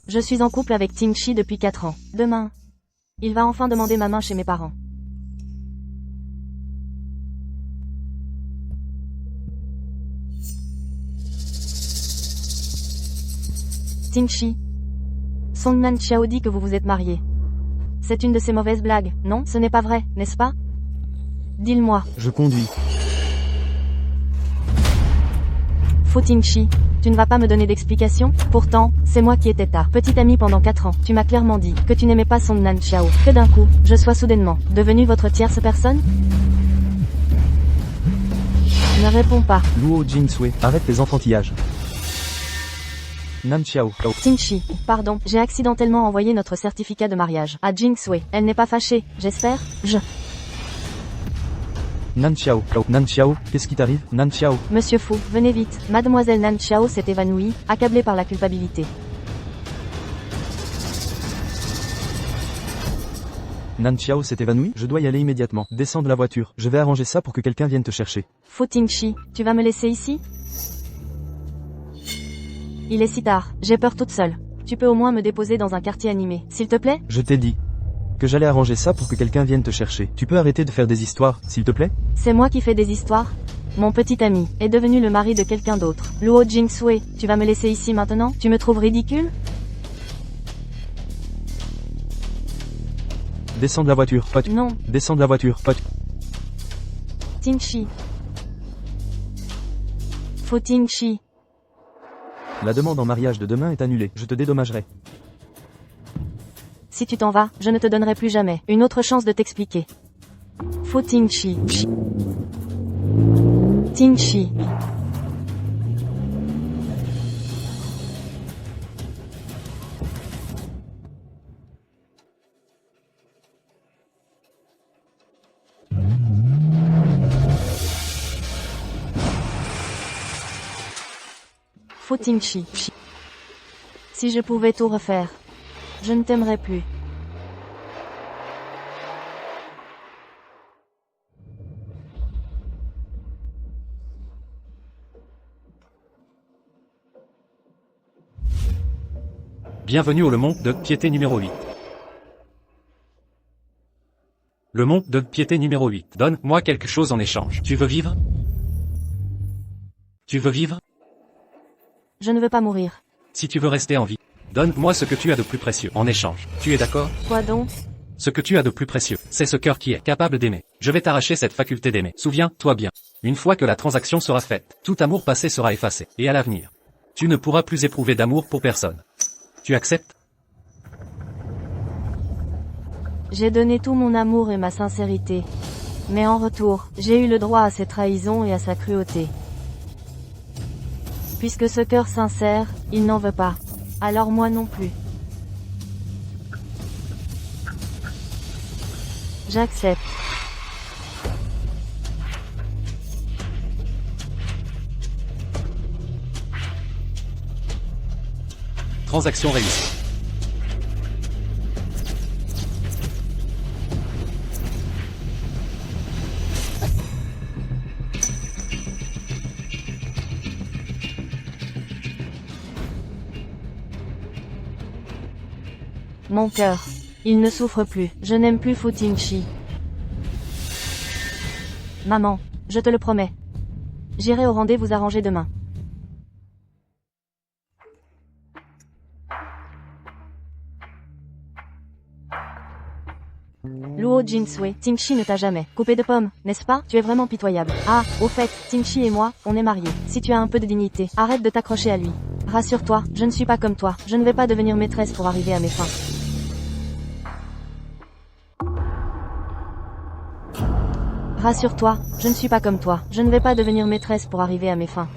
Je suis en couple avec Tingshi depuis 4 ans. Demain, il va enfin demander ma main chez mes parents. Tingshi. Songnan Xiao dit que vous vous êtes mariés. C'est une de ces mauvaises blagues, non? Ce n'est pas vrai, n'est-ce pas? Dis-le-moi. Je conduis. Faux Tingshi. Tu ne vas pas me donner d'explication? Pourtant, c'est moi qui étais ta petite amie pendant 4 ans. Tu m'as clairement dit que tu n'aimais pas Songnan Xiao. Que d'un coup, je sois soudainement devenue votre tierce personne? Ne réponds pas. Luo Jingsui, arrête tes enfantillages. Nan Xiao. Tingshi, pardon, j'ai accidentellement envoyé notre certificat de mariage à Jingsui. Elle n'est pas fâchée, j'espère? Nan Xiao. Nan Xiao, qu'est-ce qui t'arrive? Nan Xiao. Monsieur Fu, venez vite. Mademoiselle Nan Xiao s'est évanouie, accablée par la culpabilité. Nan Xiao s'est évanouie? Je dois y aller immédiatement. Descends de la voiture. Je vais arranger ça pour que quelqu'un vienne te chercher. Fu Tingshi, tu vas me laisser ici? Il est si tard, j'ai peur toute seule. Tu peux au moins me déposer dans un quartier animé, s'il te plaît? Je t'ai dit que j'allais arranger ça pour que quelqu'un vienne te chercher. Tu peux arrêter de faire des histoires, s'il te plaît? C'est moi qui fais des histoires? Mon petit ami est devenu le mari de quelqu'un d'autre. Luo Jingsui, tu vas me laisser ici maintenant? Tu me trouves ridicule? Descends de la voiture, pote. Non. Descends de la voiture, pote. Tingshi. Faux Tingshi. La demande en mariage de demain est annulée. Je te dédommagerai. Si tu t'en vas, je ne te donnerai plus jamais une autre chance de t'expliquer. Faux Tingshi. Tingshi. Faux Tingshi. Si je pouvais tout refaire, je ne t'aimerais plus. Bienvenue au Le Monde de Piété numéro 8. Le Monde de Piété numéro 8. Donne-moi quelque chose en échange. Tu veux vivre? Tu veux vivre? Je ne veux pas mourir. Si tu veux rester en vie, donne-moi ce que tu as de plus précieux en échange. Tu es d'accord? Quoi donc? Ce que tu as de plus précieux, c'est ce cœur qui est capable d'aimer. Je vais t'arracher cette faculté d'aimer. Souviens-toi bien. Une fois que la transaction sera faite, tout amour passé sera effacé. Et à l'avenir, tu ne pourras plus éprouver d'amour pour personne. Tu acceptes? J'ai donné tout mon amour et ma sincérité. Mais en retour, j'ai eu le droit à ses trahisons et à sa cruauté. Puisque ce cœur sincère, il n'en veut pas. Alors moi non plus. J'accepte. Transaction réussie. Mon cœur. Il ne souffre plus. Je n'aime plus Fu Tingshi. Maman, je te le promets. J'irai au rendez-vous arrangé demain. Luo Jingsui, Tingshi ne t'a jamais coupé de pommes, n'est-ce pas? Tu es vraiment pitoyable. Ah, au fait, Tingshi et moi, on est mariés. Si tu as un peu de dignité, arrête de t'accrocher à lui. Rassure-toi, je ne suis pas comme toi. Je ne vais pas devenir maîtresse pour arriver à mes fins. Rassure-toi, je ne suis pas comme toi. Je ne vais pas devenir maîtresse pour arriver à mes fins.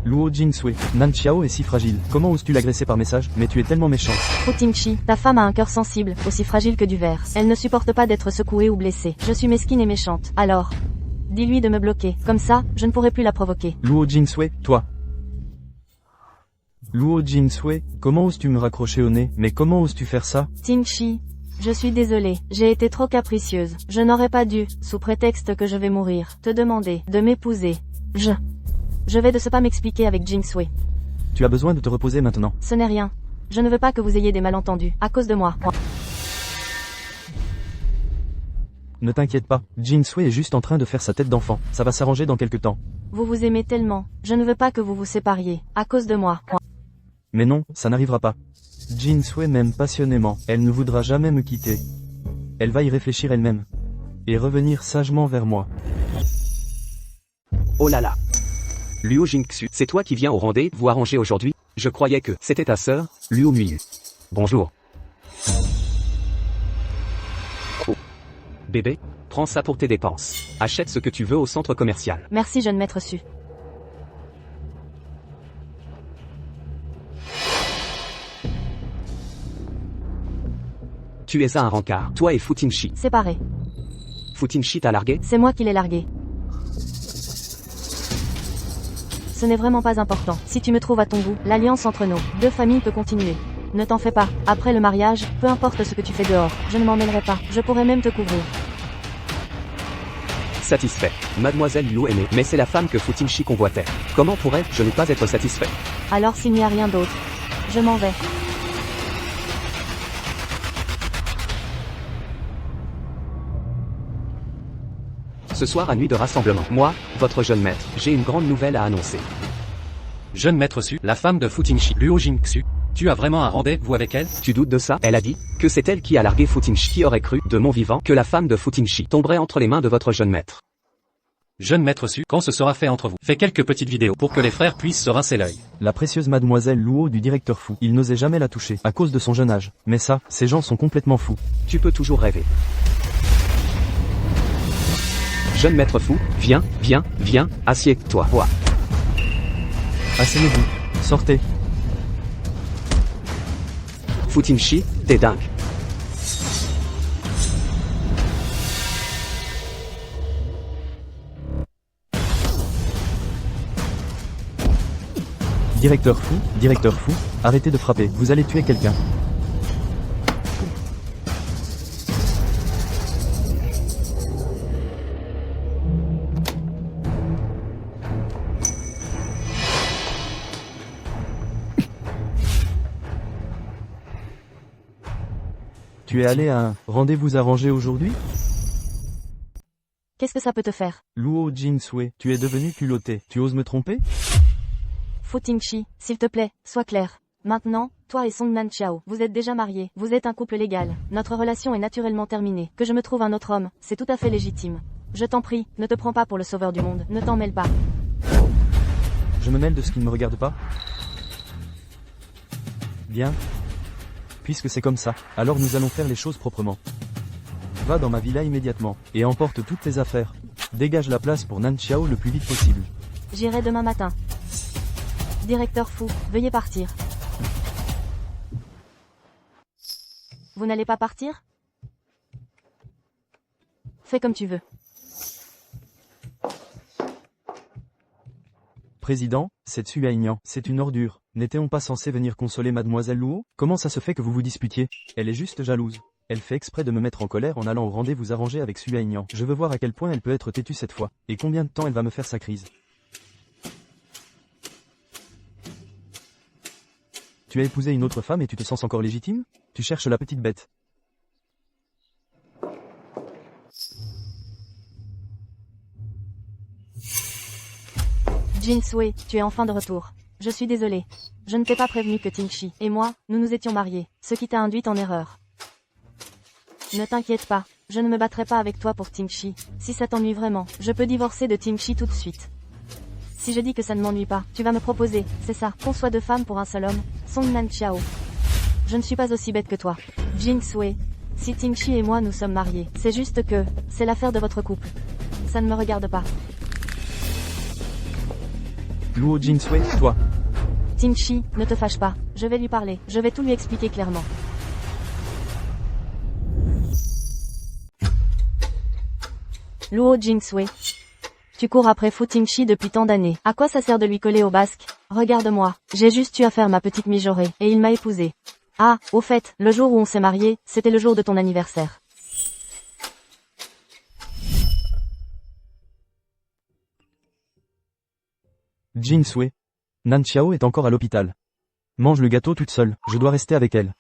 Luo Jingsui, Nan Xiao est si fragile. Comment oses-tu l'agresser par message? Mais tu es tellement méchant. Faux Tingshi, ta femme a un cœur sensible, aussi fragile que du verre. Elle ne supporte pas d'être secouée ou blessée. Je suis mesquine et méchante. Alors, dis-lui de me bloquer. Comme ça, je ne pourrai plus la provoquer. Luo Jingsui, toi. Luo Jingsui, comment oses-tu me raccrocher au nez? Mais comment oses-tu faire ça? Tingshi, je suis désolée. J'ai été trop capricieuse. Je n'aurais pas dû, sous prétexte que je vais mourir, te demander de m'épouser. Je vais de ce pas m'expliquer avec Jin Sui. Tu as besoin de te reposer maintenant. Ce n'est rien. Je ne veux pas que vous ayez des malentendus, à cause de moi. Ne t'inquiète pas, Jin Sui est juste en train de faire sa tête d'enfant. Ça va s'arranger dans quelque temps. Vous vous aimez tellement. Je ne veux pas que vous vous sépariez, à cause de moi. Mais non, ça n'arrivera pas. Jin Sui m'aime passionnément. Elle ne voudra jamais me quitter. Elle va y réfléchir elle-même. Et revenir sagement vers moi. Oh là là. Luo Jingxu, c'est toi qui viens au rendez-vous arrangé aujourd'hui? Je croyais que c'était ta sœur, Luo Miyu. Bonjour. Oh. Bébé, prends ça pour tes dépenses. Achète ce que tu veux au centre commercial. Merci jeune maître Su. Tu es à un rencard, toi et Futingshi. Séparés. Futingshi t'a largué? C'est moi qui l'ai largué. Ce n'est vraiment pas important. Si tu me trouves à ton goût, l'alliance entre nos deux familles peut continuer. Ne t'en fais pas. Après le mariage, peu importe ce que tu fais dehors, je ne m'en mêlerai pas. Je pourrais même te couvrir. Satisfait. Mademoiselle Luo aimée, mais c'est la femme que Futingshi convoitait. Comment pourrais-je ne pas être satisfait? Alors s'il n'y a rien d'autre, je m'en vais. Ce soir à nuit de rassemblement, moi, votre jeune maître, j'ai une grande nouvelle à annoncer. Jeune maître Su, la femme de Futingshi, Luo Jingxu. Tu as vraiment un rendez-vous avec elle? Tu doutes de ça? Elle a dit que c'est elle qui a largué Futingshi. Qui aurait cru, de mon vivant, que la femme de Futingshi tomberait entre les mains de votre jeune maître? Jeune maître Su, quand ce sera fait entre vous, fais quelques petites vidéos pour que les frères puissent se rincer l'œil. La précieuse mademoiselle Luo du directeur fou. Il n'osait jamais la toucher, à cause de son jeune âge. Mais ça, ces gens sont complètement fous. Tu peux toujours rêver. Jeune maître fou, viens, viens, viens, assieds-toi. Vois. Asseyez-vous. Sortez. Futingshi, t'es dingue. Directeur fou, arrêtez de frapper, vous allez tuer quelqu'un. Tu es allé à un rendez-vous arrangé aujourd'hui? Qu'est-ce que ça peut te faire? Luo Jinsui, tu es devenu culotté. Tu oses me tromper? Futingshi, s'il te plaît, sois clair. Maintenant, toi et Song Nan Chao, vous êtes déjà mariés, vous êtes un couple légal. Notre relation est naturellement terminée. Que je me trouve un autre homme, c'est tout à fait légitime. Je t'en prie, ne te prends pas pour le sauveur du monde, ne t'en mêle pas. Je me mêle de ce qui ne me regarde pas? Bien. Puisque c'est comme ça, alors nous allons faire les choses proprement. Va dans ma villa immédiatement, et emporte toutes tes affaires. Dégage la place pour Nan Chao le plus vite possible. J'irai demain matin. Directeur fou, veuillez partir. Vous n'allez pas partir? Fais comme tu veux. Président, cette Suaignan, c'est une ordure. N'était-on pas censé venir consoler mademoiselle Luo? Comment ça se fait que vous vous disputiez? Elle est juste jalouse. Elle fait exprès de me mettre en colère en allant au rendez-vous arrangé avec Suaignan. Je veux voir à quel point elle peut être têtue cette fois. Et combien de temps elle va me faire sa crise. Tu as épousé une autre femme et tu te sens encore légitime? Tu cherches la petite bête. Jinsui, tu es enfin de retour. Je suis désolée. Je ne t'ai pas prévenu que Tingshi et moi, nous nous étions mariés, ce qui t'a induite en erreur. Ne t'inquiète pas, je ne me battrai pas avec toi pour Tingshi. Si ça t'ennuie vraiment, je peux divorcer de Tingshi tout de suite. Si je dis que ça ne m'ennuie pas, tu vas me proposer, c'est ça, qu'on soit deux femmes pour un seul homme, Song Nan Chao. Je ne suis pas aussi bête que toi. Jinsui. Si Tingshi et moi nous sommes mariés, c'est juste que, c'est l'affaire de votre couple. Ça ne me regarde pas. Luo Jinsui, toi. Tingshi, ne te fâche pas, je vais lui parler, je vais tout lui expliquer clairement. Luo Jingsui. Tu cours après Futingshi depuis tant d'années. À quoi ça sert de lui coller au basque? Regarde-moi, j'ai juste eu à faire ma petite mijaurée, et il m'a épousée. Ah, au fait, le jour où on s'est mariés, c'était le jour de ton anniversaire. Jin Sui. Nan Xiao est encore à l'hôpital. Mange le gâteau toute seule, je dois rester avec elle.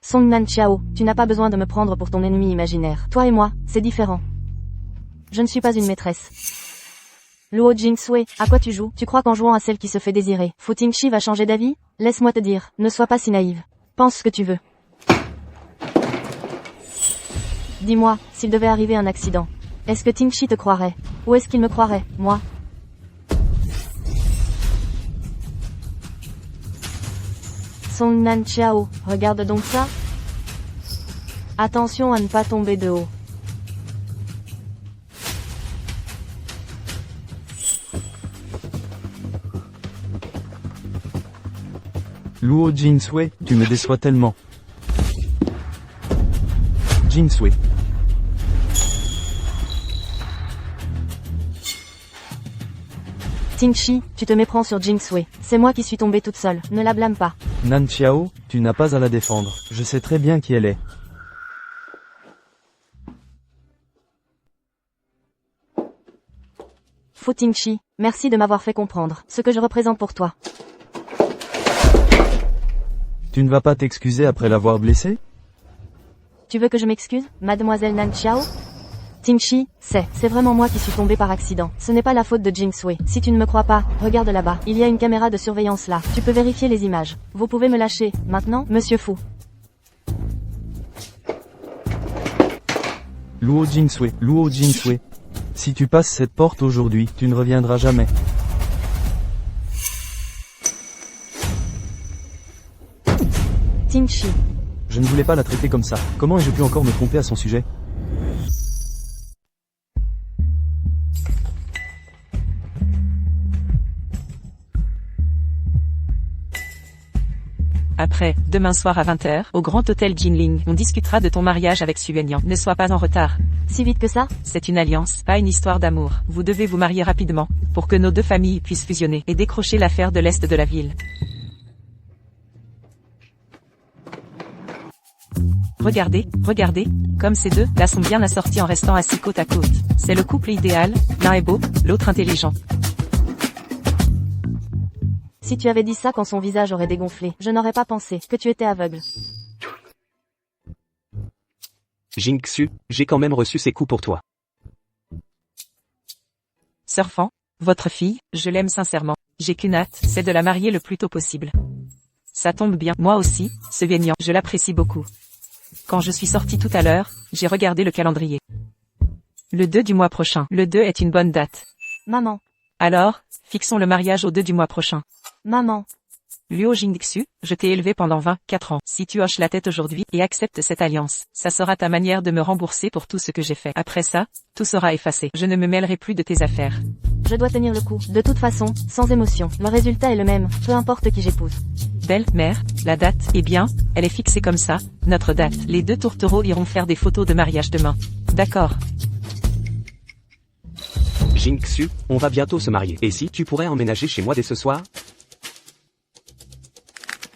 Song Nan Xiao, tu n'as pas besoin de me prendre pour ton ennemi imaginaire. Toi et moi, c'est différent. Je ne suis pas une maîtresse. Luo Jingsui, à quoi tu joues? Tu crois qu'en jouant à celle qui se fait désirer, Fu Tingshi va changer d'avis? Laisse-moi te dire, ne sois pas si naïve. Pense ce que tu veux. Dis-moi, s'il devait arriver un accident, est-ce que Tingshi te croirait? Ou est-ce qu'il me croirait, moi? Song Nan Xiao, regarde donc ça. Attention à ne pas tomber de haut. Luo Jingsui, tu me déçois tellement. Jingsui. Tingshi, tu te méprends sur Jingsui. C'est moi qui suis tombée toute seule, ne la blâme pas. Nan Xiao, tu n'as pas à la défendre. Je sais très bien qui elle est. Fu Tingshi, merci de m'avoir fait comprendre ce que je représente pour toi. Tu ne vas pas t'excuser après l'avoir blessée? Tu veux que je m'excuse, mademoiselle Nan Xiao? Tingshi, c'est vraiment moi qui suis tombée par accident. Ce n'est pas la faute de Jingsui. Si tu ne me crois pas, regarde là-bas. Il y a une caméra de surveillance là. Tu peux vérifier les images. Vous pouvez me lâcher, maintenant, monsieur Fu. Luo Jingsui, Luo Jingsui. Si tu passes cette porte aujourd'hui, tu ne reviendras jamais. Tingshi. Je ne voulais pas la traiter comme ça. Comment ai-je pu encore me tromper à son sujet? Après, demain soir à 20h, au Grand Hôtel Jinling, on discutera de ton mariage avec Su Wenyan. Ne sois pas en retard. Si vite que ça? C'est une alliance, pas une histoire d'amour. Vous devez vous marier rapidement, pour que nos deux familles puissent fusionner et décrocher l'affaire de l'Est de la ville. Regardez, comme ces deux, là sont bien assortis en restant assis côte à côte. C'est le couple idéal, l'un est beau, l'autre intelligent. Si tu avais dit ça quand son visage aurait dégonflé, je n'aurais pas pensé que tu étais aveugle. Jingxu, j'ai quand même reçu ces coups pour toi. Surfant, votre fille, je l'aime sincèrement. J'ai qu'une hâte, c'est de la marier le plus tôt possible. Ça tombe bien, moi aussi, ce Wenyan, je l'apprécie beaucoup. Quand je suis sortie tout à l'heure, j'ai regardé le calendrier. Le 2 du mois prochain. Le 2 est une bonne date. Maman. Alors, fixons le mariage au 2 du mois prochain. Maman. Luo Jingxu, je t'ai élevé pendant 24 ans. Si tu hoches la tête aujourd'hui et acceptes cette alliance, ça sera ta manière de me rembourser pour tout ce que j'ai fait. Après ça, tout sera effacé. Je ne me mêlerai plus de tes affaires. Je dois tenir le coup. De toute façon, sans émotion. Le résultat est le même, peu importe qui j'épouse. Belle mère, la date, eh bien, elle est fixée comme ça, notre date. Les deux tourtereaux iront faire des photos de mariage demain. D'accord. Jingxu, on va bientôt se marier. Et si tu pourrais emménager chez moi dès ce soir?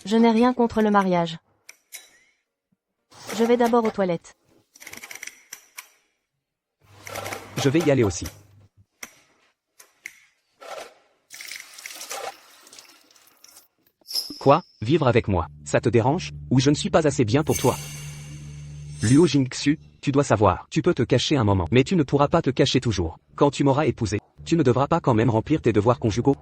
Je n'ai rien contre le mariage. Je vais d'abord aux toilettes. Je vais y aller aussi. Quoi? Vivre avec moi, ça te dérange? Ou je ne suis pas assez bien pour toi? Luo Jingxu, tu dois savoir, tu peux te cacher un moment, mais tu ne pourras pas te cacher toujours. Quand tu m'auras épousé, tu ne devras pas quand même remplir tes devoirs conjugaux?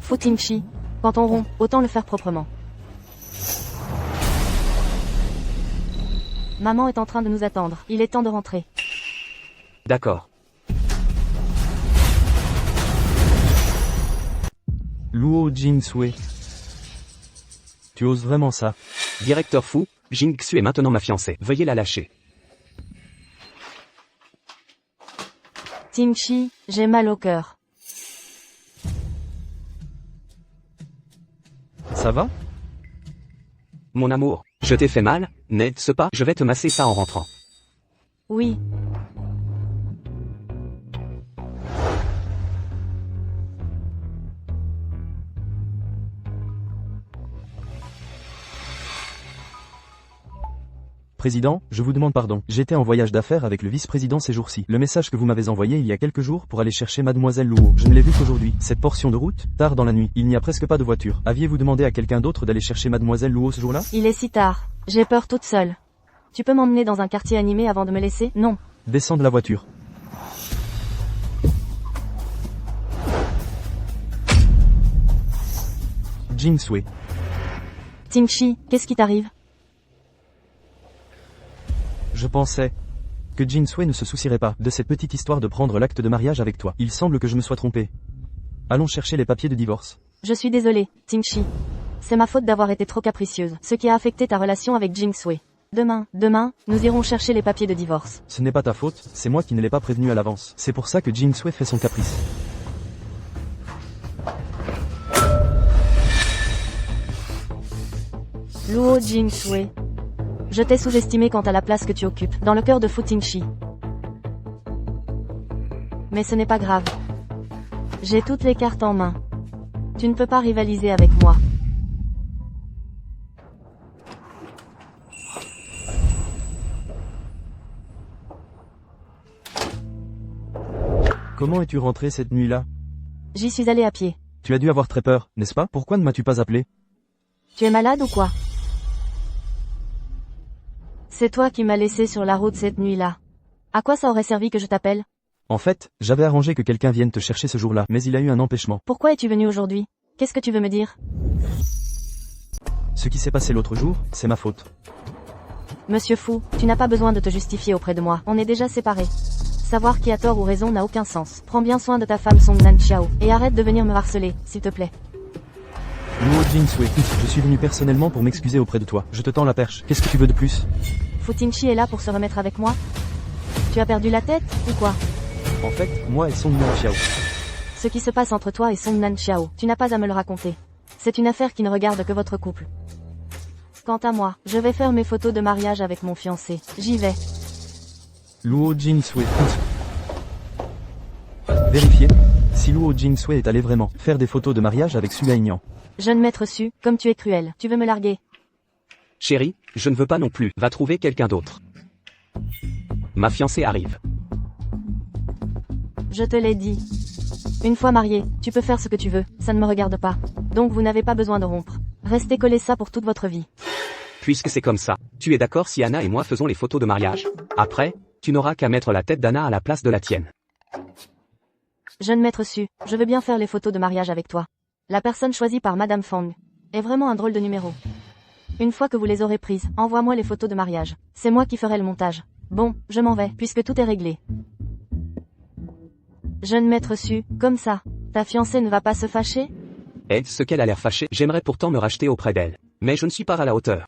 Fu Tingshi. Quand on rompt, autant le faire proprement. Maman est en train de nous attendre. Il est temps de rentrer. D'accord. Luo Jingsui. Tu oses vraiment ça? Directeur Fu, Jingxu est maintenant ma fiancée. Veuillez la lâcher. Tingshi, j'ai mal au cœur. Ça va? Mon amour, je t'ai fait mal, n'est-ce pas? Je vais te masser ça en rentrant. Oui. Président, je vous demande pardon. J'étais en voyage d'affaires avec le vice-président ces jours-ci. Le message que vous m'avez envoyé il y a quelques jours pour aller chercher mademoiselle Luo, je ne l'ai vu qu'aujourd'hui. Cette portion de route, tard dans la nuit, il n'y a presque pas de voiture. Aviez-vous demandé à quelqu'un d'autre d'aller chercher mademoiselle Luo ce jour-là? Il est si tard. J'ai peur toute seule. Tu peux m'emmener dans un quartier animé avant de me laisser? Non. Descends de la voiture. Jingsui. Tingshi, qu'est-ce qui t'arrive? Je pensais que Jinsui ne se soucierait pas de cette petite histoire de prendre l'acte de mariage avec toi. Il semble que je me sois trompé. Allons chercher les papiers de divorce. Je suis désolée, Tingshi. C'est ma faute d'avoir été trop capricieuse, ce qui a affecté ta relation avec Jingsui. Demain, nous irons chercher les papiers de divorce. Ce n'est pas ta faute, c'est moi qui ne l'ai pas prévenu à l'avance. C'est pour ça que Jingsui fait son caprice. Luo Jingsui. Je t'ai sous-estimé quant à la place que tu occupes, dans le cœur de Fu Tingshi. Mais ce n'est pas grave. J'ai toutes les cartes en main. Tu ne peux pas rivaliser avec moi. Comment es-tu rentré cette nuit-là? J'y suis allé à pied. Tu as dû avoir très peur, n'est-ce pas? Pourquoi ne m'as-tu pas appelé? Tu es malade ou quoi? C'est toi qui m'as laissé sur la route cette nuit-là. À quoi ça aurait servi que je t'appelle? En fait, j'avais arrangé que quelqu'un vienne te chercher ce jour-là, mais il a eu un empêchement. Pourquoi es-tu venu aujourd'hui? Qu'est-ce que tu veux me dire? Ce qui s'est passé l'autre jour, c'est ma faute. Monsieur Fu, tu n'as pas besoin de te justifier auprès de moi, on est déjà séparés. Savoir qui a tort ou raison n'a aucun sens. Prends bien soin de ta femme Song Nan Xiao, et arrête de venir me harceler, s'il te plaît. Luo Jingsui, je suis venu personnellement pour m'excuser auprès de toi. Je te tends la perche. Qu'est-ce que tu veux de plus? Fu Tingshi est là pour se remettre avec moi? Tu as perdu la tête, ou quoi? En fait, moi et Song Nan Xiao. Ce qui se passe entre toi et Song Nan Xiao, tu n'as pas à me le raconter. C'est une affaire qui ne regarde que votre couple. Quant à moi, je vais faire mes photos de mariage avec mon fiancé. J'y vais. Luo Jingsui. Vérifiez si Luo Jingsui est allé vraiment faire des photos de mariage avec Su Aignan. Jeune maître Su, comme tu es cruel, tu veux me larguer? Chérie, je ne veux pas non plus. Va trouver quelqu'un d'autre. Ma fiancée arrive. Je te l'ai dit. Une fois marié, tu peux faire ce que tu veux, ça ne me regarde pas. Donc vous n'avez pas besoin de rompre. Restez collés ça pour toute votre vie. Puisque c'est comme ça, tu es d'accord si Anna et moi faisons les photos de mariage? Après, tu n'auras qu'à mettre la tête d'Anna à la place de la tienne. Jeune maître Su, je veux bien faire les photos de mariage avec toi. La personne choisie par Madame Fang est vraiment un drôle de numéro. Une fois que vous les aurez prises, envoie-moi les photos de mariage. C'est moi qui ferai le montage. Bon, je m'en vais, puisque tout est réglé. Jeune maître Su, comme ça, ta fiancée ne va pas se fâcher? Ce qu'elle a l'air fâchée, j'aimerais pourtant me racheter auprès d'elle. Mais je ne suis pas à la hauteur.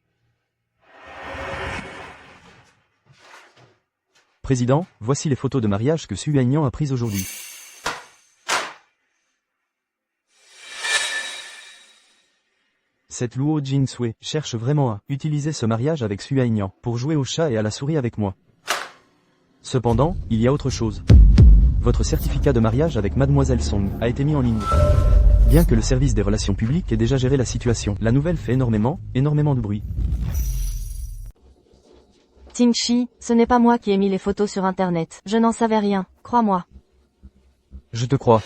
Président, voici les photos de mariage que Su Aignan a prises aujourd'hui. Cette Luo Jingsui cherche vraiment à utiliser ce mariage avec Su Aignan pour jouer au chat et à la souris avec moi. Cependant, il y a autre chose. Votre certificat de mariage avec Mademoiselle Song a été mis en ligne. Bien que le service des relations publiques ait déjà géré la situation, la nouvelle fait énormément de bruit. Tingshi, ce n'est pas moi qui ai mis les photos sur internet. Je n'en savais rien, crois-moi. Je te crois.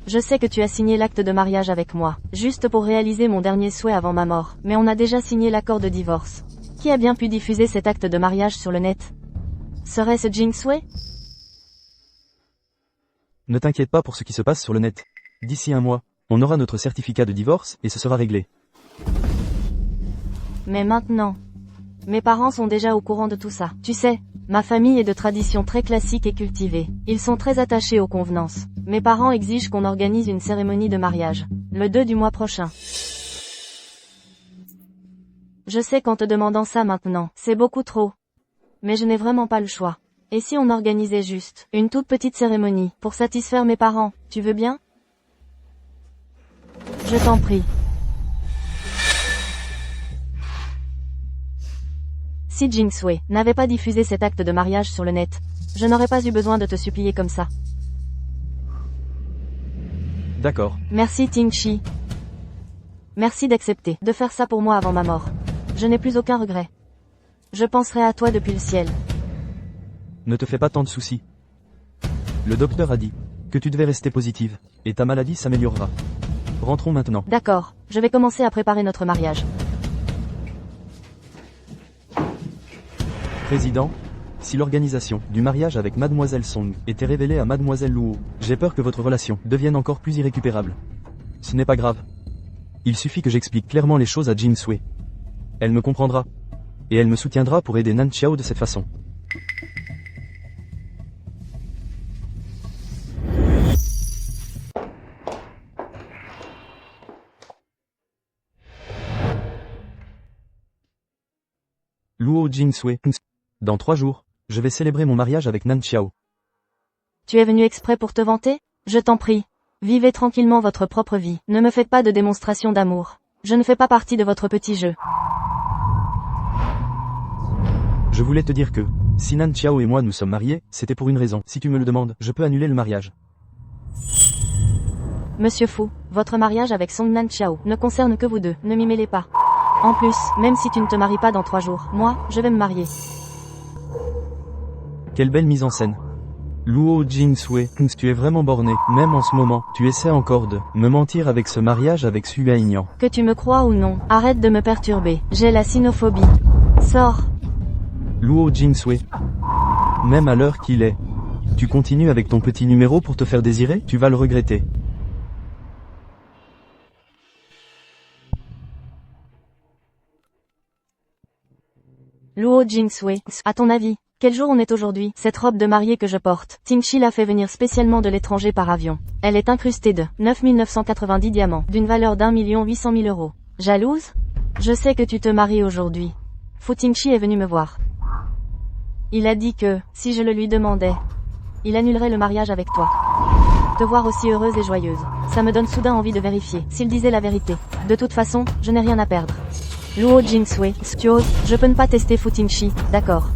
Je sais que tu as signé l'acte de mariage avec moi, juste pour réaliser mon dernier souhait avant ma mort, mais on a déjà signé l'accord de divorce. Qui a bien pu diffuser cet acte de mariage sur le net? Serait-ce Jingsui? Ne t'inquiète pas pour ce qui se passe sur le net. D'ici un mois, on aura notre certificat de divorce et ce sera réglé. Mais maintenant, mes parents sont déjà au courant de tout ça. Tu sais, ma famille est de tradition très classique et cultivée. Ils sont très attachés aux convenances. Mes parents exigent qu'on organise une cérémonie de mariage, le 2 du mois prochain. Je sais qu'en te demandant ça maintenant, c'est beaucoup trop. Mais je n'ai vraiment pas le choix. Et si on organisait juste une toute petite cérémonie pour satisfaire mes parents, tu veux bien? Je t'en prie. Si Jingsui n'avait pas diffusé cet acte de mariage sur le net, je n'aurais pas eu besoin de te supplier comme ça. D'accord. Merci Tingshi. Merci d'accepter de faire ça pour moi avant ma mort. Je n'ai plus aucun regret. Je penserai à toi depuis le ciel. Ne te fais pas tant de soucis. Le docteur a dit que tu devais rester positive, et ta maladie s'améliorera. Rentrons maintenant. D'accord, je vais commencer à préparer notre mariage. Président, si l'organisation du mariage avec Mademoiselle Song était révélée à Mademoiselle Luo, j'ai peur que votre relation devienne encore plus irrécupérable. Ce n'est pas grave. Il suffit que j'explique clairement les choses à Jin Sui. Elle me comprendra. Et elle me soutiendra pour aider Nan Xiao de cette façon. Luo Jin Sui. Dans 3 jours, je vais célébrer mon mariage avec Nan Xiao. Tu es venu exprès pour te vanter? Je t'en prie. Vivez tranquillement votre propre vie. Ne me faites pas de démonstration d'amour. Je ne fais pas partie de votre petit jeu. Je voulais te dire que, si Nan Xiao et moi nous sommes mariés, c'était pour une raison. Si tu me le demandes, je peux annuler le mariage. Monsieur Fu, votre mariage avec Song Nan Xiao ne concerne que vous deux. Ne m'y mêlez pas. En plus, même si tu ne te maries pas dans 3 jours, moi, je vais me marier. Quelle belle mise en scène. Luo Jin Sui, tu es vraiment borné, même en ce moment, tu essaies encore de me mentir avec ce mariage avec Sui Aignan. Que tu me crois ou non, arrête de me perturber, j'ai la sinophobie. Sors. Luo Jin Sui. Même à l'heure qu'il est. Tu continues avec ton petit numéro pour te faire désirer, tu vas le regretter. Luo Jin Sui, à ton avis, quel jour on est aujourd'hui? Cette robe de mariée que je porte, Tingshi l'a fait venir spécialement de l'étranger par avion. Elle est incrustée de 9 990 diamants, d'une valeur d'1 800 000 euros. Jalouse? Je sais que tu te maries aujourd'hui. Fu Tingshi est venu me voir. Il a dit que, si je le lui demandais, il annulerait le mariage avec toi. Te voir aussi heureuse et joyeuse, ça me donne soudain envie de vérifier s'il disait la vérité. De toute façon, je n'ai rien à perdre. Luo Jin Sui, tu oses, je peux ne pas tester Fu Tingshi, d'accord.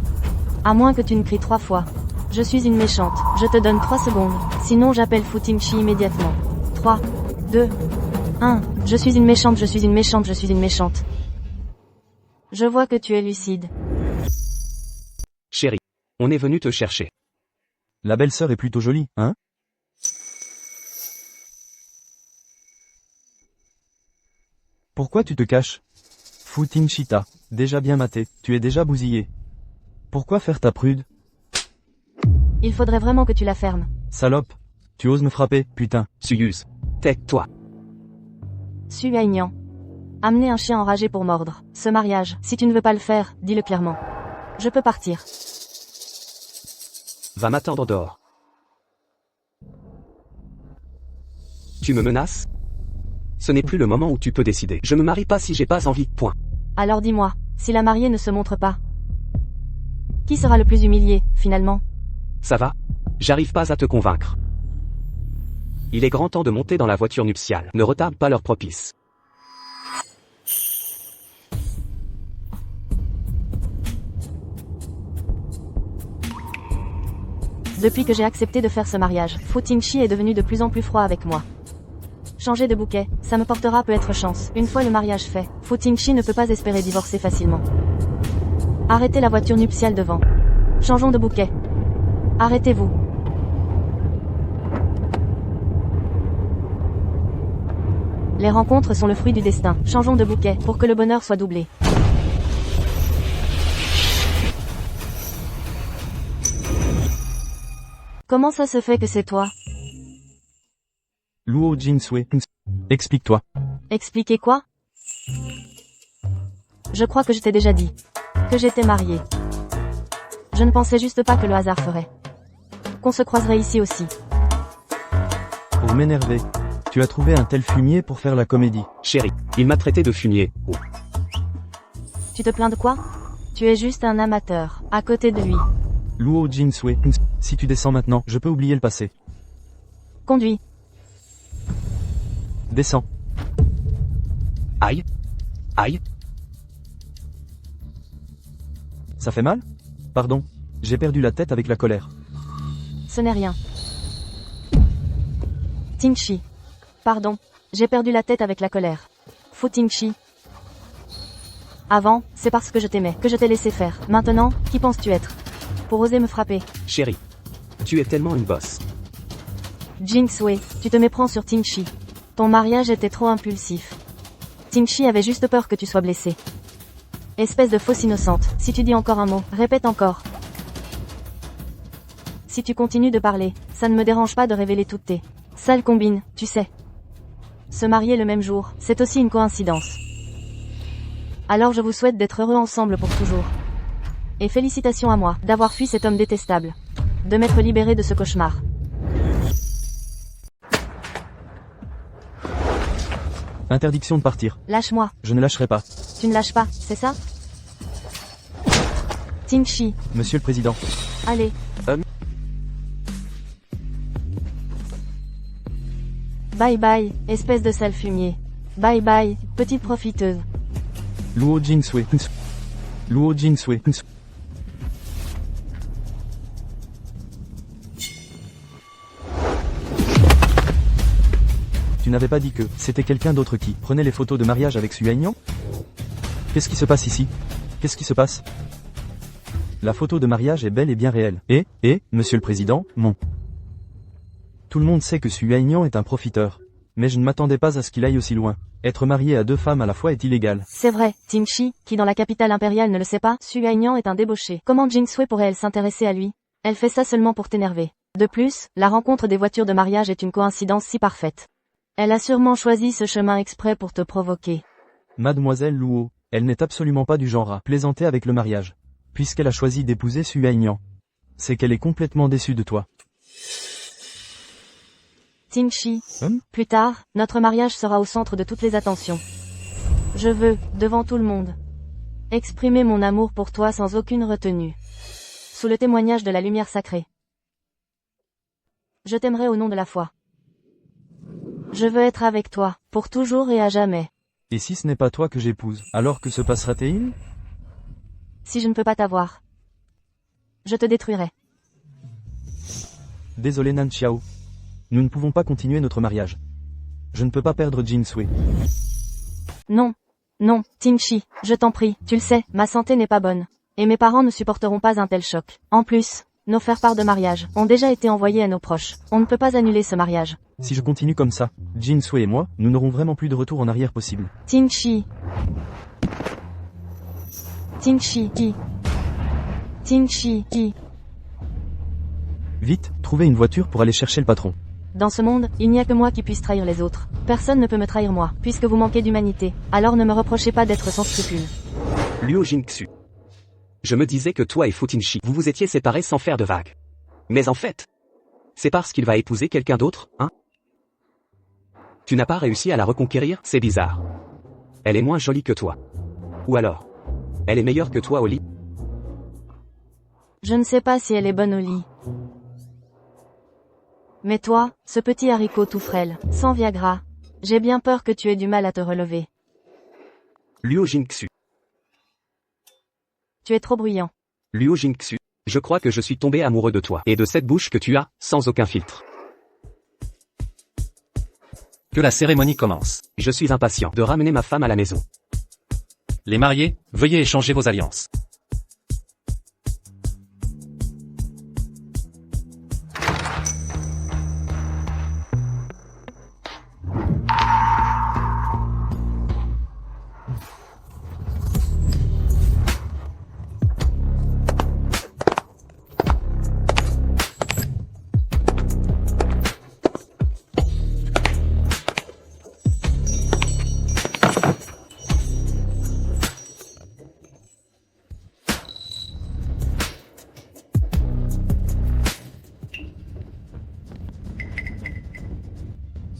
À moins que tu ne cries 3 fois. Je suis une méchante, je te donne 3 secondes, sinon j'appelle Fu Tingshi immédiatement. 3, 2, 1, je suis une méchante, je suis une méchante, je suis une méchante. Je vois que tu es lucide. Chérie, on est venu te chercher. La belle-sœur est plutôt jolie, hein? Pourquoi tu te caches? Fu Tingshi t'a déjà bien maté, tu es déjà bousillé. Pourquoi faire ta prude? Il faudrait vraiment que tu la fermes. Salope, tu oses me frapper, putain. Suyuz, tais-toi. Sui Aignan. Amener un chien enragé pour mordre. Ce mariage, si tu ne veux pas le faire, dis-le clairement. Je peux partir. Va m'attendre dehors. Tu me menaces? Ce n'est plus le moment où tu peux décider. Je me marie pas si j'ai pas envie, point. Alors dis-moi, si la mariée ne se montre pas, qui sera le plus humilié, finalement? Ça va? J'arrive pas à te convaincre. Il est grand temps de monter dans la voiture nuptiale. Ne retarde pas l'heure propice. Depuis que j'ai accepté de faire ce mariage, Fu Tingshi est devenu de plus en plus froid avec moi. Changer de bouquet, ça me portera peut-être chance. Une fois le mariage fait, Fu Tingshi ne peut pas espérer divorcer facilement. Arrêtez la voiture nuptiale devant. Changeons de bouquet. Arrêtez-vous. Les rencontres sont le fruit du destin. Changeons de bouquet pour que le bonheur soit doublé. Comment ça se fait que c'est toi? Luo Jin Sui, explique-toi. Expliquer quoi? Je crois que je t'ai déjà dit que j'étais mariée. Je ne pensais juste pas que le hasard ferait qu'on se croiserait ici aussi. Pour m'énerver, tu as trouvé un tel fumier pour faire la comédie. Chérie, il m'a traité de fumier. Oh. Tu te plains de quoi? Tu es juste un amateur, à côté de lui. Luo Jin Sui, si tu descends maintenant, je peux oublier le passé. Conduis. Descends. Aïe. Aïe. Ça fait mal? Pardon, j'ai perdu la tête avec la colère. Ce n'est rien. Tingshi. Pardon, j'ai perdu la tête avec la colère. Fu Tingshi. Avant, c'est parce que je t'aimais, que je t'ai laissé faire. Maintenant, qui penses-tu être? Pour oser me frapper. Chérie. Tu es tellement une bosse. Jinxue, tu te méprends sur Tingshi. Ton mariage était trop impulsif. Tingshi avait juste peur que tu sois blessé. Espèce de fausse innocente, si tu dis encore un mot, répète encore. Si tu continues de parler, ça ne me dérange pas de révéler toutes tes sales combines, tu sais. Se marier le même jour, c'est aussi une coïncidence. Alors je vous souhaite d'être heureux ensemble pour toujours. Et félicitations à moi, d'avoir fui cet homme détestable. De m'être libéré de ce cauchemar. Interdiction de partir. Lâche-moi. Je ne lâcherai pas. Tu ne lâches pas, c'est ça? Tingshi, Monsieur le Président. allez. Bye bye, espèce de sale fumier. Bye bye, petite profiteuse. Luo Jingsui. Luo Jingsui. Tu n'avais pas dit que c'était quelqu'un d'autre qui prenait les photos de mariage avec Xu Aignan? Qu'est-ce qui se passe ici? Qu'est-ce qui se passe? La photo de mariage est bel et bien réelle. Et, Monsieur le Président, tout le monde sait que Xu Aignan est un profiteur. Mais je ne m'attendais pas à ce qu'il aille aussi loin. Être marié à 2 femmes à la fois est illégal. C'est vrai, Tingshi, qui dans la capitale impériale ne le sait pas, Xu Aignan est un débauché. Comment Jinxue pourrait-elle s'intéresser à lui? Elle fait ça seulement pour t'énerver. De plus, la rencontre des voitures de mariage est une coïncidence si parfaite. Elle a sûrement choisi ce chemin exprès pour te provoquer. Mademoiselle Luo, elle n'est absolument pas du genre à plaisanter avec le mariage. Puisqu'elle a choisi d'épouser Xu Aignan. C'est qu'elle est complètement déçue de toi. Tingshi, plus tard, notre mariage sera au centre de toutes les attentions. Je veux, devant tout le monde, exprimer mon amour pour toi sans aucune retenue. Sous le témoignage de la lumière sacrée. Je t'aimerai au nom de la foi. Je veux être avec toi, pour toujours et à jamais. Et si ce n'est pas toi que j'épouse, alors que se passera-t-il? Si je ne peux pas t'avoir, je te détruirai. Désolé Nan Xiao. Nous ne pouvons pas continuer notre mariage. Je ne peux pas perdre Jinsui. Non. Non, Tingshi, je t'en prie, tu le sais, ma santé n'est pas bonne. Et mes parents ne supporteront pas un tel choc. En plus, nos faire-part de mariage ont déjà été envoyés à nos proches. On ne peut pas annuler ce mariage. Si je continue comme ça, Jinsui et moi, nous n'aurons vraiment plus de retour en arrière possible. Tingshi. Tingshi. Tingshi. Vite, trouvez une voiture pour aller chercher le patron. Dans ce monde, il n'y a que moi qui puisse trahir les autres. Personne ne peut me trahir moi, puisque vous manquez d'humanité. Alors ne me reprochez pas d'être sans scrupules. Luo Jingxu. Je me disais que toi et Fu Tingshi, vous vous étiez séparés sans faire de vagues. Mais en fait, c'est parce qu'il va épouser quelqu'un d'autre, hein? Tu n'as pas réussi à la reconquérir, c'est bizarre. Elle est moins jolie que toi. Ou alors, elle est meilleure que toi au lit? Je ne sais pas si elle est bonne au lit. Mais toi, ce petit haricot tout frêle, sans Viagra, j'ai bien peur que tu aies du mal à te relever. Luo Jingxu. Tu es trop bruyant. Luo Jingxu. Je crois que je suis tombé amoureux de toi et de cette bouche que tu as, sans aucun filtre. Que la cérémonie commence. Je suis impatient de ramener ma femme à la maison. Les mariés, veuillez échanger vos alliances.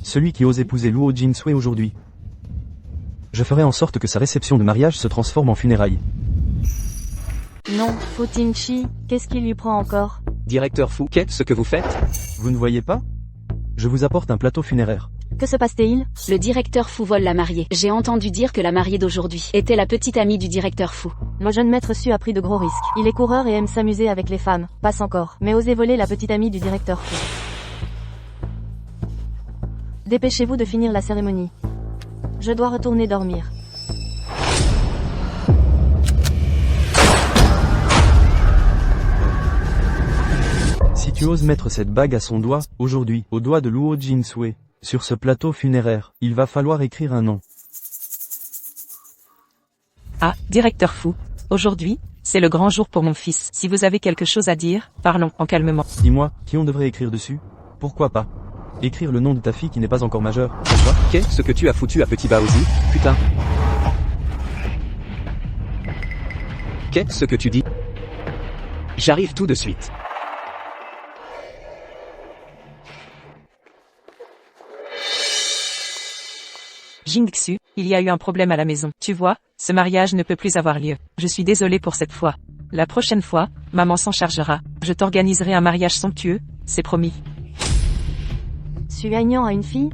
Celui qui ose épouser Luo Jinsui aujourd'hui. Je ferai en sorte que sa réception de mariage se transforme en funérailles. Non, Fu Tingshi, qu'est-ce qui lui prend encore? Directeur Fu, qu'est ce que vous faites? Vous ne voyez pas? Je vous apporte un plateau funéraire. Que se passe-t-il? Le directeur Fu vole la mariée. J'ai entendu dire que la mariée d'aujourd'hui était la petite amie du directeur Fu. Le jeune maître Su a pris de gros risques. Il est coureur et aime s'amuser avec les femmes, passe encore. Mais osez voler la petite amie du directeur Fu. Dépêchez-vous de finir la cérémonie. Je dois retourner dormir. Tu oses mettre cette bague à son doigt, aujourd'hui, au doigt de Luo Jinsui. Sur ce plateau funéraire, il va falloir écrire un nom. Ah, directeur Fu. Aujourd'hui, c'est le grand jour pour mon fils. Si vous avez quelque chose à dire, parlons en calmement. Dis-moi, qui on devrait écrire dessus? Pourquoi pas? Écrire le nom de ta fille qui n'est pas encore majeure, c'est ça? Qu'est-ce que tu as foutu à petit Baozi, putain? Qu'est-ce que tu dis? J'arrive tout de suite. Jingxu, il y a eu un problème à la maison. Tu vois, ce mariage ne peut plus avoir lieu. Je suis désolée pour cette fois. La prochaine fois, maman s'en chargera. Je t'organiserai un mariage somptueux, c'est promis. Su Aignan a une fille?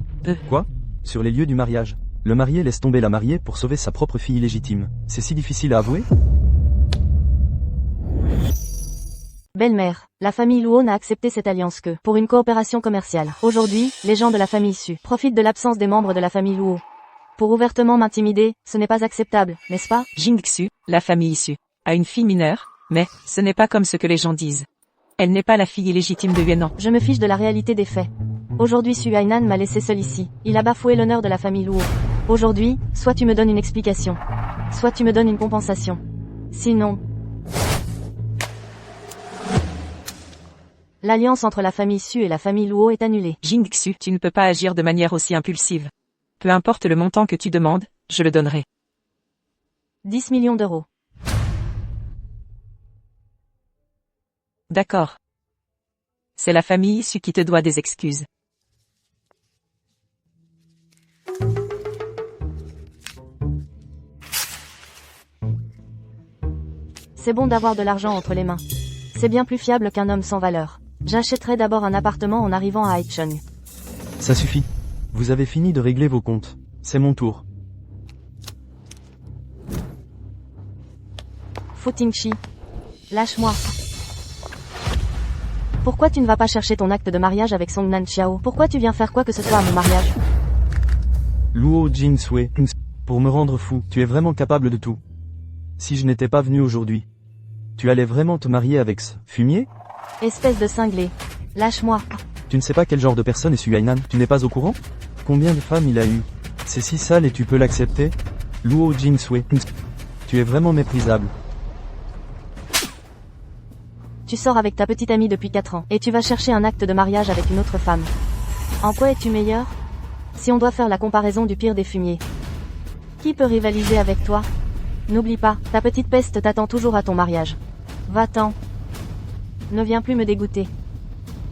Quoi? Sur les lieux du mariage. Le marié laisse tomber la mariée pour sauver sa propre fille illégitime. C'est si difficile à avouer? Belle-mère, la famille Luo n'a accepté cette alliance que pour une coopération commerciale. Aujourd'hui, les gens de la famille Su profitent de l'absence des membres de la famille Luo. Pour ouvertement m'intimider, ce n'est pas acceptable, n'est-ce pas? Jingxu, la famille issue, a une fille mineure, mais ce n'est pas comme ce que les gens disent. Elle n'est pas la fille illégitime de Yuanan. Je me fiche de la réalité des faits. Aujourd'hui Su Hainan m'a laissé seul ici. Il a bafoué l'honneur de la famille Luo. Aujourd'hui, soit tu me donnes une explication, soit tu me donnes une compensation. Sinon... L'alliance entre la famille Su et la famille Luo est annulée. Jingxu, tu ne peux pas agir de manière aussi impulsive. Peu importe le montant que tu demandes, je le donnerai. 10 millions d'euros. D'accord. C'est la famille issue qui te doit des excuses. C'est bon d'avoir de l'argent entre les mains. C'est bien plus fiable qu'un homme sans valeur. J'achèterai d'abord un appartement en arrivant à Haicheng. Ça suffit. Vous avez fini de régler vos comptes. C'est mon tour. Fu Tingshi. Lâche-moi. Pourquoi tu ne vas pas chercher ton acte de mariage avec Song Nan Xiao? Pourquoi tu viens faire quoi que ce soit à mon mariage? Luo Jinsui. Pour me rendre fou, tu es vraiment capable de tout. Si je n'étais pas venu aujourd'hui, tu allais vraiment te marier avec ce fumier? Espèce de cinglé. Lâche-moi. Tu ne sais pas quel genre de personne est Su Hainan? Tu n'es pas au courant? Combien de femmes il a eu? C'est si sale et tu peux l'accepter? Luo Jinsui. Tu es vraiment méprisable. Tu sors avec ta petite amie depuis 4 ans, et tu vas chercher un acte de mariage avec une autre femme. En quoi es-tu meilleur? Si on doit faire la comparaison du pire des fumiers. Qui peut rivaliser avec toi? N'oublie pas, ta petite peste t'attend toujours à ton mariage. Va-t'en. Ne viens plus me dégoûter.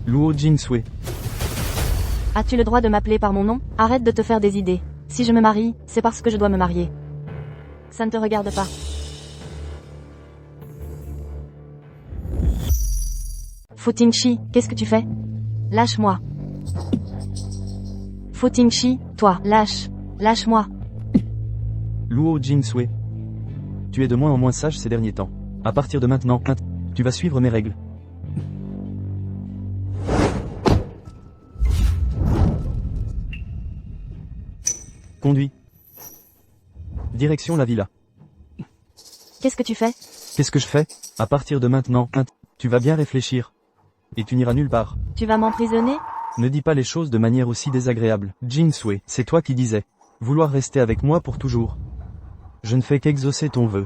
Luo Jinsui. As-tu le droit de m'appeler par mon nom? Arrête de te faire des idées. Si je me marie, c'est parce que je dois me marier. Ça ne te regarde pas. Fu Tingshi, qu'est-ce que tu fais? Lâche-moi. Fu Tingshi, toi, lâche. Lâche-moi. Luo Jinsui. Tu es de moins en moins sage ces derniers temps. À partir de maintenant, tu vas suivre mes règles. Conduis. Direction la villa. Qu'est-ce que tu fais? Qu'est-ce que je fais? À partir de maintenant, tu vas bien réfléchir. Et tu n'iras nulle part. Tu vas m'emprisonner? Ne dis pas les choses de manière aussi désagréable. Jinsui, c'est toi qui disais vouloir rester avec moi pour toujours. Je ne fais qu'exaucer ton vœu.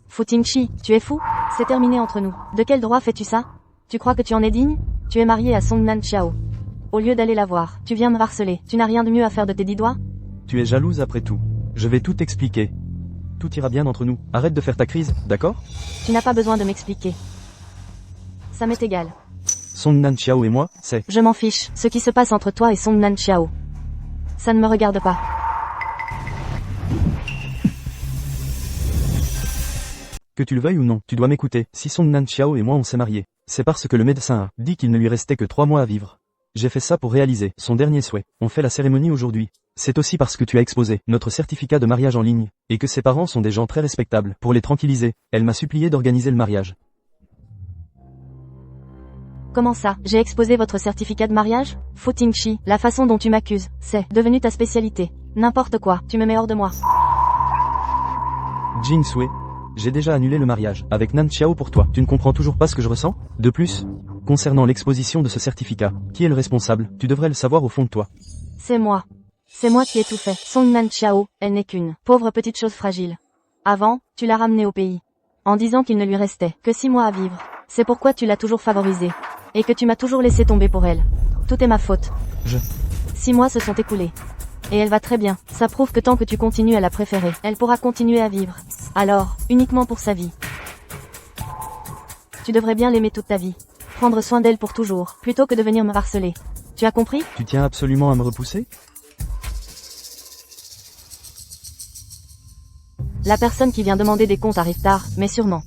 Fu Tingshi, tu es fou? C'est terminé entre nous. De quel droit fais-tu ça? Tu crois que tu en es digne? Tu es marié à Song Nan Xiao. Au lieu d'aller la voir, tu viens me harceler. Tu n'as rien de mieux à faire de tes 10 doigts? Tu es jalouse après tout. Je vais tout expliquer. Tout ira bien entre nous. Arrête de faire ta crise, d'accord? Tu n'as pas besoin de m'expliquer. Ça m'est égal. Song Nan Xiao et moi, c'est... Je m'en fiche. Ce qui se passe entre toi et Song Nan Xiao. Ça ne me regarde pas. Que tu le veuilles ou non, tu dois m'écouter. Si Song Nan Xiao et moi on s'est mariés, c'est parce que le médecin a dit qu'il ne lui restait que 3 mois à vivre. J'ai fait ça pour réaliser son dernier souhait. On fait la cérémonie aujourd'hui. C'est aussi parce que tu as exposé notre certificat de mariage en ligne, et que ses parents sont des gens très respectables. Pour les tranquilliser, elle m'a supplié d'organiser le mariage. Comment ça? J'ai exposé votre certificat de mariage? Fu Tingshi, la façon dont tu m'accuses, c'est devenu ta spécialité. N'importe quoi, tu me mets hors de moi. Jinsui, J'ai déjà annulé le mariage avec Nan Xiao pour toi. Tu ne comprends toujours pas ce que je ressens? De plus, concernant l'exposition de ce certificat, qui est le responsable? Tu devrais le savoir au fond de toi. C'est moi. C'est moi qui ai tout fait. Song Nan Xiao, elle n'est qu'une pauvre petite chose fragile. Avant, tu l'as ramenée au pays, en disant qu'il ne lui restait que 6 mois à vivre. C'est pourquoi tu l'as toujours favorisée, et que tu m'as toujours laissé tomber pour elle. Tout est ma faute. 6 mois se sont écoulés. Et elle va très bien. Ça prouve que tant que tu continues à la préférer, elle pourra continuer à vivre. Alors, uniquement pour sa vie. Tu devrais bien l'aimer toute ta vie. Prendre soin d'elle pour toujours, plutôt que de venir me harceler. Tu as compris? Tu tiens absolument à me repousser? La personne qui vient demander des comptes arrive tard, mais sûrement.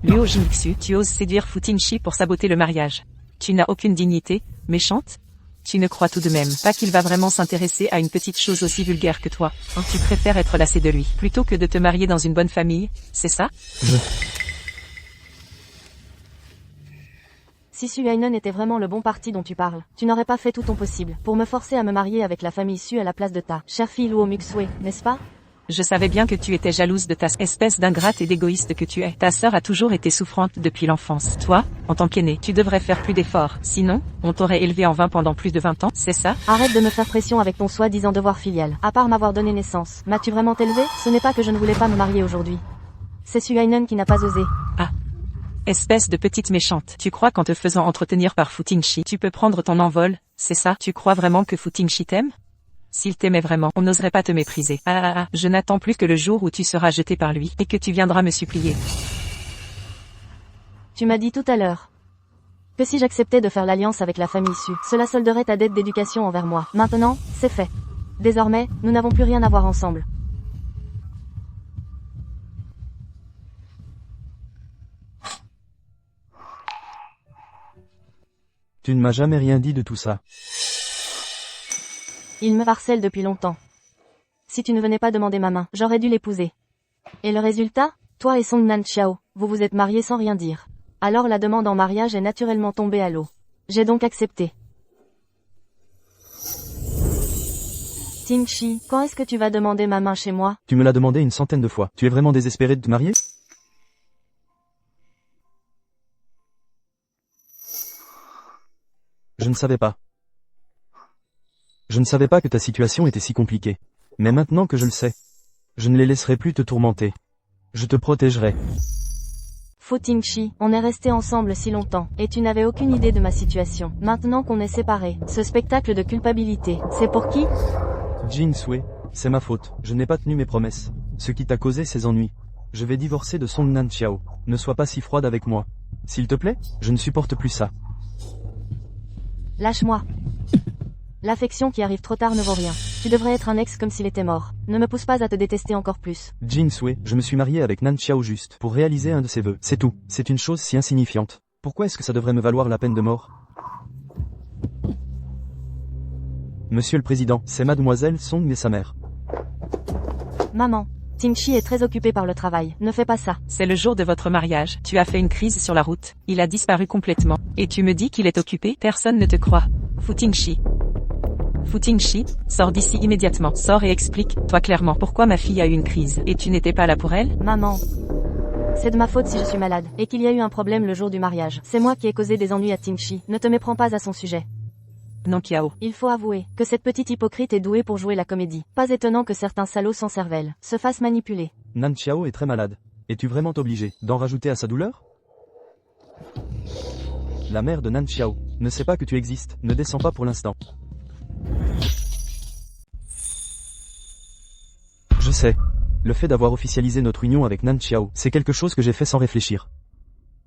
Luo Jingxu, tu oses séduire Fu Tingshi pour saboter le mariage. Tu n'as aucune dignité, méchante? Tu ne crois tout de même pas qu'il va vraiment s'intéresser à une petite chose aussi vulgaire que toi. Tu préfères être lassé de lui, plutôt que de te marier dans une bonne famille, c'est ça? Si Su Hainan était vraiment le bon parti dont tu parles, tu n'aurais pas fait tout ton possible pour me forcer à me marier avec la famille Su à la place de ta chère fille Luo Muxue, n'est-ce pas? Je savais bien que tu étais jalouse de ta espèce d'ingrate et d'égoïste que tu es. Ta sœur a toujours été souffrante depuis l'enfance. Toi, en tant qu'aîné, tu devrais faire plus d'efforts. Sinon, on t'aurait élevé en vain pendant plus de 20 ans, c'est ça? Arrête de me faire pression avec ton soi-disant devoir filial. À part m'avoir donné naissance, m'as-tu vraiment élevé? Ce n'est pas que je ne voulais pas me marier aujourd'hui. C'est Su Hainan qui n'a pas osé. Ah. Espèce de petite méchante. Tu crois qu'en te faisant entretenir par Fu Tingshi, tu peux prendre ton envol, c'est ça? Tu crois vraiment que Fu Tingshi t'aime? S'il t'aimait vraiment, on n'oserait pas te mépriser. Je n'attends plus que le jour où tu seras jeté par lui, et que tu viendras me supplier. Tu m'as dit tout à l'heure que si j'acceptais de faire l'alliance avec la famille Su, cela solderait ta dette d'éducation envers moi. Maintenant, c'est fait. Désormais, nous n'avons plus rien à voir ensemble. Tu ne m'as jamais rien dit de tout ça. Il me harcèle depuis longtemps. Si tu ne venais pas demander ma main, j'aurais dû l'épouser. Et le résultat? Toi et Song Nan Xiao, vous vous êtes mariés sans rien dire. Alors la demande en mariage est naturellement tombée à l'eau. J'ai donc accepté. Tingshi, quand est-ce que tu vas demander ma main chez moi? Tu me l'as demandé une centaine de fois. Tu es vraiment désespéré de te marier? Je ne savais pas. Je ne savais pas que ta situation était si compliquée. Mais maintenant que je le sais, je ne les laisserai plus te tourmenter. Je te protégerai. Fu Tingshi, on est restés ensemble si longtemps, et tu n'avais aucune idée de ma situation. Maintenant qu'on est séparés, ce spectacle de culpabilité, c'est pour qui? Jing-Sui, c'est ma faute. Je n'ai pas tenu mes promesses. Ce qui t'a causé ces ennuis. Je vais divorcer de Song Nan Xiao. Ne sois pas si froide avec moi. S'il te plaît, je ne supporte plus ça. Lâche-moi. L'affection qui arrive trop tard ne vaut rien. Tu devrais être un ex comme s'il était mort. Ne me pousse pas à te détester encore plus. Jing-Sui, je me suis marié avec Nan Xiao juste pour réaliser un de ses vœux. C'est tout. C'est une chose si insignifiante. Pourquoi est-ce que ça devrait me valoir la peine de mort? Monsieur le Président, c'est Mademoiselle Song et sa mère. Maman, Tingshi est très occupé par le travail. Ne fais pas ça. C'est le jour de votre mariage. Tu as fait une crise sur la route. Il a disparu complètement. Et tu me dis qu'il est occupé? Personne ne te croit. Fu Tingshi. Fu Tingshi, sors d'ici immédiatement. Sors et explique-toi clairement pourquoi ma fille a eu une crise. Et tu n'étais pas là pour elle? Maman. C'est de ma faute si je suis malade, et qu'il y a eu un problème le jour du mariage. C'est moi qui ai causé des ennuis à Tingshi. Ne te méprends pas à son sujet. Non Kiao. Il faut avouer que cette petite hypocrite est douée pour jouer la comédie. Pas étonnant que certains salauds sans cervelle se fassent manipuler. Nan Xiao est très malade. Es-tu vraiment obligé d'en rajouter à sa douleur? La mère de Nan Xiao ne sait pas que tu existes. Ne descends pas pour l'instant. Je sais. Le fait d'avoir officialisé notre union avec Nan Xiao, c'est quelque chose que j'ai fait sans réfléchir.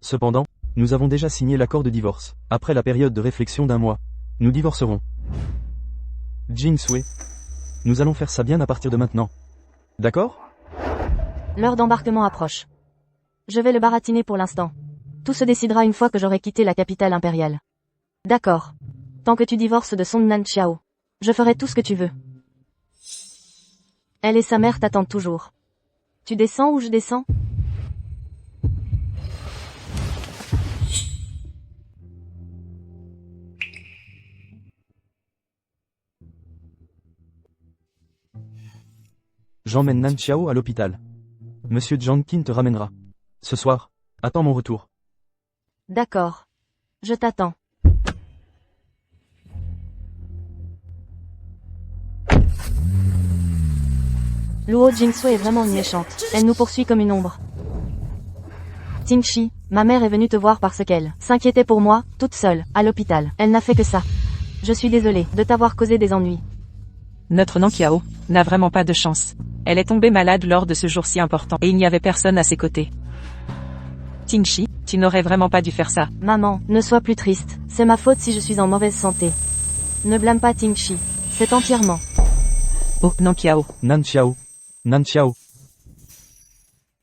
Cependant, nous avons déjà signé l'accord de divorce. Après la période de réflexion d'1 mois, nous divorcerons. Jing-Sui, nous allons faire ça bien à partir de maintenant. D'accord? L'heure d'embarquement approche. Je vais le baratiner pour l'instant. Tout se décidera une fois que j'aurai quitté la capitale impériale. D'accord. Tant que tu divorces de Song Nan Xiao, je ferai tout ce que tu veux. Elle et sa mère t'attendent toujours. Tu descends ou je descends? J'emmène Nan Xiao à l'hôpital. Monsieur Jiangqin te ramènera. Ce soir. Attends mon retour. D'accord. Je t'attends. Luo Jingsui est vraiment une méchante. Elle nous poursuit comme une ombre. Tingxi, ma mère est venue te voir parce qu'elle s'inquiétait pour moi, toute seule, à l'hôpital. Elle n'a fait que ça. Je suis désolée de t'avoir causé des ennuis. Notre Nankiao n'a vraiment pas de chance. Elle est tombée malade lors de ce jour si important et il n'y avait personne à ses côtés. Tingxi, tu n'aurais vraiment pas dû faire ça. Maman, ne sois plus triste. C'est ma faute si je suis en mauvaise santé. Ne blâme pas Tingxi. C'est entièrement. Oh, Nankiao. Nan Xiao. Nan Xiao.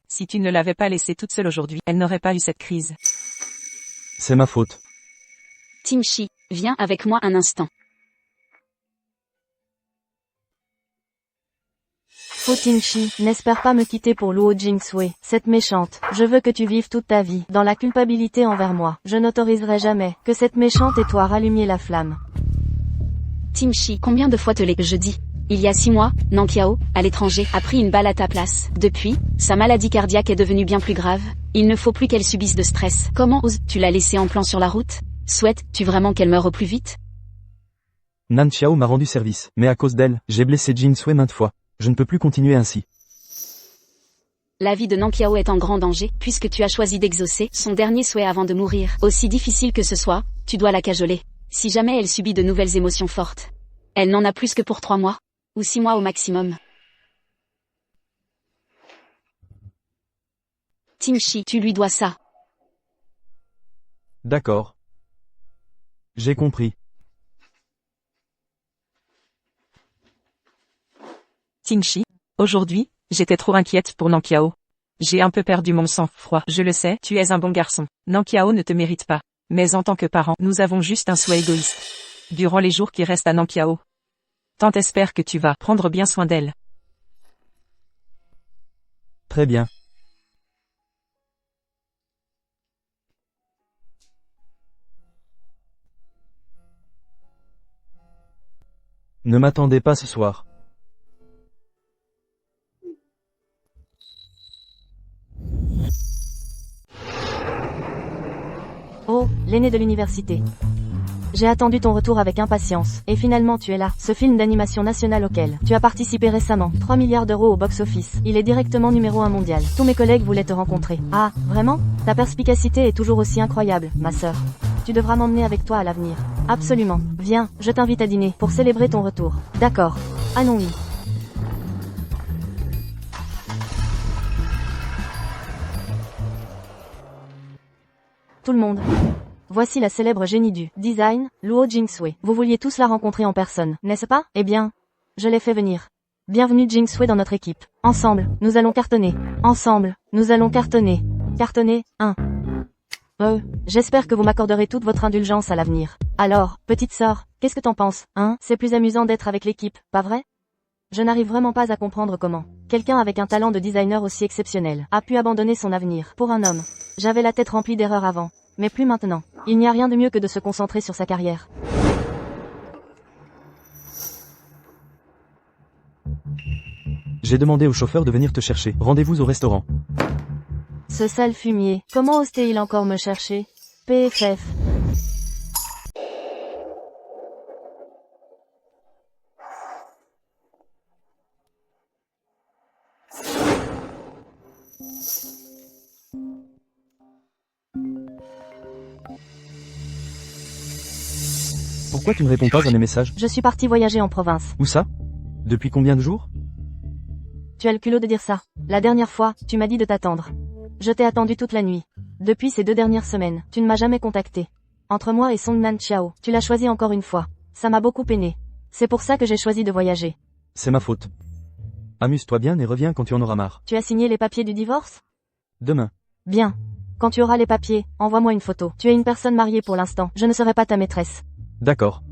Si tu ne l'avais pas laissée toute seule aujourd'hui, elle n'aurait pas eu cette crise. C'est ma faute. Tingxi, viens avec moi un instant. Oh Tingxi, n'espère pas me quitter pour Luo Jingsui, cette méchante. Je veux que tu vives toute ta vie dans la culpabilité envers moi. Je n'autoriserai jamais que cette méchante et toi rallumiez la flamme. Tingxi, combien de fois te l'ai-je dit? Il y a 6 mois, Nankiao, à l'étranger, a pris une balle à ta place. Depuis, sa maladie cardiaque est devenue bien plus grave. Il ne faut plus qu'elle subisse de stress. Comment oses-tu la laisser en plan sur la route? Souhaites-tu vraiment qu'elle meure au plus vite? Nan Xiao m'a rendu service, mais à cause d'elle, j'ai blessé Jingsui maintes fois. Je ne peux plus continuer ainsi. La vie de Nankiao est en grand danger, puisque tu as choisi d'exaucer son dernier souhait avant de mourir. Aussi difficile que ce soit, tu dois la cajoler. Si jamais elle subit de nouvelles émotions fortes. Elle n'en a plus que pour 3 mois. Ou 6 mois au maximum. Tingxi, tu lui dois ça. D'accord. J'ai compris. Tingxi, aujourd'hui, j'étais trop inquiète pour Nankiao. J'ai un peu perdu mon sang-froid. Je le sais, tu es un bon garçon. Nankiao ne te mérite pas. Mais en tant que parent, nous avons juste un souhait égoïste. Durant les jours qui restent à Nankiao. Tant espère que tu vas prendre bien soin d'elle. Très bien. Ne m'attendez pas ce soir. Oh, l'aîné de l'université. J'ai attendu ton retour avec impatience, et finalement tu es là. Ce film d'animation nationale auquel tu as participé récemment, 3 milliards d'euros au box-office, il est directement numéro 1 mondial. Tous mes collègues voulaient te rencontrer. Ah, vraiment? Ta perspicacité est toujours aussi incroyable, ma sœur. Tu devras m'emmener avec toi à l'avenir. Absolument. Viens, je t'invite à dîner, pour célébrer ton retour. D'accord. Allons-y. Tout le monde. Voici la célèbre génie du design, Luo Jingsui. Vous vouliez tous la rencontrer en personne, n'est-ce pas? Eh bien, je l'ai fait venir. Bienvenue Jingsui dans notre équipe. Ensemble, nous allons cartonner. Ensemble, nous allons cartonner. Cartonner, 1. J'espère que vous m'accorderez toute votre indulgence à l'avenir. Alors, petite sœur, qu'est-ce que t'en penses, hein? C'est plus amusant d'être avec l'équipe, pas vrai? Je n'arrive vraiment pas à comprendre comment quelqu'un avec un talent de designer aussi exceptionnel a pu abandonner son avenir pour un homme. J'avais la tête remplie d'erreurs avant. Mais plus maintenant. Il n'y a rien de mieux que de se concentrer sur sa carrière. J'ai demandé au chauffeur de venir te chercher. Rendez-vous au restaurant. Ce sale fumier, comment osait-il encore me chercher? PFF. Pourquoi tu ne réponds pas à mes messages? Je suis partie voyager en province. Où ça? Depuis combien de jours? Tu as le culot de dire ça. La dernière fois, tu m'as dit de t'attendre. Je t'ai attendu toute la nuit. Depuis ces 2 dernières semaines, tu ne m'as jamais contacté. Entre moi et Song Nan Xiao, tu l'as choisi encore une fois. Ça m'a beaucoup peiné. C'est pour ça que j'ai choisi de voyager. C'est ma faute. Amuse-toi bien et reviens quand tu en auras marre. Tu as signé les papiers du divorce? Demain. Bien. Quand tu auras les papiers, envoie-moi une photo. Tu es une personne mariée pour l'instant. Je ne serai pas ta maîtresse. D'accord.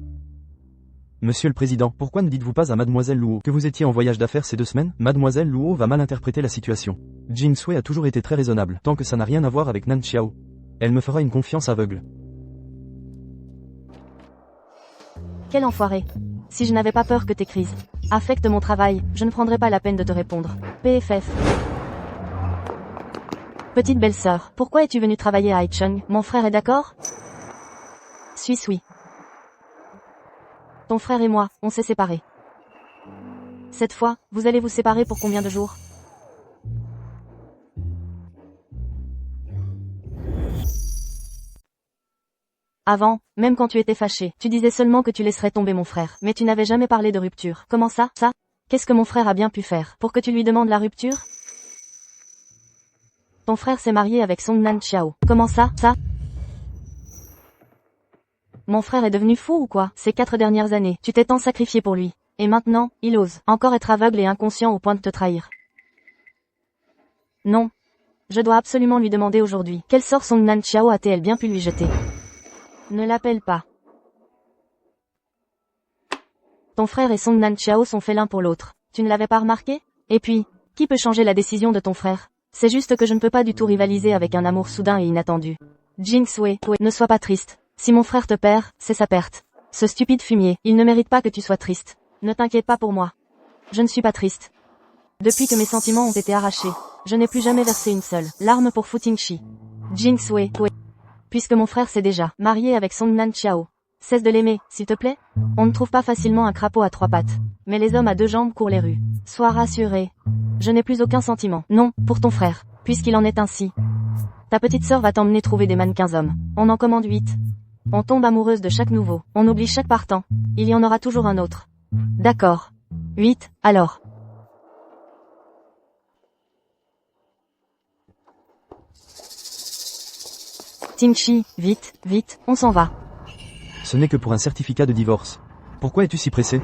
Monsieur le Président, pourquoi ne dites-vous pas à Mademoiselle Luo que vous étiez en voyage d'affaires ces 2 semaines? Mademoiselle Luo va mal interpréter la situation. Jingsui a toujours été très raisonnable, tant que ça n'a rien à voir avec Nan Xiao. Elle me fera une confiance aveugle. Quel enfoiré. Si je n'avais pas peur que tes crises affectent mon travail, je ne prendrais pas la peine de te répondre. PFF. Petite belle-sœur, pourquoi es-tu venue travailler à Haichung? Mon frère est d'accord? Oui. Ton frère et moi, on s'est séparés. Cette fois, vous allez vous séparer pour combien de jours? Avant, même quand tu étais fâché, tu disais seulement que tu laisserais tomber mon frère, mais tu n'avais jamais parlé de rupture. Comment ça? Qu'est-ce que mon frère a bien pu faire pour que tu lui demandes la rupture? Ton frère s'est marié avec Song Nan Chiao. Comment ça? Mon frère est devenu fou ou quoi? Ces 4 dernières années, tu t'es tant sacrifié pour lui. Et maintenant, il ose encore être aveugle et inconscient au point de te trahir. Non. Je dois absolument lui demander aujourd'hui. Quel sort Song Nan Chiao a-t-elle bien pu lui jeter? Ne l'appelle pas. Ton frère et Song Nan Chiao sont faits l'un pour l'autre. Tu ne l'avais pas remarqué? Et puis, qui peut changer la décision de ton frère? C'est juste que je ne peux pas du tout rivaliser avec un amour soudain et inattendu. Jinxue, ne sois pas triste. Si mon frère te perd, c'est sa perte. Ce stupide fumier, il ne mérite pas que tu sois triste. Ne t'inquiète pas pour moi. Je ne suis pas triste. Depuis que mes sentiments ont été arrachés, je n'ai plus jamais versé une seule larme pour Fu Tingshi. Jinxue, puisque mon frère s'est déjà marié avec Song Nan Chiao. Cesse de l'aimer, s'il te plaît. On ne trouve pas facilement un crapaud à 3 pattes. Mais les hommes à 2 jambes courent les rues. Sois rassuré. Je n'ai plus aucun sentiment. Non, pour ton frère, puisqu'il en est ainsi. Ta petite sœur va t'emmener trouver des mannequins hommes. On en commande 8. On tombe amoureuse de chaque nouveau. On oublie chaque partant. Il y en aura toujours un autre. D'accord. 8, alors. Tingshi, vite, on s'en va. Ce n'est que pour un certificat de divorce. Pourquoi es-tu si pressé?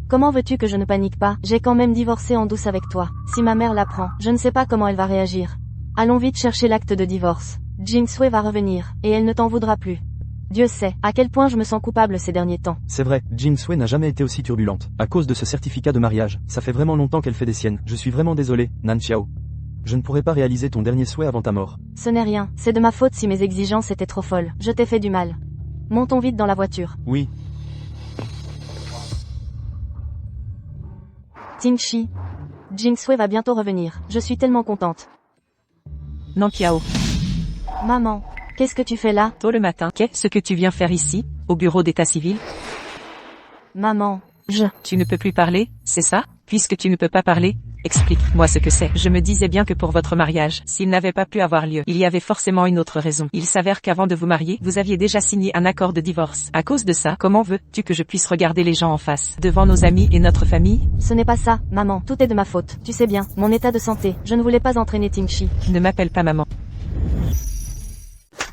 Comment veux-tu que je ne panique pas? J'ai quand même divorcé en douce avec toi. Si ma mère l'apprend, je ne sais pas comment elle va réagir. Allons vite chercher l'acte de divorce. Jinxue va revenir, et elle ne t'en voudra plus. Dieu sait à quel point je me sens coupable ces derniers temps. C'est vrai, Jinxue n'a jamais été aussi turbulente. À cause de ce certificat de mariage, ça fait vraiment longtemps qu'elle fait des siennes. Je suis vraiment désolé, Nan Chiao. Je ne pourrai pas réaliser ton dernier souhait avant ta mort. Ce n'est rien, c'est de ma faute si mes exigences étaient trop folles. Je t'ai fait du mal. Montons vite dans la voiture. Oui. Tingshi. Jinxue va bientôt revenir. Je suis tellement contente. Nankiao. Maman, qu'est-ce que tu fais là? Tôt le matin, qu'est-ce que tu viens faire ici, au bureau d'état civil? Maman, Tu ne peux plus parler, c'est ça? Puisque tu ne peux pas parler, explique-moi ce que c'est. Je me disais bien que pour votre mariage, s'il n'avait pas pu avoir lieu, il y avait forcément une autre raison. Il s'avère qu'avant de vous marier, vous aviez déjà signé un accord de divorce. À cause de ça, comment veux-tu que je puisse regarder les gens en face, devant nos amis et notre famille? ce n'est pas ça, maman, tout est de ma faute. Tu sais bien, mon état de santé. Je ne voulais pas entraîner Tingshi. Ne m'appelle pas maman.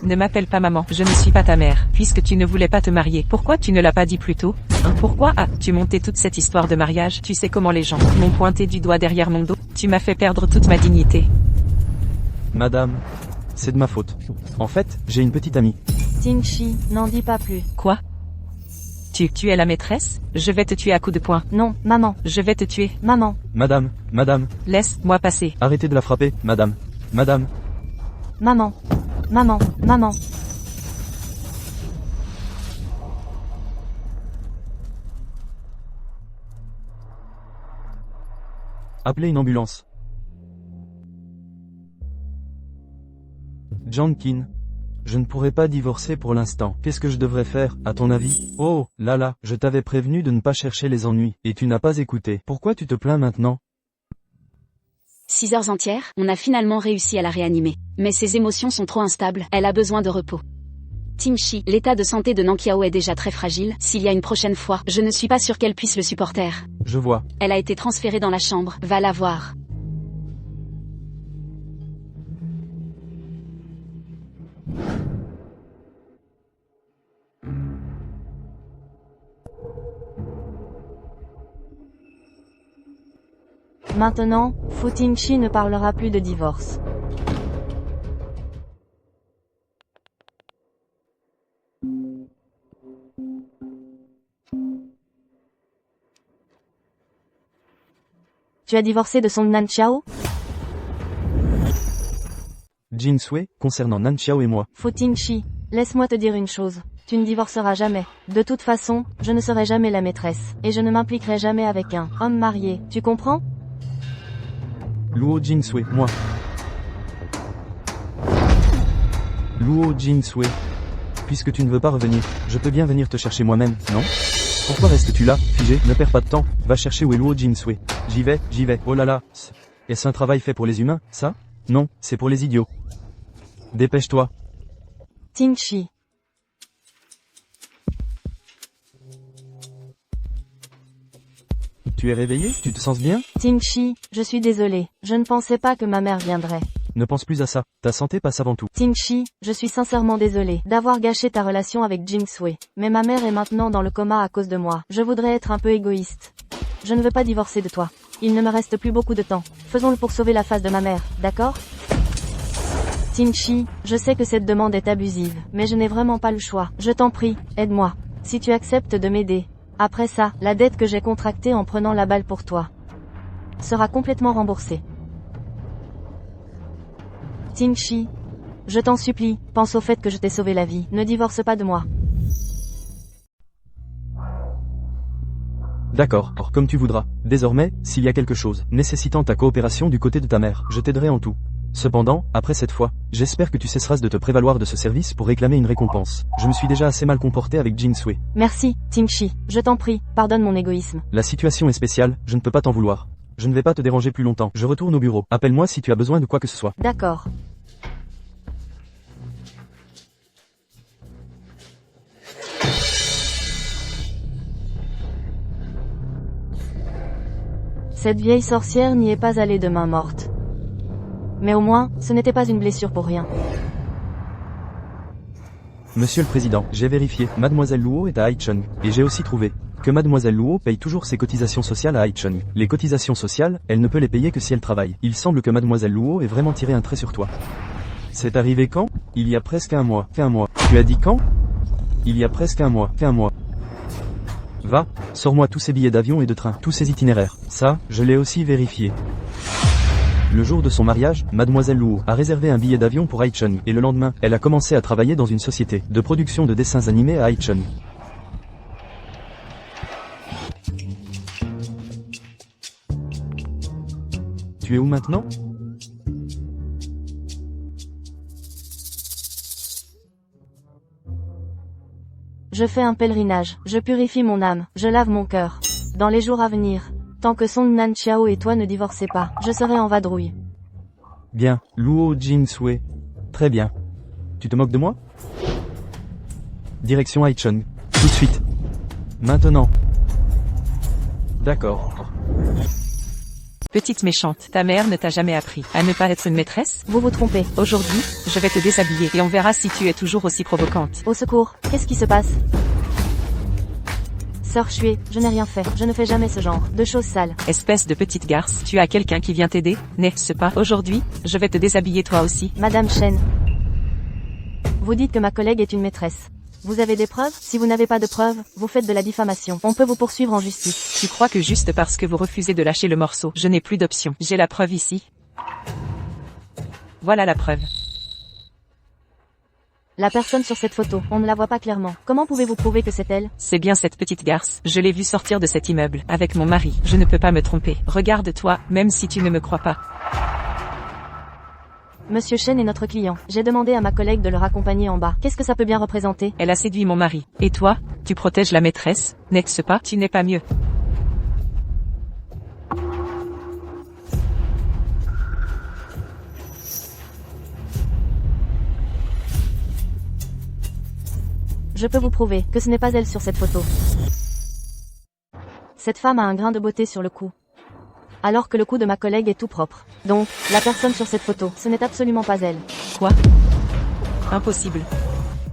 Ne m'appelle pas maman, je ne suis pas ta mère, puisque tu ne voulais pas te marier. Pourquoi tu ne l'as pas dit plus tôt? Pourquoi as-tu monté toute cette histoire de mariage? Tu sais comment les gens m'ont pointé du doigt derrière mon dos. Tu m'as fait perdre toute ma dignité. Madame, c'est de ma faute. En fait, j'ai une petite amie. Tingshi, n'en dis pas plus. Quoi? Tu es la maîtresse? Je vais te tuer à coups de poing. Non, maman, Je vais te tuer. maman, Madame, Laisse-moi passer. arrêtez de la frapper, madame. Madame, maman, maman. appelez une ambulance. Jankin. Je ne pourrais pas divorcer pour l'instant. Qu'est-ce que je devrais faire, à ton avis? Oh, là, je t'avais prévenu de ne pas chercher les ennuis, et tu n'as pas écouté. Pourquoi tu te plains maintenant? 6 heures entières, on a finalement réussi à la réanimer. Mais ses émotions sont trop instables, elle a besoin de repos. Tingshi, l'état de santé de Nankiao est déjà très fragile. S'il y a une prochaine fois, je ne suis pas sûre qu'elle puisse le supporter. Je vois. Elle a été transférée dans la chambre, va la voir. Maintenant, Fu Tingshi ne parlera plus de divorce. Tu as divorcé de Song Nan Chiao? Jinxue, concernant Nan Chiao et moi. Fu Tingshi, laisse-moi te dire une chose. tu ne divorceras jamais. De toute façon, je ne serai jamais la maîtresse. Et je ne m'impliquerai jamais avec un homme marié. Tu comprends? Luo Jinsui, moi. Luo Jinsui. Puisque tu ne veux pas revenir, je peux bien venir te chercher moi-même, non? Pourquoi restes-tu là, figé? Ne perds pas de temps, va chercher où est Luo Jinsui. J'y vais, oh là là. Est-ce un travail fait pour les humains, ça? Non, c'est pour les idiots. Dépêche-toi. Tingshi. Tu es réveillé? Tu te sens bien? Tingshi, je suis désolée. Je ne pensais pas que ma mère viendrait. Ne pense plus à ça, ta santé passe avant tout. Tingshi, je suis sincèrement désolée d'avoir gâché ta relation avec Jingsui. Mais ma mère est maintenant dans le coma à cause de moi. Je voudrais être un peu égoïste. Je ne veux pas divorcer de toi. Il ne me reste plus beaucoup de temps. Faisons-le pour sauver la face de ma mère, d'accord? Tingshi, je sais que cette demande est abusive, mais je n'ai vraiment pas le choix. Je t'en prie, aide-moi. Si tu acceptes de m'aider. Après ça, la dette que j'ai contractée en prenant la balle pour toi sera complètement remboursée. Tingshi, je t'en supplie, pense au fait que je t'ai sauvé la vie. Ne divorce pas de moi. D'accord, comme tu voudras. Désormais, s'il y a quelque chose nécessitant ta coopération du côté de ta mère, je t'aiderai en tout. Cependant, après cette fois, j'espère que tu cesseras de te prévaloir de ce service pour réclamer une récompense. Je me suis déjà assez mal comporté avec Jinsui. Merci, Tingshi. Je t'en prie, pardonne mon égoïsme. La situation est spéciale, je ne peux pas t'en vouloir. Je ne vais pas te déranger plus longtemps. Je retourne au bureau. Appelle-moi si tu as besoin de quoi que ce soit. D'accord. Cette vieille sorcière n'y est pas allée de main morte. Mais au moins, ce n'était pas une blessure pour rien. Monsieur le Président, j'ai vérifié, Mademoiselle Luo est à Haicheng, et j'ai aussi trouvé que Mademoiselle Luo paye toujours ses cotisations sociales à Haicheng. Les cotisations sociales, elle ne peut les payer que si elle travaille. Il semble que Mademoiselle Luo ait vraiment tiré un trait sur toi. C'est arrivé quand? Il y a presque un mois. Tu as dit quand? Il y a presque un mois. Va, sors-moi tous ces billets d'avion et de train, tous ces itinéraires. Ça, je l'ai aussi vérifié. Le jour de son mariage, Mademoiselle Luo a réservé un billet d'avion pour Haicheng, et le lendemain, elle a commencé à travailler dans une société de production de dessins animés à Haicheng. Tu es où maintenant? Je fais un pèlerinage, je purifie mon âme, je lave mon cœur. Dans les jours à venir, tant que Song Nan Chiao et toi ne divorcez pas, je serai en vadrouille. Bien, Luo Jinsui. Très bien. Tu te moques de moi? Direction Haicheng. Tout de suite. Maintenant. D'accord. Petite méchante, ta mère ne t'a jamais appris à ne pas être une maîtresse? Vous vous trompez. Aujourd'hui, je vais te déshabiller et on verra si tu es toujours aussi provocante. Au secours, qu'est-ce qui se passe? Sœur Shui, je n'ai rien fait, je ne fais jamais ce genre de choses sales. Espèce de petite garce, tu as quelqu'un qui vient t'aider, n'est-ce pas? Aujourd'hui, je vais te déshabiller toi aussi. Madame Shen, vous dites que ma collègue est une maîtresse. Vous avez des preuves? Si vous n'avez pas de preuves, vous faites de la diffamation. On peut vous poursuivre en justice. Tu crois que juste parce que vous refusez de lâcher le morceau, je n'ai plus d'option. J'ai la preuve ici. Voilà la preuve. La personne sur cette photo, on ne la voit pas clairement. Comment pouvez-vous prouver que c'est elle? C'est bien cette petite garce. Je l'ai vue sortir de cet immeuble, avec mon mari. Je ne peux pas me tromper. Regarde-toi, même si tu ne me crois pas. Monsieur Shen est notre client. J'ai demandé à ma collègue de le raccompagner en bas. Qu'est-ce que ça peut bien représenter? Elle a séduit mon mari. Et toi, tu protèges la maîtresse, n'est-ce pas? Tu n'es pas mieux. Je peux vous prouver que ce n'est pas elle sur cette photo. Cette femme a un grain de beauté sur le cou, alors que le cou de ma collègue est tout propre. Donc, la personne sur cette photo, ce n'est absolument pas elle. Quoi? Impossible.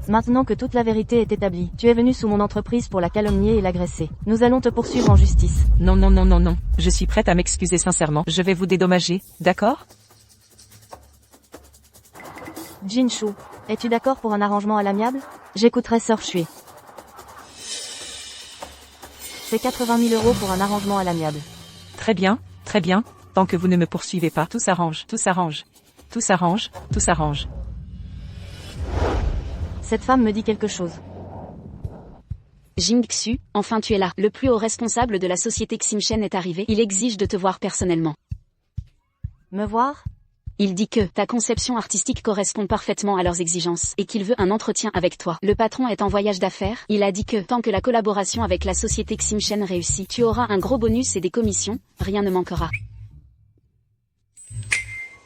Maintenant que toute la vérité est établie, tu es venu sous mon entreprise pour la calomnier et l'agresser. Nous allons te poursuivre en justice. Non, non, non, non, non. Je suis prête à m'excuser sincèrement. Je vais vous dédommager, d'accord? Jinshu, es-tu d'accord pour un arrangement à l'amiable? J'écouterai Sœur Shui. C'est 80 000 € pour un arrangement à l'amiable. Très bien, tant que vous ne me poursuivez pas. Tout s'arrange, tout s'arrange. Tout s'arrange, tout s'arrange. Cette femme me dit quelque chose. Jingxu, enfin tu es là. Le plus haut responsable de la société Ximchen est arrivé. Il exige de te voir personnellement. Me voir? Il dit que ta conception artistique correspond parfaitement à leurs exigences et qu'il veut un entretien avec toi. Le patron est en voyage d'affaires. Il a dit que tant que la collaboration avec la société Ximchen réussit, tu auras un gros bonus et des commissions, rien ne manquera.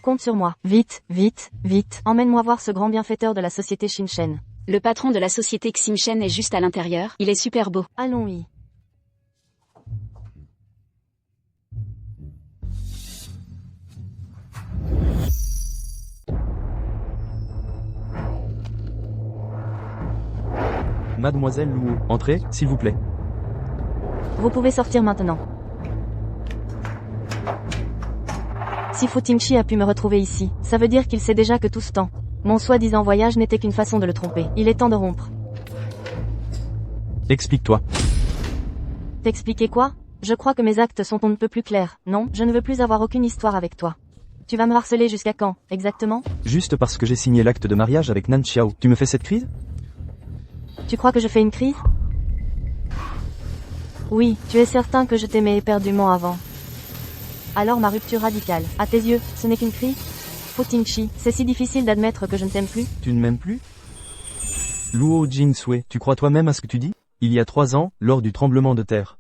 Compte sur moi. Vite, vite, vite. Emmène-moi voir ce grand bienfaiteur de la société Shinshen. Le patron de la société Ximchen est juste à l'intérieur. Il est super beau. Allons-y. Mademoiselle Luo, entrez, s'il vous plaît. Vous pouvez sortir maintenant. Si Fu Tingshi a pu me retrouver ici, ça veut dire qu'il sait déjà que tout ce temps, mon soi-disant voyage n'était qu'une façon de le tromper. Il est temps de rompre. Explique-toi. T'expliquer quoi? Je crois que mes actes sont on ne peut plus clairs. Non, je ne veux plus avoir aucune histoire avec toi. Tu vas me harceler jusqu'à quand, exactement? Juste parce que j'ai signé l'acte de mariage avec Nan Xiao, tu me fais cette crise? Tu crois que je fais une crise? Oui, tu es certain que je t'aimais éperdument avant. Alors ma rupture radicale, à tes yeux, ce n'est qu'une crise? Fu Tingshi, c'est si difficile d'admettre que je ne t'aime plus? Tu ne m'aimes plus? Luo Jingsui, tu crois toi-même à ce que tu dis? Il y a 3 ans, lors du tremblement de terre.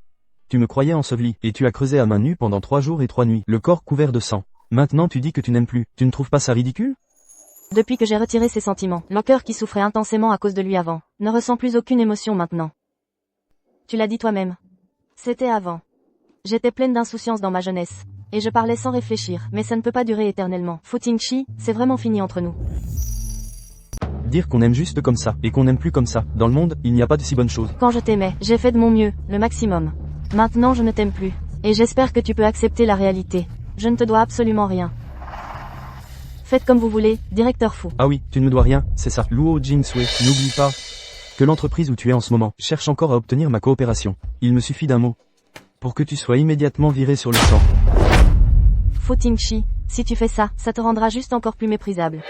Tu me croyais enseveli, et tu as creusé à main nue pendant 3 jours et 3 nuits, le corps couvert de sang. Maintenant tu dis que tu n'aimes plus, tu ne trouves pas ça ridicule? Depuis que j'ai retiré ses sentiments, mon cœur qui souffrait intensément à cause de lui avant, ne ressent plus aucune émotion maintenant. Tu l'as dit toi-même. C'était avant. J'étais pleine d'insouciance dans ma jeunesse. Et je parlais sans réfléchir, mais ça ne peut pas durer éternellement. Fu Tingshi, c'est vraiment fini entre nous. Dire qu'on aime juste comme ça, et qu'on n'aime plus comme ça, dans le monde, il n'y a pas de si bonne chose. Quand je t'aimais, j'ai fait de mon mieux, le maximum. Maintenant je ne t'aime plus. Et j'espère que tu peux accepter la réalité. Je ne te dois absolument rien. Faites comme vous voulez, directeur Fu. Ah oui, tu ne me dois rien, c'est ça. Luo Jingsui, n'oublie pas que l'entreprise où tu es en ce moment cherche encore à obtenir ma coopération. Il me suffit d'un mot pour que tu sois immédiatement viré sur le champ. Fu Tingshi, si tu fais ça, ça te rendra juste encore plus méprisable.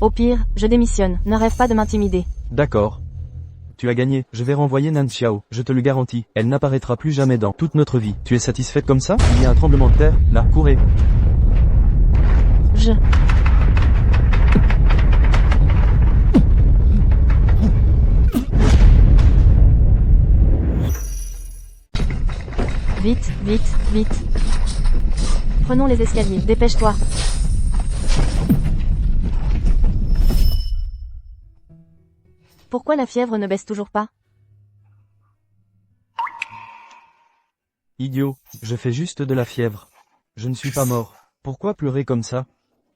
Au pire, je démissionne, ne rêve pas de m'intimider. D'accord. Tu as gagné, je vais renvoyer Nan Xiao, je te le garantis, elle n'apparaîtra plus jamais dans toute notre vie. Tu es satisfaite comme ça? Il y a un tremblement de terre, là, courez. Vite, vite, vite. Prenons les escaliers, dépêche-toi. Pourquoi la fièvre ne baisse toujours pas? Idiot, je fais juste de la fièvre. Je ne suis pas mort. Pourquoi pleurer comme ça?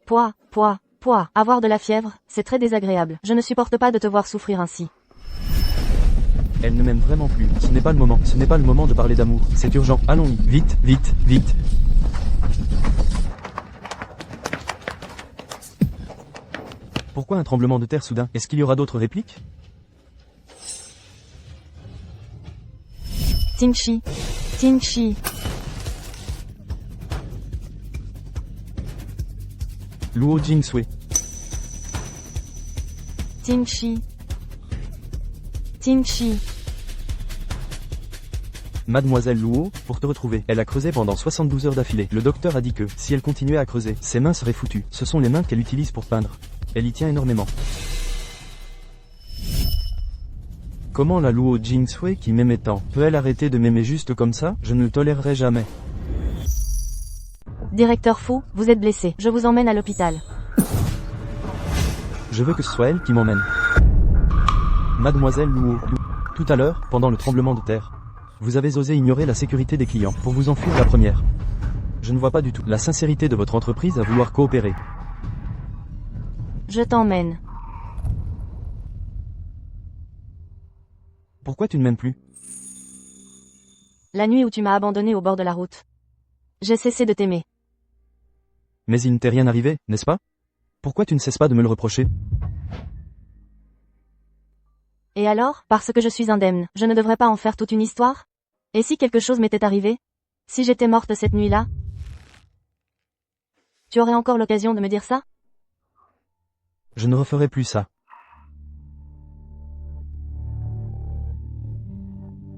Poids, poids, poids. Avoir de la fièvre, c'est très désagréable. Je ne supporte pas de te voir souffrir ainsi. Elle ne m'aime vraiment plus. Ce n'est pas le moment. Ce n'est pas le moment de parler d'amour. C'est urgent. Allons-y. Vite, vite, vite. Pourquoi un tremblement de terre soudain? Est-ce qu'il y aura d'autres répliques? Tingshi. Tingshi. Luo Jingsui. Tingshi. Tingshi. Mademoiselle Luo, pour te retrouver, elle a creusé pendant 72 heures d'affilée. Le docteur a dit que, si elle continuait à creuser, ses mains seraient foutues. Ce sont les mains qu'elle utilise pour peindre. Elle y tient énormément. Comment la Luo Jingsui qui m'aimait tant, peut-elle arrêter de m'aimer juste comme ça? Je ne le tolérerai jamais. Directeur Fu, vous êtes blessé. Je vous emmène à l'hôpital. Je veux que ce soit elle qui m'emmène. Mademoiselle Luo, tout à l'heure, pendant le tremblement de terre, vous avez osé ignorer la sécurité des clients pour vous enfuir la première. Je ne vois pas du tout la sincérité de votre entreprise à vouloir coopérer. Je t'emmène. Pourquoi tu ne m'aimes plus? La nuit où tu m'as abandonné au bord de la route. J'ai cessé de t'aimer. Mais il ne t'est rien arrivé, n'est-ce pas? Pourquoi tu ne cesses pas de me le reprocher? Et alors, parce que je suis indemne, je ne devrais pas en faire toute une histoire? Et si quelque chose m'était arrivé? Si j'étais morte cette nuit-là? Tu aurais encore l'occasion de me dire ça? Je ne referai plus ça.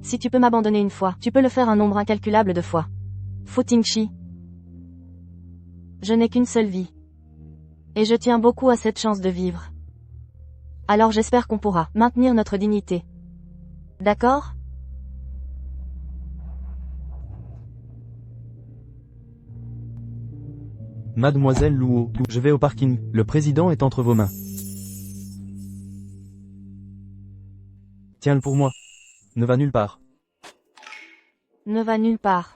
Si tu peux m'abandonner une fois, tu peux le faire un nombre incalculable de fois. Fu Tingshi. Je n'ai qu'une seule vie. Et je tiens beaucoup à cette chance de vivre. Alors j'espère qu'on pourra maintenir notre dignité. D'accord? Mademoiselle Luo, je vais au parking, le président est entre vos mains. Tiens-le pour moi. Ne va nulle part. Ne va nulle part.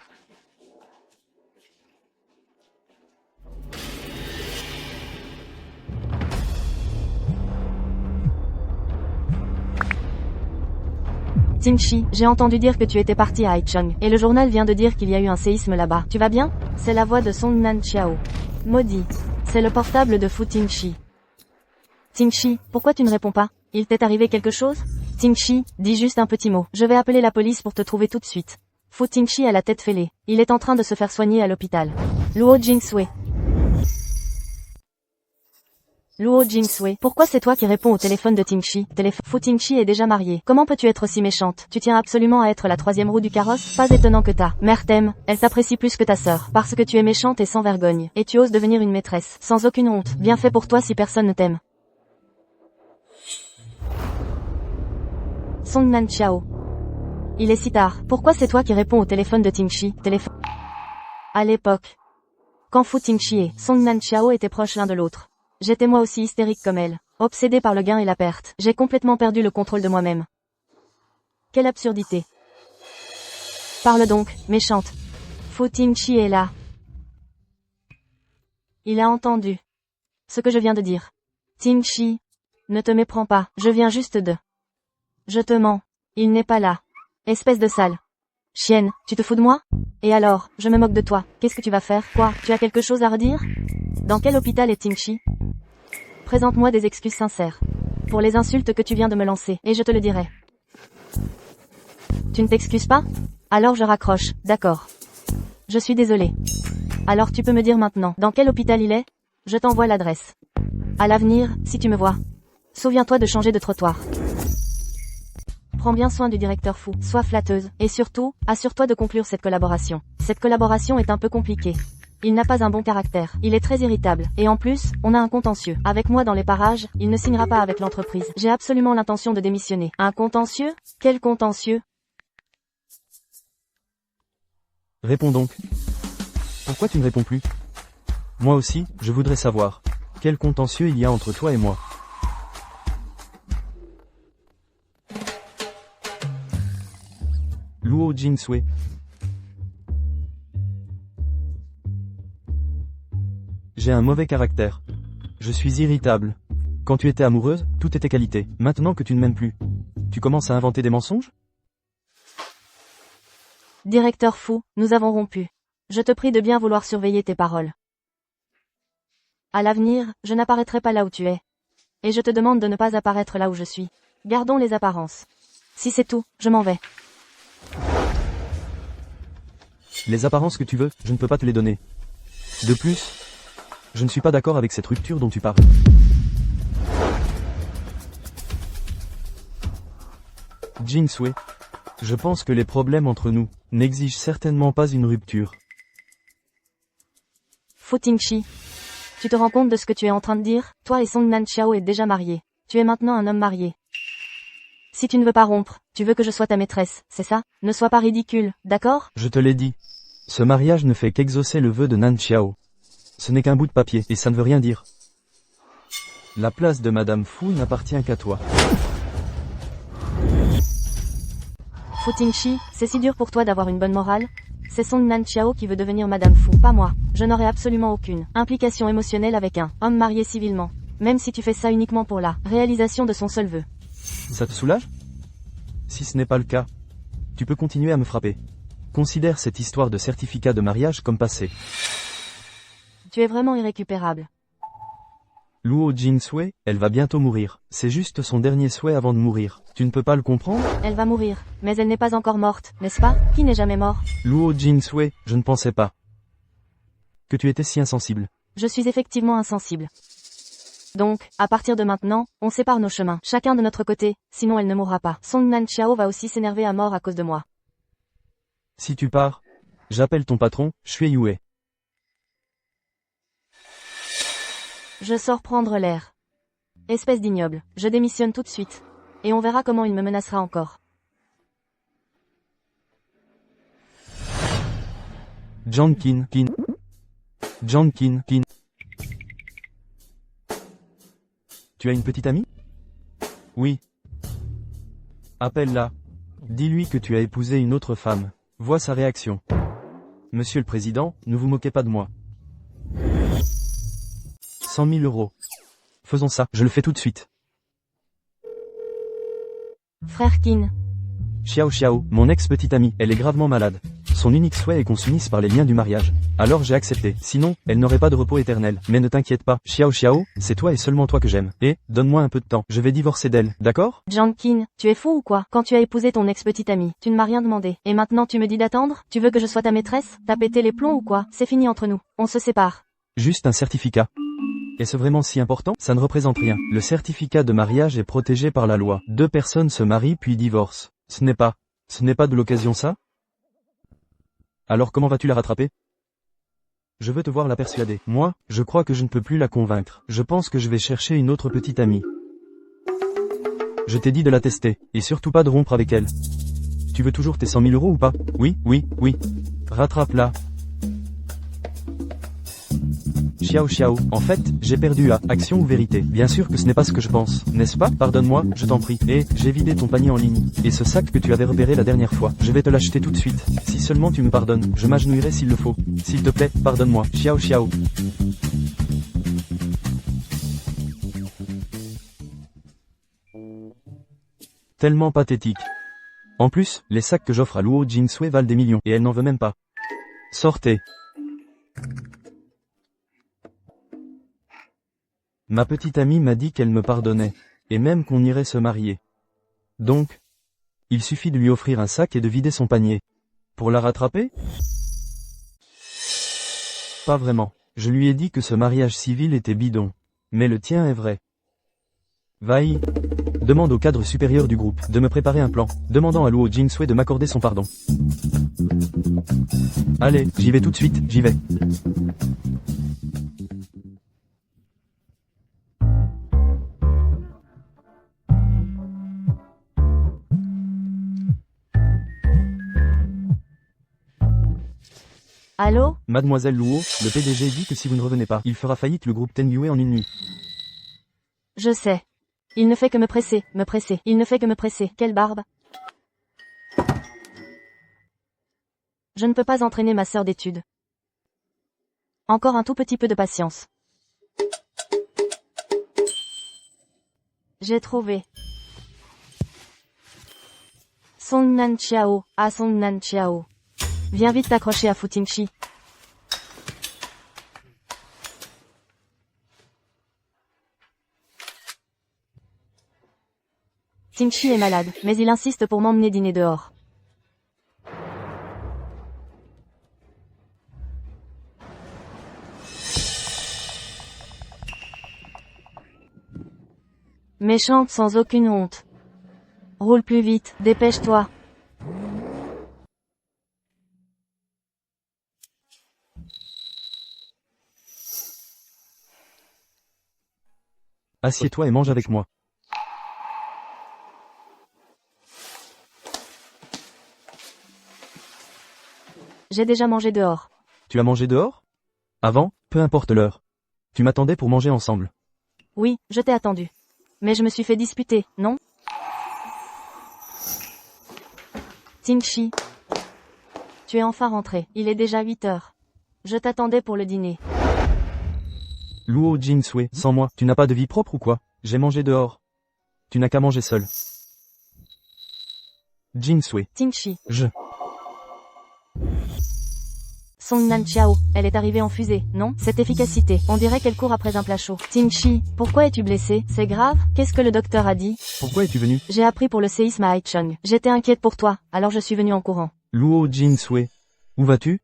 Tingshi, j'ai entendu dire que tu étais parti à Haichong, et le journal vient de dire qu'il y a eu un séisme là-bas. Tu vas bien? C'est la voix de Song Nanqiao. Maudit. C'est le portable de Fu Tingshi. Tingshi, pourquoi tu ne réponds pas? Il t'est arrivé quelque chose? Tingshi, dis juste un petit mot. Je vais appeler la police pour te trouver tout de suite. Fu Tingshi a la tête fêlée. Il est en train de se faire soigner à l'hôpital. Luo Jingsui. Luo Jingsui, pourquoi c'est toi qui réponds au téléphone de Tingshi? Fu Tingshi est déjà mariée. Comment peux-tu être si méchante? Tu tiens absolument à être la troisième roue du carrosse? Pas étonnant que ta mère t'aime. Elle t'apprécie plus que ta sœur. Parce que tu es méchante et sans vergogne. Et tu oses devenir une maîtresse. Sans aucune honte. Bien fait pour toi si personne ne t'aime. Song Nanqiao. Il est si tard. Pourquoi c'est toi qui réponds au téléphone de Tingshi? À l'époque. Quand Fu Tingshi et Song Nanqiao étaient proches l'un de l'autre. J'étais moi aussi hystérique comme elle, obsédée par le gain et la perte. J'ai complètement perdu le contrôle de moi-même. Quelle absurdité. Parle donc, méchante. Fu Tingshi est là. Il a entendu ce que je viens de dire. Tingshi, ne te méprends pas, je viens juste de... Je te mens. Il n'est pas là. Espèce de sale. Chienne, tu te fous de moi? Et alors, je me moque de toi. Qu'est-ce que tu vas faire? Quoi? Tu as quelque chose à redire? Dans quel hôpital est Tingshi? Présente-moi des excuses sincères. Pour les insultes que tu viens de me lancer, et je te le dirai. Tu ne t'excuses pas? Alors je raccroche, d'accord. Je suis désolée. Alors tu peux me dire maintenant, dans quel hôpital il est? Je t'envoie l'adresse. À l'avenir, si tu me vois, souviens-toi de changer de trottoir. Prends bien soin du directeur Fu, sois flatteuse, et surtout, assure-toi de conclure cette collaboration. Cette collaboration est un peu compliquée. Il n'a pas un bon caractère, il est très irritable, et en plus, on a un contentieux. Avec moi dans les parages, il ne signera pas avec l'entreprise. J'ai absolument l'intention de démissionner. Un contentieux? Quel contentieux? Réponds donc. Pourquoi tu ne réponds plus? Moi aussi, je voudrais savoir. Quel contentieux il y a entre toi et moi? Luo Jingsui. J'ai un mauvais caractère. Je suis irritable. Quand tu étais amoureuse, tout était qualité. Maintenant que tu ne m'aimes plus, tu commences à inventer des mensonges? Directeur Fu, nous avons rompu. Je te prie de bien vouloir surveiller tes paroles. À l'avenir, je n'apparaîtrai pas là où tu es. Et je te demande de ne pas apparaître là où je suis. Gardons les apparences. Si c'est tout, je m'en vais. Les apparences que tu veux, je ne peux pas te les donner. De plus, je ne suis pas d'accord avec cette rupture dont tu parles. Jingsui, je pense que les problèmes entre nous n'exigent certainement pas une rupture. Fu Tingshi, tu te rends compte de ce que tu es en train de dire? Toi et Song Nanqiao êtes déjà mariés. Tu es maintenant un homme marié. Si tu ne veux pas rompre, tu veux que je sois ta maîtresse, c'est ça? Ne sois pas ridicule, d'accord? Je te l'ai dit. Ce mariage ne fait qu'exaucer le vœu de Nanqiao. Ce n'est qu'un bout de papier, et ça ne veut rien dire. La place de Madame Fu n'appartient qu'à toi. Fu Tingshi, c'est si dur pour toi d'avoir une bonne morale? C'est Song Nanqiao qui veut devenir Madame Fu, pas moi. Je n'aurai absolument aucune implication émotionnelle avec un homme marié civilement. Même si tu fais ça uniquement pour la réalisation de son seul vœu. Ça te soulage? Si ce n'est pas le cas, tu peux continuer à me frapper. Considère cette histoire de certificat de mariage comme passée. Tu es vraiment irrécupérable. Luo Jingsui, elle va bientôt mourir. C'est juste son dernier souhait avant de mourir. Tu ne peux pas le comprendre? Elle va mourir, mais elle n'est pas encore morte, n'est-ce pas? Qui n'est jamais mort? Luo Jingsui, je ne pensais pas que tu étais si insensible. Je suis effectivement insensible. Donc, à partir de maintenant, on sépare nos chemins, chacun de notre côté, sinon elle ne mourra pas. Song Nan-Chiao va aussi s'énerver à mort à cause de moi. Si tu pars, j'appelle ton patron, Xue Yue. Je sors prendre l'air. Espèce d'ignoble, je démissionne tout de suite. Et on verra comment il me menacera encore. Jankin. Tu as une petite amie? Oui. Appelle-la. Dis-lui que tu as épousé une autre femme. Vois sa réaction. Monsieur le Président, ne vous moquez pas de moi. 100 000 euros. Faisons ça, je le fais tout de suite. Frère Qin. Xiao, mon ex-petite amie, elle est gravement malade. Son unique souhait est qu'on s'unisse par les liens du mariage. Alors j'ai accepté, sinon, elle n'aurait pas de repos éternel. Mais ne t'inquiète pas, Xiao, c'est toi et seulement toi que j'aime. Et, donne-moi un peu de temps, je vais divorcer d'elle, d'accord? Jankin, tu es fou ou quoi? Quand tu as épousé ton ex-petite amie, tu ne m'as rien demandé. Et maintenant tu me dis d'attendre? Tu veux que je sois ta maîtresse? T'as pété les plombs ou quoi? C'est fini entre nous. On se sépare. Juste un certificat. Est-ce vraiment si important? Ça ne représente rien. Le certificat de mariage est protégé par la loi. 2 personnes se marient puis divorcent. Ce n'est pas de l'occasion ça? Alors comment vas-tu la rattraper? Je veux te voir la persuader. Moi, je crois que je ne peux plus la convaincre. Je pense que je vais chercher une autre petite amie. Je t'ai dit de la tester, et surtout pas de rompre avec elle. Tu veux toujours tes 100 000 euros ou pas? Oui. Rattrape-la. Xiao, en fait, j'ai perdu à action ou vérité. Bien sûr que ce n'est pas ce que je pense, n'est-ce pas? Pardonne-moi, je t'en prie. Et j'ai vidé ton panier en ligne. Et ce sac que tu avais repéré la dernière fois, je vais te l'acheter tout de suite. Si seulement tu me pardonnes, je m'agenouillerai s'il le faut. S'il te plaît, pardonne-moi. Xiao. Tellement pathétique. En plus, les sacs que j'offre à Luo Jingsui valent des millions, et elle n'en veut même pas. Sortez. Ma petite amie m'a dit qu'elle me pardonnait, et même qu'on irait se marier. Donc, il suffit de lui offrir un sac et de vider son panier. Pour la rattraper? Pas vraiment. Je lui ai dit que ce mariage civil était bidon. Mais le tien est vrai. Vai. Demande au cadre supérieur du groupe de me préparer un plan, demandant à Luo Jingsui de m'accorder son pardon. Allez, j'y vais tout de suite, j'y vais. Allô? Mademoiselle Luo, le PDG dit que si vous ne revenez pas, il fera faillite le groupe Ten Yue en une nuit. Je sais. Il ne fait que me presser. Il ne fait que me presser. Quelle barbe. Je ne peux pas entraîner ma sœur d'études. Encore un tout petit peu de patience. J'ai trouvé. Song Nan-Chiao, Song Nan-Chiao. Viens vite t'accrocher à Fu Tingshi. Tingshi est malade, mais il insiste pour m'emmener dîner dehors. Méchante sans aucune honte. Roule plus vite, dépêche-toi. Assieds-toi et mange avec moi. J'ai déjà mangé dehors. Tu as mangé dehors? Avant, peu importe l'heure. Tu m'attendais pour manger ensemble. Oui, je t'ai attendu. Mais je me suis fait disputer, non? Tingshi. Tu es enfin rentré. Il est déjà 8 heures. Je t'attendais pour le dîner. Luo Jingsui, sans moi, tu n'as pas de vie propre ou quoi? J'ai mangé dehors. Tu n'as qu'à manger seul. Jingsui. Tingshi. Je. Song Nan-Chiao, elle est arrivée en fusée, non? Cette efficacité, on dirait qu'elle court après un plat chaud. Tingshi, pourquoi es-tu blessé? C'est grave? Qu'est-ce que le docteur a dit? Pourquoi es-tu venu? J'ai appris pour le séisme à Haichung. J'étais inquiète pour toi, alors je suis venue en courant. Luo Jingsui. Où vas-tu?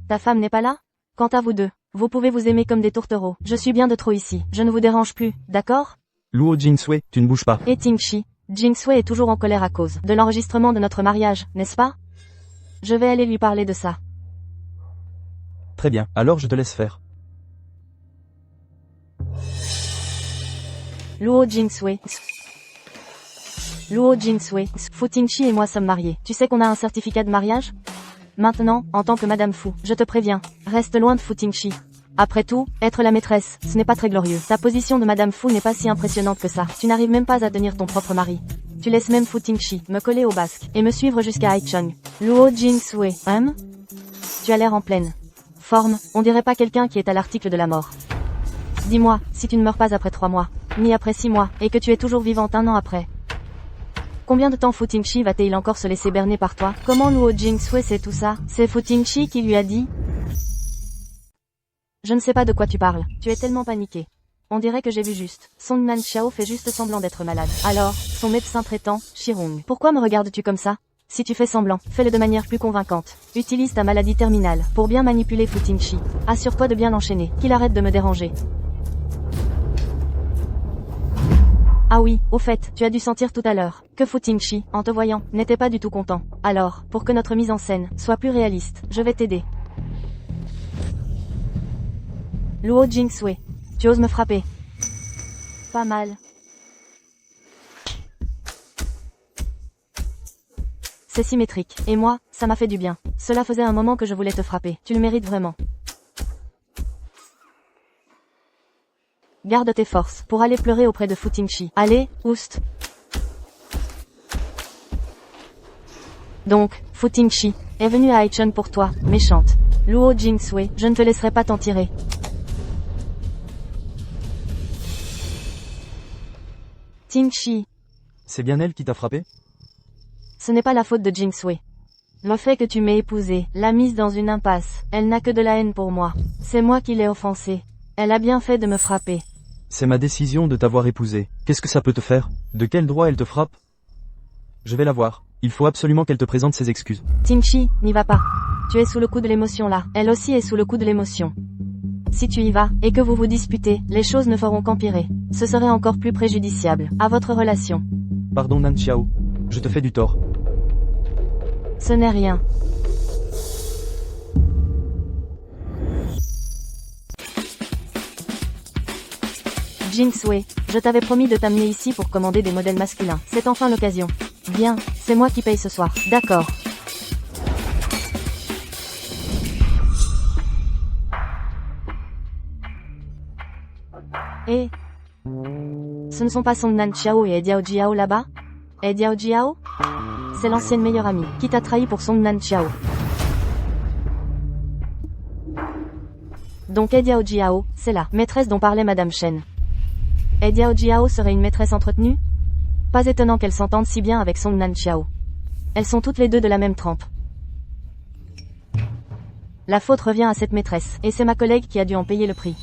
Ta femme n'est pas là? Quant à vous deux, Vous pouvez vous aimer comme des tourtereaux. Je suis bien de trop ici. Je ne vous dérange plus, d'accord? Luo Jingsui, tu ne bouges pas. Et Tingshi, Jingsui est toujours en colère à cause de l'enregistrement de notre mariage, n'est-ce pas? Je vais aller lui parler de ça. Très bien, alors je te laisse faire. Luo Jingsui. Luo Jingsui, Fu Tingshi et moi sommes mariés. Tu sais qu'on a un certificat de mariage? Maintenant, en tant que Madame Fu, je te préviens, reste loin de Fu Tingshi. Après tout, être la maîtresse, ce n'est pas très glorieux. Ta position de Madame Fu n'est pas si impressionnante que ça. Tu n'arrives même pas à tenir ton propre mari. Tu laisses même Fu Tingshi me coller au basque et me suivre jusqu'à Haicheng. Luo Jingsui, Tu as l'air en pleine forme, on dirait pas quelqu'un qui est à l'article de la mort. Dis-moi, si tu ne meurs pas après 3 mois, ni après 6 mois, et que tu es toujours vivante 1 an après. Combien de temps Fu Tingshi va-t-il encore se laisser berner par toi? Comment Luo Jingsui sait tout ça? C'est Fu Tingshi qui lui a dit? Je ne sais pas de quoi tu parles, tu es tellement paniqué. On dirait que j'ai vu juste. Song Nanxiao fait juste semblant d'être malade. Alors, son médecin traitant, Shirong. Pourquoi me regardes-tu comme ça? Si tu fais semblant, fais-le de manière plus convaincante. Utilise ta maladie terminale pour bien manipuler Fu Tingshi. Assure-toi de bien l'enchaîner, qu'il arrête de me déranger. Ah oui, au fait, tu as dû sentir tout à l'heure que Fu Tingshi, en te voyant, n'était pas du tout content. Alors, pour que notre mise en scène soit plus réaliste, je vais t'aider. Luo Jingsui, tu oses me frapper? Pas mal. C'est symétrique, et moi, ça m'a fait du bien. Cela faisait un moment que je voulais te frapper, tu le mérites vraiment. Garde tes forces, pour aller pleurer auprès de Fu Tingshi. Allez, oust. Donc, Fu Tingshi est venu à Haicheng pour toi, méchante. Luo Jingsui, je ne te laisserai pas t'en tirer. Tingshi. C'est bien elle qui t'a frappé? Ce n'est pas la faute de Jingsui. Le fait que tu m'aies épousée l'a mise dans une impasse. Elle n'a que de la haine pour moi. C'est moi qui l'ai offensée. Elle a bien fait de me frapper. C'est ma décision de t'avoir épousé. Qu'est-ce que ça peut te faire? De quel droit elle te frappe? Je vais la voir. Il faut absolument qu'elle te présente ses excuses. Tingshi, n'y va pas. Tu es sous le coup de l'émotion là. Elle aussi est sous le coup de l'émotion. Si tu y vas, et que vous vous disputez, les choses ne feront qu'empirer. Ce serait encore plus préjudiciable à votre relation. Pardon Nanxiao. Je te fais du tort. Ce n'est rien. Jingsui, je t'avais promis de t'amener ici pour commander des modèles masculins. C'est enfin l'occasion. Bien, c'est moi qui paye ce soir. D'accord. Et... ce ne sont pas Song Nanxiao et Diao Jiao là-bas? Et Diao Jiao? C'est l'ancienne meilleure amie, qui t'a trahi pour Song Nanxiao. Donc Diao Jiao, c'est la maîtresse dont parlait Madame Shen. Et Diao Jiao serait une maîtresse entretenue? Pas étonnant qu'elles s'entendent si bien avec Song Nanxiao. Elles sont toutes les deux de la même trempe. La faute revient à cette maîtresse, et c'est ma collègue qui a dû en payer le prix.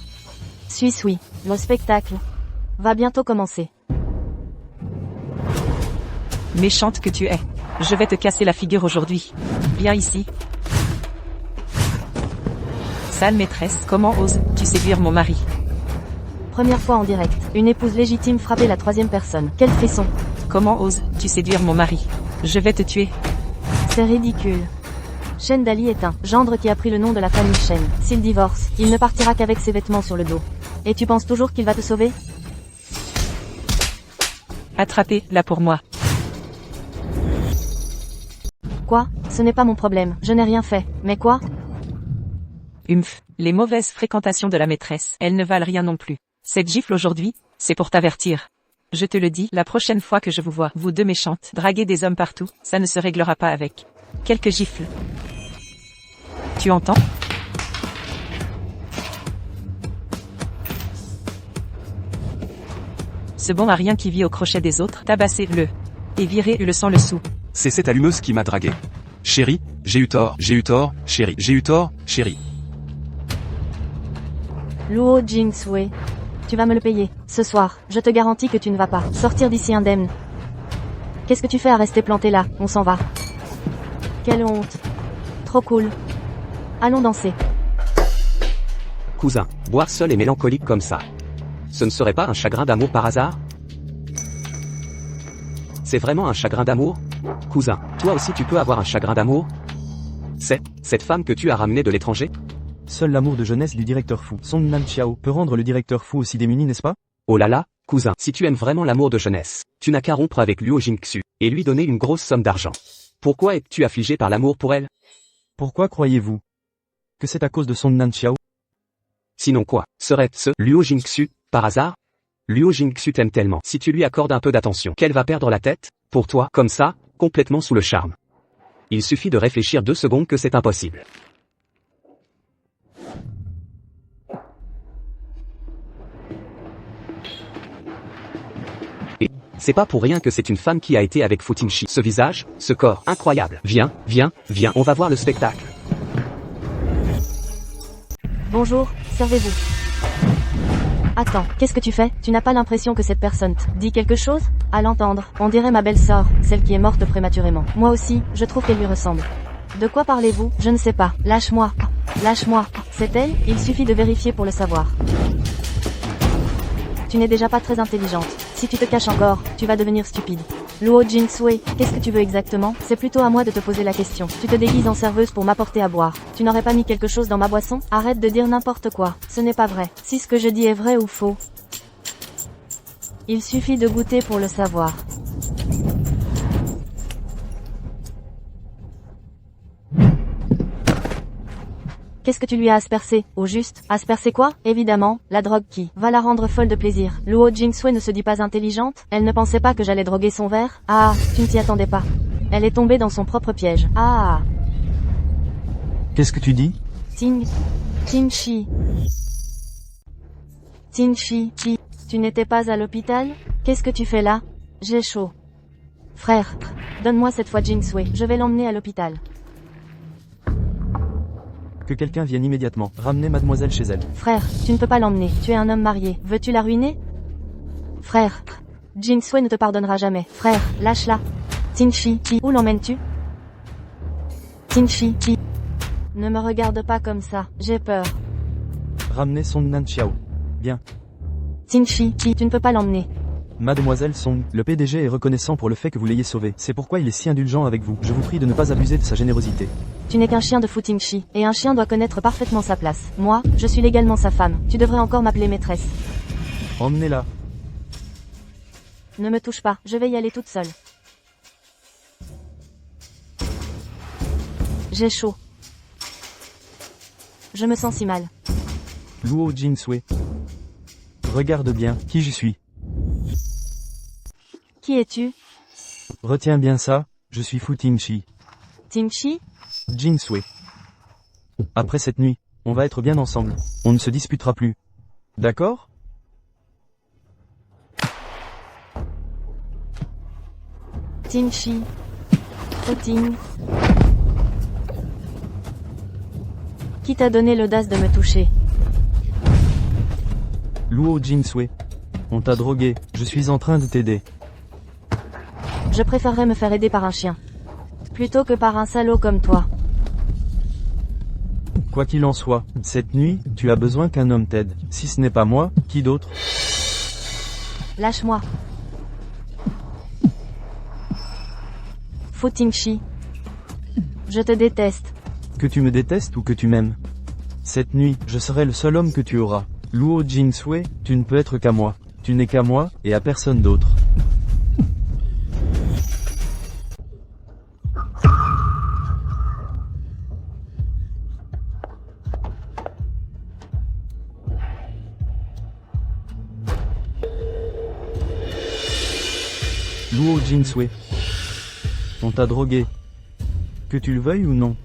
Suis, le spectacle va bientôt commencer. Méchante que tu es. Je vais te casser la figure aujourd'hui. Viens ici. Sale maîtresse, comment oses-tu séduire mon mari? Première fois en direct, une épouse légitime frapper la 3e personne. Quel frisson. Comment oses-tu séduire mon mari? Je vais te tuer. C'est ridicule. Shen Dali est un gendre qui a pris le nom de la famille Shen. S'il divorce, il ne partira qu'avec ses vêtements sur le dos. Et tu penses toujours qu'il va te sauver? Attrapez-la pour moi. Quoi? Ce n'est pas mon problème, je n'ai rien fait. Mais quoi? Les mauvaises fréquentations de la maîtresse, elles ne valent rien non plus. Cette gifle aujourd'hui, c'est pour t'avertir. Je te le dis, la prochaine fois que je vous vois, vous deux méchantes, draguer des hommes partout, ça ne se réglera pas avec quelques gifles. Tu entends? Ce bon à rien qui vit au crochet des autres, tabassez-le. Et virez-le sans le sou. C'est cette allumeuse qui m'a dragué. Chérie, j'ai eu tort, chérie, j'ai eu tort, chérie. Luo Jingsui, tu vas me le payer. Ce soir, je te garantis que tu ne vas pas sortir d'ici indemne. Qu'est-ce que tu fais à rester planté là? On s'en va. Quelle honte. Trop cool. Allons danser. Cousin, boire seul et mélancolique comme ça. Ce ne serait pas un chagrin d'amour par hasard? C'est vraiment un chagrin d'amour? Cousin, toi aussi tu peux avoir un chagrin d'amour? C'est cette femme que tu as ramenée de l'étranger? Seul l'amour de jeunesse du directeur fou, Song Nan Chiao, peut rendre le directeur fou aussi démuni, n'est-ce pas? Oh là là, cousin, si tu aimes vraiment l'amour de jeunesse, tu n'as qu'à rompre avec Luo Jingxu, et lui donner une grosse somme d'argent. Pourquoi es-tu affligé par l'amour pour elle? Pourquoi croyez-vous que c'est à cause de Song Nan Chiao? Sinon quoi, serait-ce Luo Jingxu, par hasard? Luo Jingxu t'aime tellement, si tu lui accordes un peu d'attention, qu'elle va perdre la tête, pour toi, comme ça, complètement sous le charme. Il suffit de réfléchir 2 secondes que c'est impossible. Et c'est pas pour rien que c'est une femme qui a été avec Fu Tingshi. Ce visage, ce corps, incroyable. Viens, viens, viens, on va voir le spectacle. Bonjour, servez-vous. Attends, qu'est-ce que tu fais? Tu n'as pas l'impression que cette personne te dit quelque chose? À l'entendre, on dirait ma belle-sœur, celle qui est morte prématurément. Moi aussi, je trouve qu'elle lui ressemble. De quoi parlez-vous? Je ne sais pas. Lâche-moi. Lâche-moi. C'est elle? Il suffit de vérifier pour le savoir. Tu n'es déjà pas très intelligente. Si tu te caches encore, tu vas devenir stupide. Luo Jingsui, qu'est-ce que tu veux exactement? C'est plutôt à moi de te poser la question. Tu te déguises en serveuse pour m'apporter à boire. Tu n'aurais pas mis quelque chose dans ma boisson? Arrête de dire n'importe quoi. Ce n'est pas vrai. Si ce que je dis est vrai ou faux. Il suffit de goûter pour le savoir. Qu'est-ce que tu lui as aspercé? Au juste, aspercé quoi? Évidemment, la drogue qui va la rendre folle de plaisir. Luo Jingsui ne se dit pas intelligente? Elle ne pensait pas que j'allais droguer son verre? Ah, tu ne t'y attendais pas. Elle est tombée dans son propre piège. Ah. Qu'est-ce que tu dis? Tingshi. Tu n'étais pas à l'hôpital? Qu'est-ce que tu fais là? J'ai chaud. Frère, donne-moi cette fois Jingsui. Je vais l'emmener à l'hôpital. Que quelqu'un vienne immédiatement. Ramenez mademoiselle chez elle. Frère, tu ne peux pas l'emmener. Tu es un homme marié. Veux-tu la ruiner? Frère, Jingsui ne te pardonnera jamais. Frère, lâche-la. Tingshi, où l'emmènes-tu? Tingshi, ne me regarde pas comme ça. J'ai peur. Ramenez Song Nan Chiao. Bien. Tingshi, tu ne peux pas l'emmener. Mademoiselle Song, le PDG est reconnaissant pour le fait que vous l'ayez sauvé. C'est pourquoi il est si indulgent avec vous. Je vous prie de ne pas abuser de sa générosité. Tu n'es qu'un chien de Fu Tingshi, et un chien doit connaître parfaitement sa place. Moi, je suis légalement sa femme. Tu devrais encore m'appeler maîtresse. Emmenez-la. Ne me touche pas, je vais y aller toute seule. J'ai chaud. Je me sens si mal. Luo Jingsui. Regarde bien, qui je suis. Qui es-tu? Retiens bien ça, je suis Fu Tingshi. Tingshi? Jingsui. Après cette nuit, on va être bien ensemble. On ne se disputera plus. D'accord? Tingshi. Ting. Qui t'a donné l'audace de me toucher? Luo Jingsui. On t'a drogué, je suis en train de t'aider. Je préférerais me faire aider par un chien. Plutôt que par un salaud comme toi. Quoi qu'il en soit, cette nuit, tu as besoin qu'un homme t'aide. Si ce n'est pas moi, qui d'autre? Lâche-moi. Fu Tingshi. Je te déteste. Que tu me détestes ou que tu m'aimes. Cette nuit, je serai le seul homme que tu auras. Luo Jingsui, tu ne peux être qu'à moi. Tu n'es qu'à moi, et à personne d'autre. Luo Jingsui. On t'a drogué. Que tu le veuilles ou non.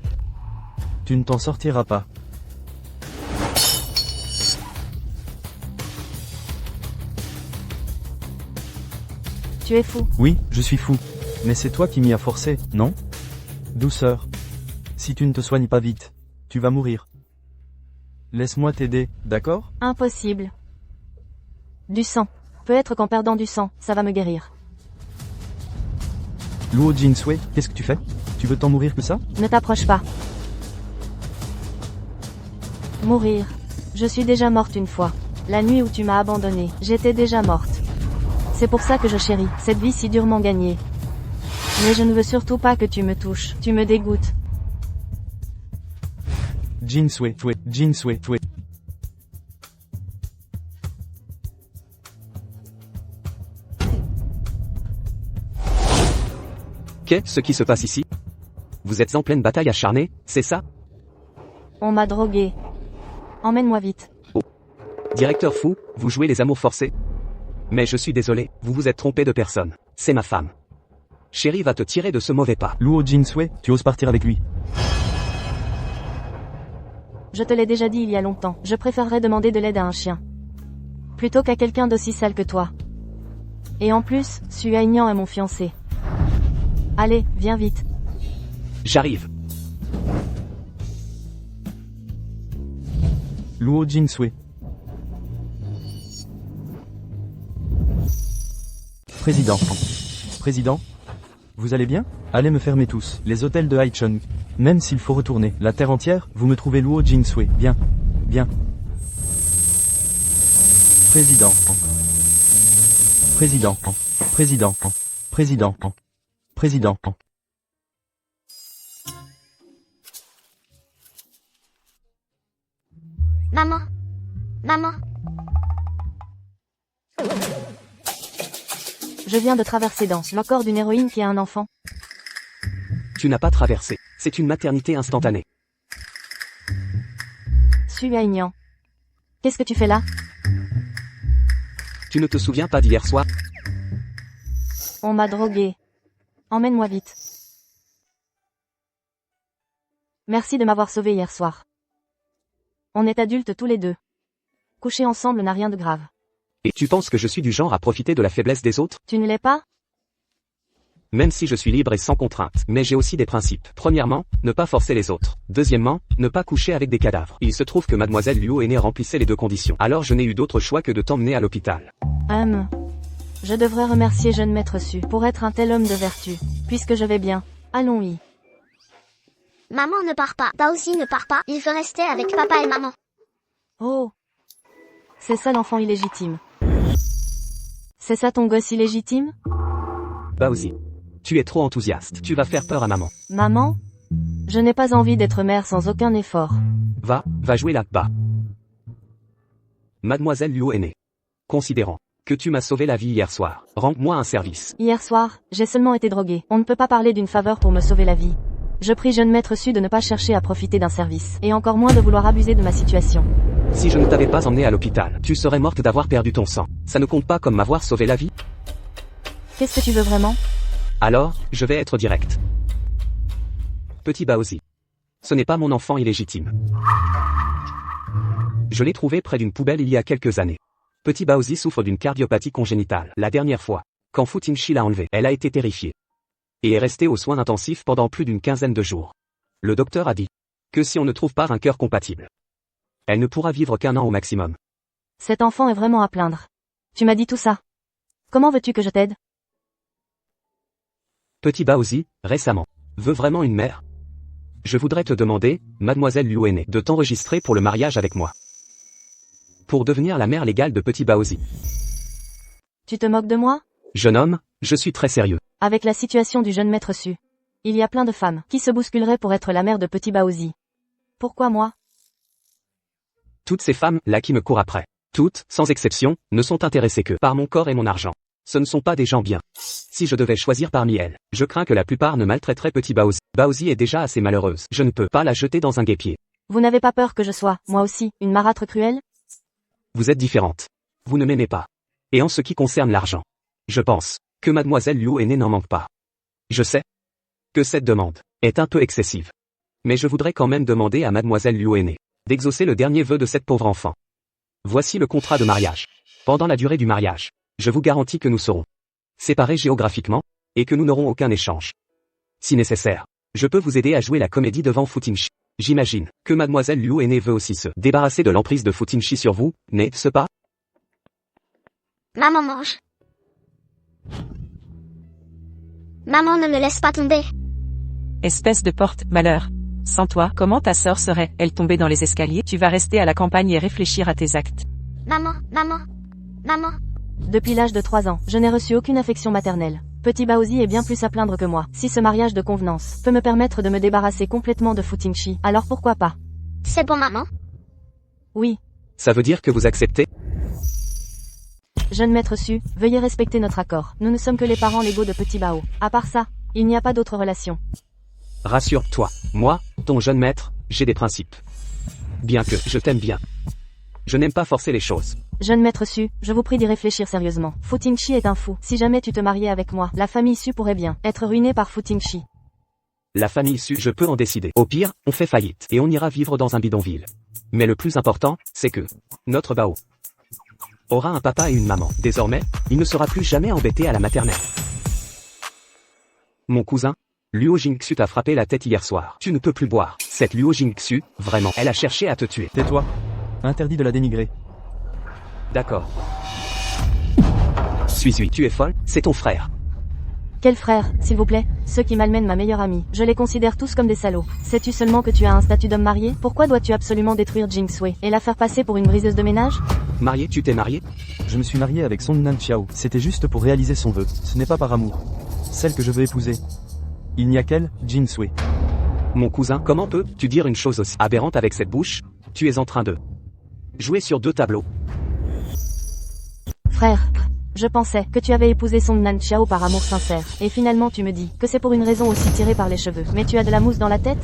Tu ne t'en sortiras pas. Tu es fou. Oui, je suis fou. Mais c'est toi qui m'y as forcé, non? Douceur. Si tu ne te soignes pas vite, tu vas mourir. Laisse-moi t'aider, d'accord? Impossible. Du sang. Peut-être qu'en perdant du sang, ça va me guérir. Luo Jingsui, qu'est-ce que tu fais? Tu veux tant mourir que ça? Ne t'approche pas. Mourir. Je suis déjà morte une fois. La nuit où tu m'as abandonnée, j'étais déjà morte. C'est pour ça que je chéris cette vie si durement gagnée. Mais je ne veux surtout pas que tu me touches, tu me dégoûtes. Jinsui, Jinsui. Qu'est-ce qui se passe ici? Vous êtes en pleine bataille acharnée, c'est ça? On m'a droguée. Emmène-moi vite. Directeur fou, vous jouez les amours forcés? Mais je suis désolé, vous vous êtes trompé de personne. C'est ma femme. Chérie va te tirer de ce mauvais pas. Luo Jinsui, tu oses partir avec lui. Je te l'ai déjà dit il y a longtemps, je préférerais demander de l'aide à un chien. Plutôt qu'à quelqu'un d'aussi sale que toi. Et en plus, Su Aignan est mon fiancé. Allez, viens vite. J'arrive. Luo Jinsui. Président. Président? Vous allez bien? Allez me fermer tous, les hôtels de Haichung. Même s'il faut retourner la terre entière, vous me trouvez Luo Jinsui. Bien. Bien. Président. Président. Président. Président. Président. Maman. Maman. Je viens de traverser dans le corps d'une héroïne qui a un enfant. Tu n'as pas traversé. C'est une maternité instantanée. Su Aignan. Qu'est-ce que tu fais là? Tu ne te souviens pas d'hier soir? On m'a droguée. Emmène-moi vite. Merci de m'avoir sauvé hier soir. On est adultes tous les deux. Coucher ensemble n'a rien de grave. Et tu penses que je suis du genre à profiter de la faiblesse des autres? Tu ne l'es pas? Même si je suis libre et sans contrainte, mais j'ai aussi des principes. Premièrement, ne pas forcer les autres. Deuxièmement, ne pas coucher avec des cadavres. Il se trouve que mademoiselle Luo Aînée remplissait les deux conditions. Alors je n'ai eu d'autre choix que de t'emmener à l'hôpital. Je devrais remercier jeune maître Su pour être un tel homme de vertu. Puisque je vais bien. Allons-y. Maman ne part pas. Baozi ne part pas. Il veut rester avec papa et maman. Oh. C'est ça l'enfant illégitime. C'est ça ton gosse illégitime? Baozi. Tu es trop enthousiaste. Tu vas faire peur à maman. Maman? Je n'ai pas envie d'être mère sans aucun effort. Va jouer là-bas. Mademoiselle Luo Aînée. Considérant que tu m'as sauvé la vie hier soir, rends-moi un service. Hier soir, j'ai seulement été droguée. On ne peut pas parler d'une faveur pour me sauver la vie. Je prie jeune maître Su de ne pas chercher à profiter d'un service, et encore moins de vouloir abuser de ma situation. Si je ne t'avais pas emmené à l'hôpital, tu serais morte d'avoir perdu ton sang. Ça ne compte pas comme m'avoir sauvé la vie? Qu'est-ce que tu veux vraiment? Alors, je vais être direct. Petit Baozi. Ce n'est pas mon enfant illégitime. Je l'ai trouvé près d'une poubelle il y a quelques années. Petit Baozi souffre d'une cardiopathie congénitale. La dernière fois, quand Fu Tingshi l'a enlevé, elle a été terrifiée. Et est restée aux soins intensifs pendant plus d'une quinzaine de jours. Le docteur a dit que si on ne trouve pas un cœur compatible, elle ne pourra vivre qu'un an au maximum. Cet enfant est vraiment à plaindre. Tu m'as dit tout ça. Comment veux-tu que je t'aide? Petit Baozi, récemment, veut vraiment une mère? Je voudrais te demander, mademoiselle Luo Aînée, de t'enregistrer pour le mariage avec moi. Pour devenir la mère légale de Petit Baozi. Tu te moques de moi? Jeune homme, je suis très sérieux. Avec la situation du jeune maître Su. Il y a plein de femmes qui se bousculeraient pour être la mère de Petit Baozi. Pourquoi moi? Toutes ces femmes-là qui me courent après, toutes, sans exception, ne sont intéressées que par mon corps et mon argent. Ce ne sont pas des gens bien. Si je devais choisir parmi elles, je crains que la plupart ne maltraiteraient Petit Baozi. Baozi est déjà assez malheureuse. Je ne peux pas la jeter dans un guêpier. Vous n'avez pas peur que je sois, moi aussi, une marâtre cruelle? Vous êtes différente. Vous ne m'aimez pas. Et en ce qui concerne l'argent, je pense que mademoiselle Luo Aînée n'en manque pas. Je sais que cette demande est un peu excessive. Mais je voudrais quand même demander à mademoiselle Luo Aînée d'exaucer le dernier vœu de cette pauvre enfant. Voici le contrat de mariage. Pendant la durée du mariage, je vous garantis que nous serons séparés géographiquement, et que nous n'aurons aucun échange. Si nécessaire, je peux vous aider à jouer la comédie devant Fu Tingshi. J'imagine que mademoiselle Luo Aînée veut aussi se débarrasser de l'emprise de Fu Tingshi sur vous, n'est-ce pas? Maman mange. Maman ne me laisse pas tomber. Espèce de porte-malheur. Sans toi, comment ta sœur serait-elle tombée dans les escaliers? Tu vas rester à la campagne et réfléchir à tes actes. Maman, maman, maman. Depuis l'âge de 3 ans, je n'ai reçu aucune affection maternelle. Petit Baozi est bien plus à plaindre que moi. Si ce mariage de convenance peut me permettre de me débarrasser complètement de Fu Tingshi, alors pourquoi pas? C'est bon maman? Oui. Ça veut dire que vous acceptez? Jeune maître Su, veuillez respecter notre accord. Nous ne sommes que les parents légaux de Petit Bao. À part ça, il n'y a pas d'autre relation. Rassure-toi, moi, ton jeune maître, j'ai des principes. Bien que je t'aime bien. Je n'aime pas forcer les choses. Jeune maître Su, je vous prie d'y réfléchir sérieusement. Fu Tingshi est un fou. Si jamais tu te mariais avec moi, la famille Su pourrait bien être ruinée par Fu Tingshi. La famille Su, je peux en décider. Au pire, on fait faillite et on ira vivre dans un bidonville. Mais le plus important, c'est que notre Bao aura un papa et une maman. Désormais, il ne sera plus jamais embêté à la maternelle. Mon cousin, Luo Jingxu t'a frappé la tête hier soir. Tu ne peux plus boire. Cette Luo Jingxu, vraiment, elle a cherché à te tuer. Tais-toi. Interdit de la dénigrer. D'accord. Suis-lui, tu es folle, c'est ton frère. Quel frère, s'il vous plaît? Ceux qui malmènent ma meilleure amie. Je les considère tous comme des salauds. Sais-tu seulement que tu as un statut d'homme marié? Pourquoi dois-tu absolument détruire Jingsui et la faire passer pour une briseuse de ménage? Marié, tu t'es marié? Je me suis marié avec Song Nan Chiao. C'était juste pour réaliser son vœu. Ce n'est pas par amour. Celle que je veux épouser. Il n'y a qu'elle, Jingsui. Mon cousin, comment peux-tu dire une chose aussi aberrante avec cette bouche? Tu es en train de jouer sur 2 tableaux. Frère, je pensais que tu avais épousé Song Nan Chiao par amour sincère. Et finalement tu me dis que c'est pour une raison aussi tirée par les cheveux. Mais tu as de la mousse dans la tête?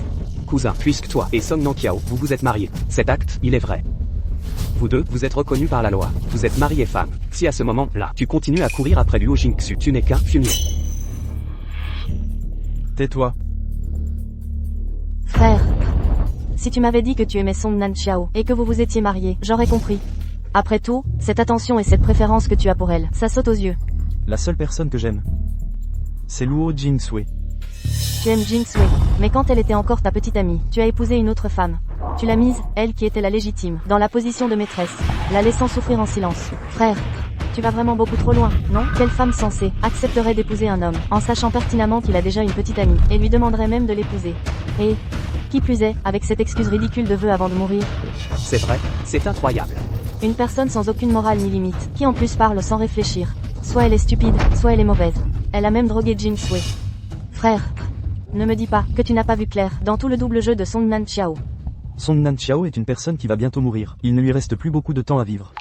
Cousin, puisque toi et Song Nankiao, vous vous êtes mariés, cet acte, il est vrai. Vous deux, vous êtes reconnus par la loi. Vous êtes mari et femme. Si à ce moment-là, tu continues à courir après Luo Jingxu, tu n'es qu'un fumier. Tais-toi. Frère, si tu m'avais dit que tu aimais Song Nan Chiao et que vous vous étiez mariés, j'aurais compris. Après tout, cette attention et cette préférence que tu as pour elle, ça saute aux yeux. La seule personne que j'aime, c'est Luo Jingsui. Tu aimes Jingsui, mais quand elle était encore ta petite amie, tu as épousé une autre femme. Tu l'as mise, elle qui était la légitime, dans la position de maîtresse, la laissant souffrir en silence. Frère, tu vas vraiment beaucoup trop loin, non? Quelle femme sensée accepterait d'épouser un homme, en sachant pertinemment qu'il a déjà une petite amie, et lui demanderait même de l'épouser? Et, qui plus est, avec cette excuse ridicule de vœu avant de mourir. C'est vrai, c'est incroyable. Une personne sans aucune morale ni limite, qui en plus parle sans réfléchir. Soit elle est stupide, soit elle est mauvaise. Elle a même drogué Jingsui. Frère, ne me dis pas que tu n'as pas vu clair dans tout le double jeu de Song Nan Chiao. Song Nan Chiao est une personne qui va bientôt mourir. Il ne lui reste plus beaucoup de temps à vivre.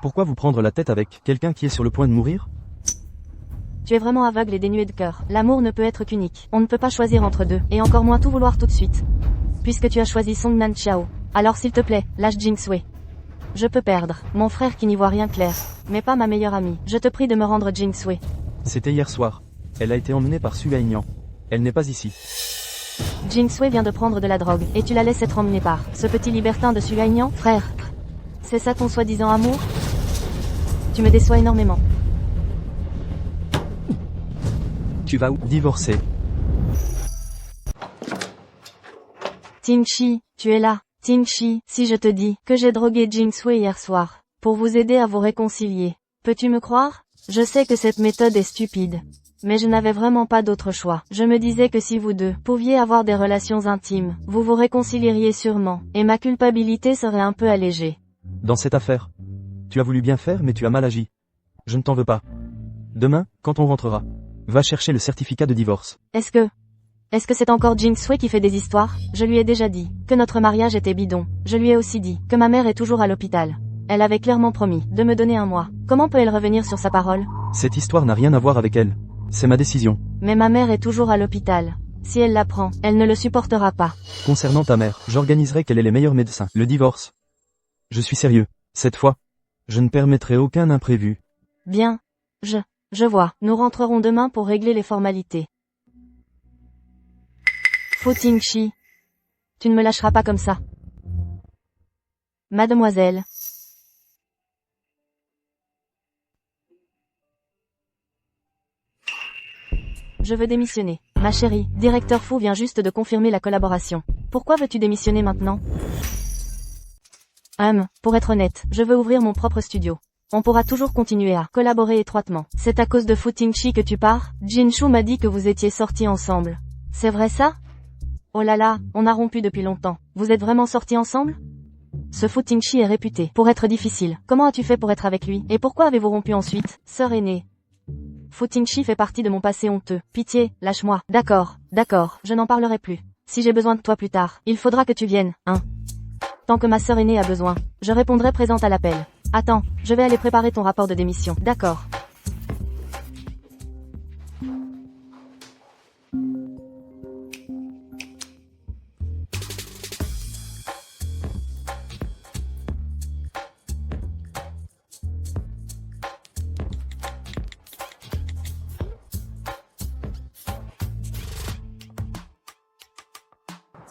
Pourquoi vous prendre la tête avec quelqu'un qui est sur le point de mourir? Tu es vraiment aveugle et dénué de cœur. L'amour ne peut être qu'unique. On ne peut pas choisir entre deux, et encore moins tout vouloir tout de suite. Puisque tu as choisi Song Nan Chiao, alors s'il te plaît, lâche Jingsui. Je peux perdre mon frère qui n'y voit rien clair, mais pas ma meilleure amie. Je te prie de me rendre Jingsui. C'était hier soir. Elle a été emmenée par Su Aignan. Elle n'est pas ici. Jingsui vient de prendre de la drogue, et tu la laisses être emmenée par ce petit libertin de Su Aignan? Frère, c'est ça ton soi-disant amour? Tu me déçois énormément. Tu vas où? Divorcé. Tingshi, tu es là. Tingshi, si je te dis que j'ai drogué Jingsui hier soir, pour vous aider à vous réconcilier, peux-tu me croire? Je sais que cette méthode est stupide. Mais je n'avais vraiment pas d'autre choix. Je me disais que si vous deux pouviez avoir des relations intimes, vous vous réconcilieriez sûrement, et ma culpabilité serait un peu allégée. Dans cette affaire, tu as voulu bien faire mais tu as mal agi. Je ne t'en veux pas. Demain, quand on rentrera, va chercher le certificat de divorce. Est-ce que c'est encore Jingsui qui fait des histoires? Je lui ai déjà dit que notre mariage était bidon. Je lui ai aussi dit que ma mère est toujours à l'hôpital. Elle avait clairement promis de me donner un mois. Comment peut-elle revenir sur sa parole? Cette histoire n'a rien à voir avec elle. C'est ma décision. Mais ma mère est toujours à l'hôpital. Si elle l'apprend, elle ne le supportera pas. Concernant ta mère, j'organiserai qu'elle ait les meilleurs médecins. Le divorce. Je suis sérieux. Cette fois, je ne permettrai aucun imprévu. Bien. Je vois. Nous rentrerons demain pour régler les formalités. Fu Tingshi, tu ne me lâcheras pas comme ça. Mademoiselle. Je veux démissionner. Ma chérie, directeur Fu vient juste de confirmer la collaboration. Pourquoi veux-tu démissionner maintenant? Pour être honnête, je veux ouvrir mon propre studio. On pourra toujours continuer à collaborer étroitement. C'est à cause de Fu Tingshi que tu pars? Jinshu m'a dit que vous étiez sortis ensemble. C'est vrai ça? Oh là là, on a rompu depuis longtemps. Vous êtes vraiment sortis ensemble? Ce Fu Tingshi est réputé pour être difficile. Comment as-tu fait pour être avec lui? Et pourquoi avez-vous rompu ensuite? Sœur aînée. Fu Tingshi fait partie de mon passé honteux. Pitié, lâche-moi. D'accord, je n'en parlerai plus. Si j'ai besoin de toi plus tard, il faudra que tu viennes, hein. Tant que ma sœur aînée a besoin, je répondrai présente à l'appel. Attends, je vais aller préparer ton rapport de démission. D'accord.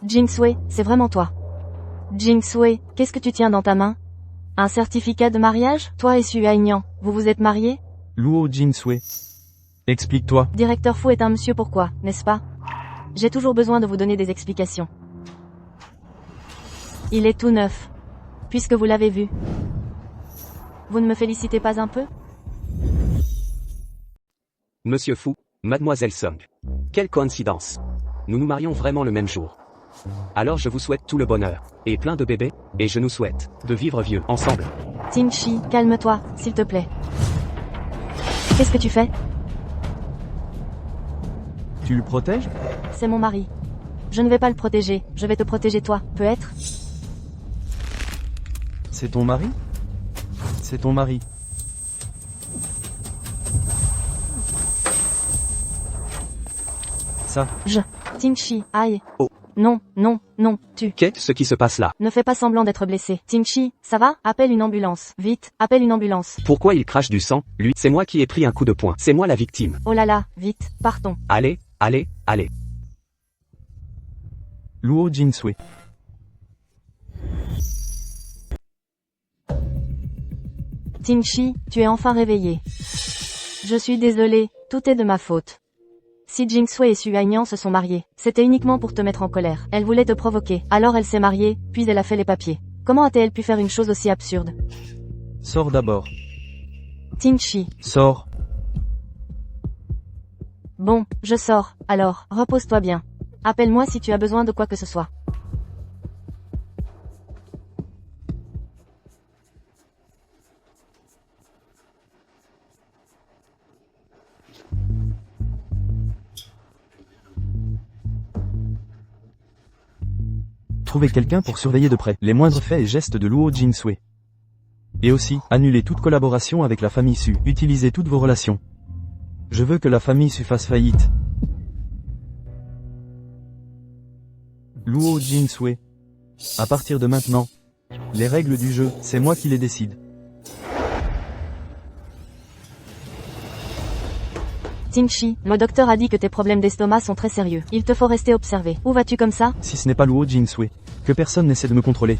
Jingsui, c'est vraiment toi. Jingsui, qu'est-ce que tu tiens dans ta main? Un certificat de mariage? Toi et Xu Aignan, vous vous êtes mariés? Luo Jingsui. Explique-toi. Directeur Fu est un monsieur pourquoi, n'est-ce pas? J'ai toujours besoin de vous donner des explications. Il est tout neuf. Puisque vous l'avez vu. Vous ne me félicitez pas un peu? Monsieur Fu, Mademoiselle Song. Quelle coïncidence. Nous nous marions vraiment le même jour. Alors je vous souhaite tout le bonheur, et plein de bébés, et je nous souhaite de vivre vieux ensemble. Tingshi, calme-toi, s'il te plaît. Qu'est-ce que tu fais? Tu le protèges? C'est mon mari. Je ne vais pas le protéger, je vais te protéger toi, peut-être? C'est ton mari? C'est ton mari. Ça. Tingshi, aïe. Oh. Non, tu. Qu'est-ce qui se passe là? Ne fais pas semblant d'être blessé. Tingshi, ça va? Appelle une ambulance. Vite, appelle une ambulance. Pourquoi il crache du sang? Lui, c'est moi qui ai pris un coup de poing. C'est moi la victime. Oh là là, vite, partons. Allez. Luo Jingsui. Tingshi, tu es enfin réveillé. Je suis désolée, tout est de ma faute. Si Jingsui et Xu Aignan se sont mariés, c'était uniquement pour te mettre en colère. Elle voulait te provoquer. Alors elle s'est mariée, puis elle a fait les papiers. Comment a-t-elle pu faire une chose aussi absurde? Sors d'abord. Tingshi. Sors. Bon, je sors. Alors, repose-toi bien. Appelle-moi si tu as besoin de quoi que ce soit. Trouvez quelqu'un pour surveiller de près les moindres faits et gestes de Luo Jingsui. Et aussi, annulez toute collaboration avec la famille Su. Utilisez toutes vos relations. Je veux que la famille Su fasse faillite. Luo Jingsui. À partir de maintenant, les règles du jeu, c'est moi qui les décide. Tingshi, le docteur a dit que tes problèmes d'estomac sont très sérieux. Il te faut rester observé. Où vas-tu comme ça? Si ce n'est pas Luo Jingsui, que personne n'essaie de me contrôler.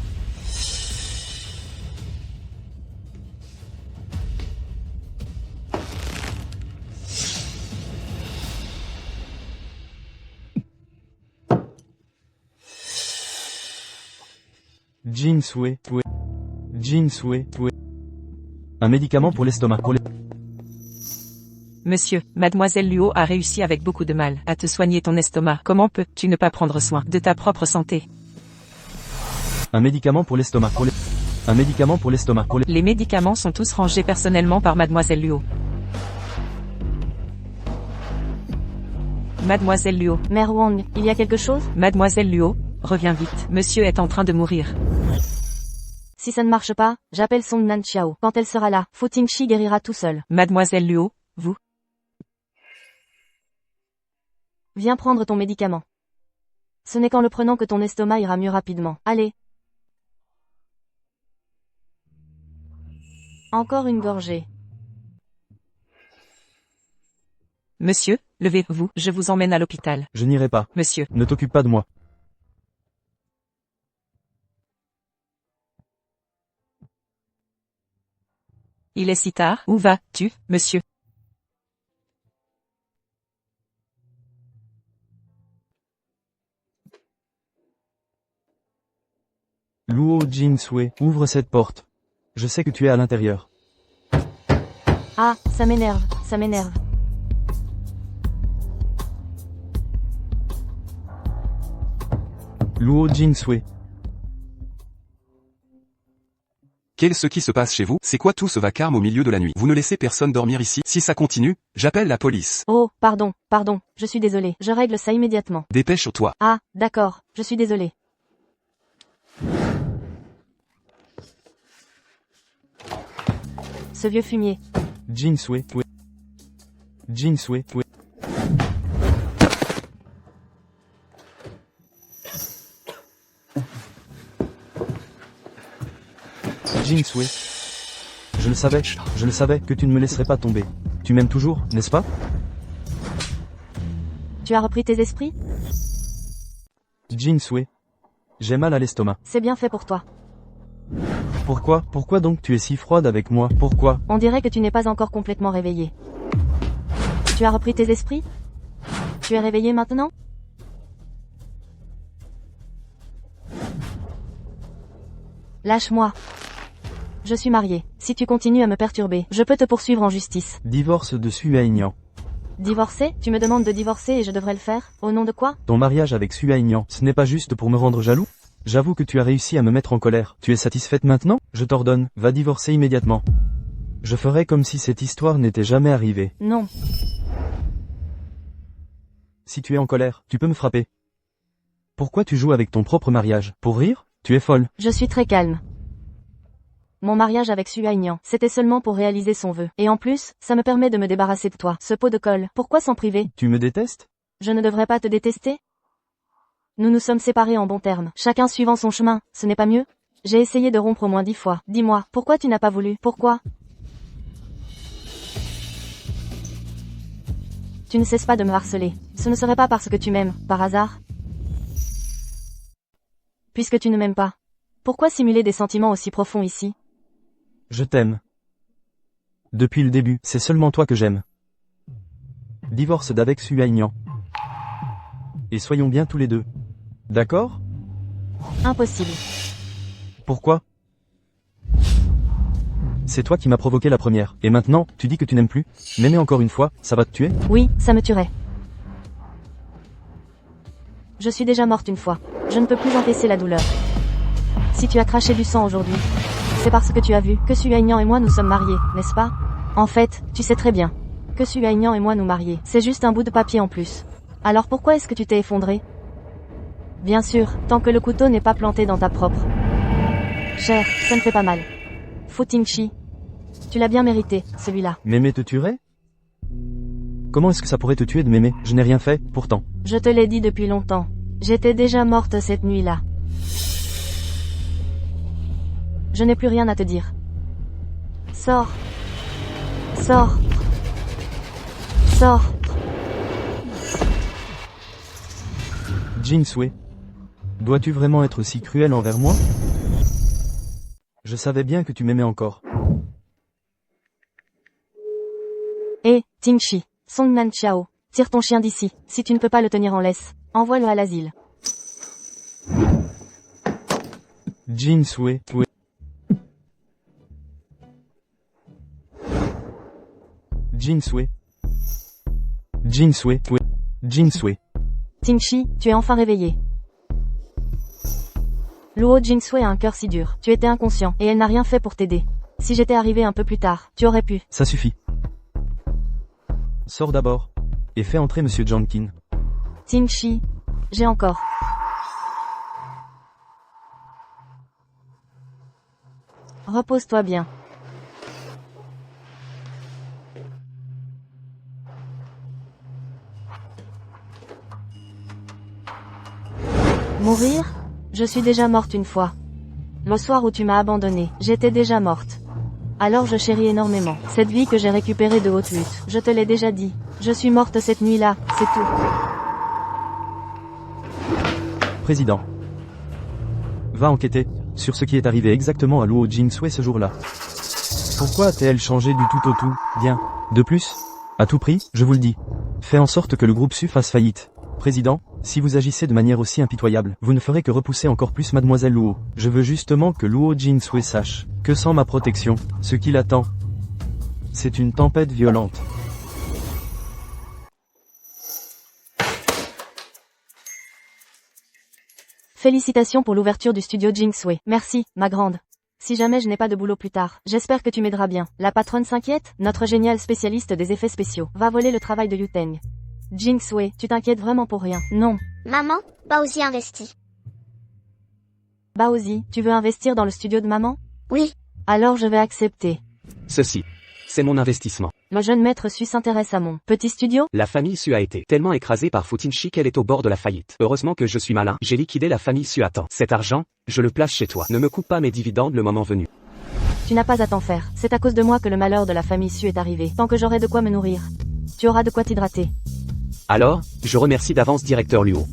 Jingsui. Un médicament pour l'estomac. Monsieur, Mademoiselle Luo a réussi avec beaucoup de mal à te soigner ton estomac. Comment peux-tu ne pas prendre soin de ta propre santé? Un médicament pour l'estomac. Un médicament pour l'estomac. Les médicaments sont tous rangés personnellement par Mademoiselle Luo. Mademoiselle Luo. Mère Wang, il y a quelque chose? Mademoiselle Luo, reviens vite. Monsieur est en train de mourir. Si ça ne marche pas, j'appelle Song Nan Xiao. Quand elle sera là, Fu Tingshi guérira tout seul. Mademoiselle Luo, vous? Viens prendre ton médicament. Ce n'est qu'en le prenant que ton estomac ira mieux rapidement. Allez. Encore une gorgée. Monsieur, levez-vous, je vous emmène à l'hôpital. Je n'irai pas. Monsieur. Ne t'occupe pas de moi. Il est si tard. Où vas-tu, monsieur? Luo Jingsui, ouvre cette porte. Je sais que tu es à l'intérieur. Ah, ça m'énerve, ça m'énerve. Luo Jinsui. Qu'est-ce qui se passe chez vous? C'est quoi tout ce vacarme au milieu de la nuit? Vous ne laissez personne dormir ici? Si ça continue, j'appelle la police. Oh, pardon, je suis désolée. Je règle ça immédiatement. Dépêche-toi. Ah, d'accord, je suis désolée. Ce vieux fumier. Jinsui. Oui. Jinsui. Oui. Jinsui. Je le savais que tu ne me laisserais pas tomber. Tu m'aimes toujours, n'est-ce pas? Tu as repris tes esprits? Jinsui. J'ai mal à l'estomac. C'est bien fait pour toi. Pourquoi donc tu es si froide avec moi? Pourquoi? On dirait que tu n'es pas encore complètement réveillé. Tu as repris tes esprits? Tu es réveillé maintenant? Lâche-moi. Je suis mariée. Si tu continues à me perturber, je peux te poursuivre en justice. Divorce de Suaignan. Divorcer? Tu me demandes de divorcer et je devrais le faire? Au nom de quoi? Ton mariage avec Suaignan, ce n'est pas juste pour me rendre jaloux? J'avoue que tu as réussi à me mettre en colère. Tu es satisfaite maintenant? Je t'ordonne, va divorcer immédiatement. Je ferai comme si cette histoire n'était jamais arrivée. Non. Si tu es en colère, tu peux me frapper. Pourquoi tu joues avec ton propre mariage? Pour rire? Tu es folle. Je suis très calme. Mon mariage avec Suaignan, c'était seulement pour réaliser son vœu. Et en plus, ça me permet de me débarrasser de toi. Ce pot de colle, pourquoi s'en priver? Tu me détestes? Je ne devrais pas te détester? Nous nous sommes séparés en bons termes, chacun suivant son chemin, ce n'est pas mieux? J'ai essayé de rompre au moins 10 fois. Dis-moi, pourquoi tu n'as pas voulu? Pourquoi? Tu ne cesses pas de me harceler. Ce ne serait pas parce que tu m'aimes, par hasard? Puisque tu ne m'aimes pas. Pourquoi simuler des sentiments aussi profonds ici? Je t'aime. Depuis le début, c'est seulement toi que j'aime. Divorce d'avec Suaignan. Et soyons bien tous les deux. D'accord? Impossible. Pourquoi? C'est toi qui m'as provoqué la première. Et maintenant, tu dis que tu n'aimes plus? M'aimer encore une fois, ça va te tuer? Oui, ça me tuerait. Je suis déjà morte une fois. Je ne peux plus encaisser la douleur. Si tu as craché du sang aujourd'hui, c'est parce que tu as vu que Suaignan et moi nous sommes mariés, n'est-ce pas? En fait, tu sais très bien que Suaignan et moi nous marier, c'est juste un bout de papier en plus. Alors pourquoi est-ce que tu t'es effondré? Bien sûr, tant que le couteau n'est pas planté dans ta propre chair, ça ne fait pas mal. Fu Tingshi, tu l'as bien mérité, celui-là. M'aimer te tuerait? Comment est-ce que ça pourrait te tuer de m'aimer? Je n'ai rien fait, pourtant. Je te l'ai dit depuis longtemps. J'étais déjà morte cette nuit-là. Je n'ai plus rien à te dire. Sors. Sors. Sors. Jinsui. Dois-tu vraiment être si cruel envers moi? Je savais bien que tu m'aimais encore. Hé, Tingshi, Songnan Chao, tire ton chien d'ici. Si tu ne peux pas le tenir en laisse, envoie-le à l'asile. Jinsui. Oui. Jinsui. Jinsui. Oui. Jinsui. Tingshi, tu es enfin réveillé. Luo Jinsui a un cœur si dur. Tu étais inconscient, et elle n'a rien fait pour t'aider. Si j'étais arrivé un peu plus tard, tu aurais pu. Ça suffit. Sors d'abord. Et fais entrer Monsieur Jankin. Tingshi, j'ai encore. Repose-toi bien. Mourir? Je suis déjà morte une fois. Le soir où tu m'as abandonnée, j'étais déjà morte. Alors je chéris énormément cette vie que j'ai récupérée de haute lutte. Je te l'ai déjà dit. Je suis morte cette nuit-là, c'est tout. Président. Va enquêter sur ce qui est arrivé exactement à Luo Jinsui ce jour-là. Pourquoi a-t-elle changé du tout au tout? Bien. De plus, à tout prix, je vous le dis. Fais en sorte que le groupe Su fasse faillite. Président, si vous agissez de manière aussi impitoyable, vous ne ferez que repousser encore plus Mademoiselle Luo. Je veux justement que Luo Jinsui sache que sans ma protection, ce qui l'attend, c'est une tempête violente. Félicitations pour l'ouverture du studio Jingsui. Merci, ma grande. Si jamais je n'ai pas de boulot plus tard, j'espère que tu m'aideras bien. La patronne s'inquiète? Notre génial spécialiste des effets spéciaux va voler le travail de Liu Teng. Jingsui, tu t'inquiètes vraiment pour rien. Non. Maman, Baozi investit. Baozi, tu veux investir dans le studio de maman? Oui. Alors je vais accepter. Ceci. C'est mon investissement. Le jeune maître Su s'intéresse à mon petit studio? La famille Su a été tellement écrasée par Fu Tinshi qu'elle est au bord de la faillite. Heureusement que je suis malin, j'ai liquidé la famille Su à temps. Cet argent, je le place chez toi. Ne me coupe pas mes dividendes le moment venu. Tu n'as pas à t'en faire. C'est à cause de moi que le malheur de la famille Su est arrivé. Tant que j'aurai de quoi me nourrir, tu auras de quoi t'hydrater. Alors, je remercie d'avance directeur Luo.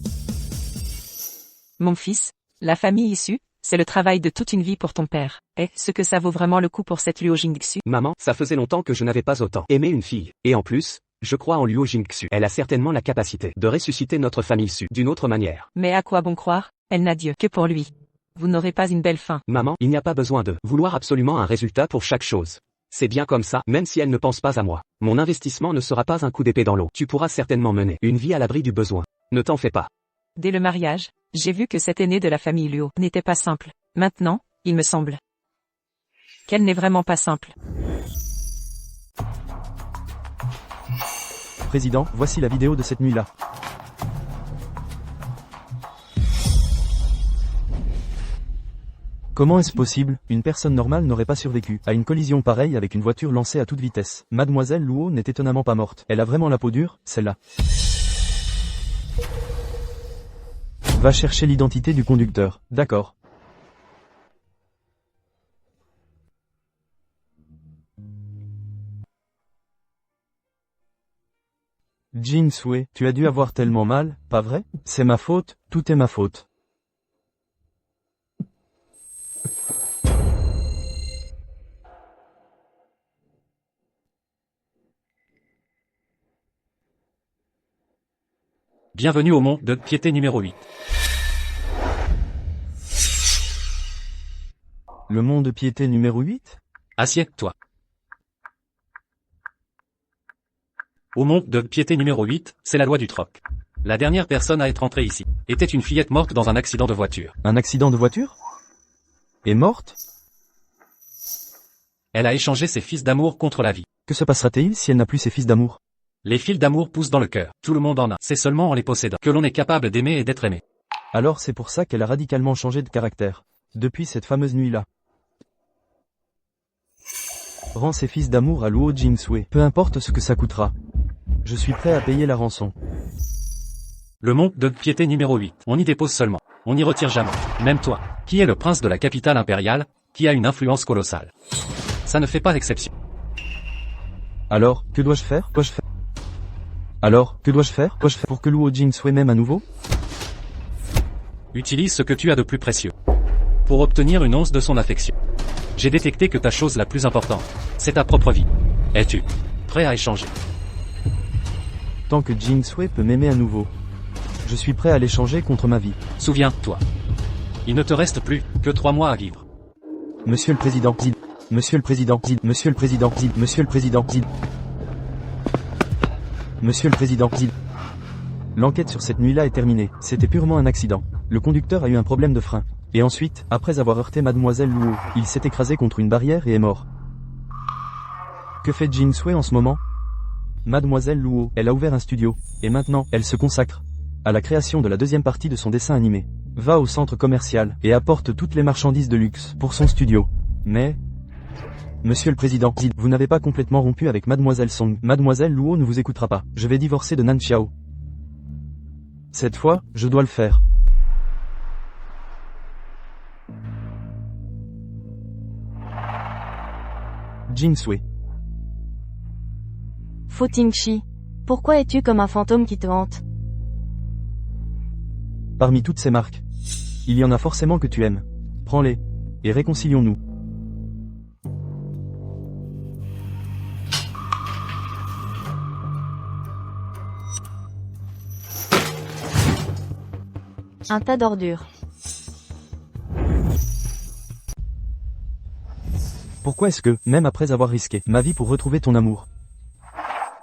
Mon fils, la famille issue, c'est le travail de toute une vie pour ton père. Est-ce que ça vaut vraiment le coup pour cette Luo Jingxu? Maman, ça faisait longtemps que je n'avais pas autant aimé une fille. Et en plus, je crois en Luo Jingxu. Elle a certainement la capacité de ressusciter notre famille Su d'une autre manière. Mais à quoi bon croire? Elle n'a Dieu que pour lui. Vous n'aurez pas une belle fin. Maman, il n'y a pas besoin de vouloir absolument un résultat pour chaque chose. C'est bien comme ça, même si elle ne pense pas à moi. Mon investissement ne sera pas un coup d'épée dans l'eau. Tu pourras certainement mener une vie à l'abri du besoin. Ne t'en fais pas. Dès le mariage, j'ai vu que cet aîné de la famille Luo n'était pas simple. Maintenant, il me semble qu'elle n'est vraiment pas simple. Président, voici la vidéo de cette nuit-là. Comment est-ce possible? Une personne normale n'aurait pas survécu à une collision pareille avec une voiture lancée à toute vitesse. Mademoiselle Luo n'est étonnamment pas morte. Elle a vraiment la peau dure, celle-là. Va chercher l'identité du conducteur. D'accord. Jingsui, tu as dû avoir tellement mal, pas vrai? C'est ma faute, tout est ma faute. Bienvenue au mont de piété numéro 8. Le mont de piété numéro 8? Assieds-toi. Au mont de piété numéro 8, c'est la loi du troc. La dernière personne à être entrée ici était une fillette morte dans un accident de voiture. Un accident de voiture? Est morte? Elle a échangé ses fils d'amour contre la vie. Que se passera-t-il si elle n'a plus ses fils d'amour? Les fils d'amour poussent dans le cœur. Tout le monde en a. C'est seulement en les possédant que l'on est capable d'aimer et d'être aimé. Alors c'est pour ça qu'elle a radicalement changé de caractère. Depuis cette fameuse nuit-là. Rends ses fils d'amour à Luo Jingsui. Peu importe ce que ça coûtera. Je suis prêt à payer la rançon. Le mont de piété numéro 8. On y dépose seulement. On n'y retire jamais. Même toi, qui est le prince de la capitale impériale, qui a une influence colossale. Ça ne fait pas exception. Alors, que dois-je faire? Alors, que dois-je faire pour que Luo Jingsui m'aime à nouveau? Utilise ce que tu as de plus précieux pour obtenir une once de son affection. J'ai détecté que ta chose la plus importante, c'est ta propre vie. Es-tu prêt à échanger? Tant que Jingsui peut m'aimer à nouveau, je suis prêt à l'échanger contre ma vie. Souviens-toi. Il ne te reste plus que 3 mois à vivre. Monsieur le Président, Monsieur le Président, Monsieur le Président, Monsieur le Président, Monsieur le Président, L'enquête sur cette nuit-là est terminée. C'était purement un accident. Le conducteur a eu un problème de frein. Et ensuite, après avoir heurté Mademoiselle Luo, il s'est écrasé contre une barrière et est mort. Que fait Jingsui en ce moment? Mademoiselle Luo, elle a ouvert un studio. Et maintenant, elle se consacre à la création de la deuxième partie de son dessin animé. Va au centre commercial et apporte toutes les marchandises de luxe pour son studio. Mais... Monsieur le Président, vous n'avez pas complètement rompu avec Mademoiselle Song. Mademoiselle Luo ne vous écoutera pas. Je vais divorcer de Nan Xiao. Cette fois, je dois le faire. Jingsui. Fu Tingshi, pourquoi es-tu comme un fantôme qui te hante? Parmi toutes ces marques, il y en a forcément que tu aimes. Prends-les, et réconcilions-nous. Un tas d'ordures. Pourquoi est-ce que, même après avoir risqué ma vie pour retrouver ton amour,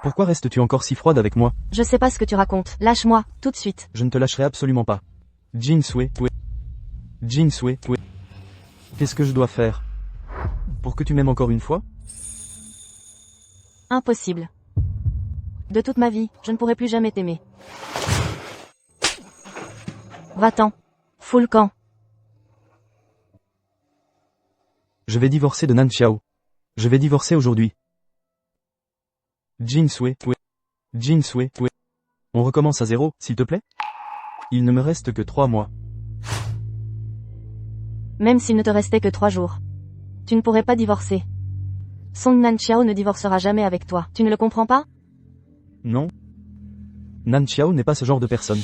pourquoi restes-tu encore si froide avec moi? Je sais pas ce que tu racontes. Lâche-moi, tout de suite. Je ne te lâcherai absolument pas. Jingsui, Jingsui, oui. Qu'est-ce que je dois faire pour que tu m'aimes encore une fois? Impossible. De toute ma vie, je ne pourrai plus jamais t'aimer. Va-t'en. Fous le camp. Je vais divorcer de Nan Xiao. Je vais divorcer aujourd'hui. Jingsui, oui. Jingsui, oui. On recommence à zéro, s'il te plaît? Il ne me reste que 3 mois. Même s'il ne te restait que 3 jours. Tu ne pourrais pas divorcer. Song Nan Xiao ne divorcera jamais avec toi. Tu ne le comprends pas? Non. Nan Xiao n'est pas ce genre de personne.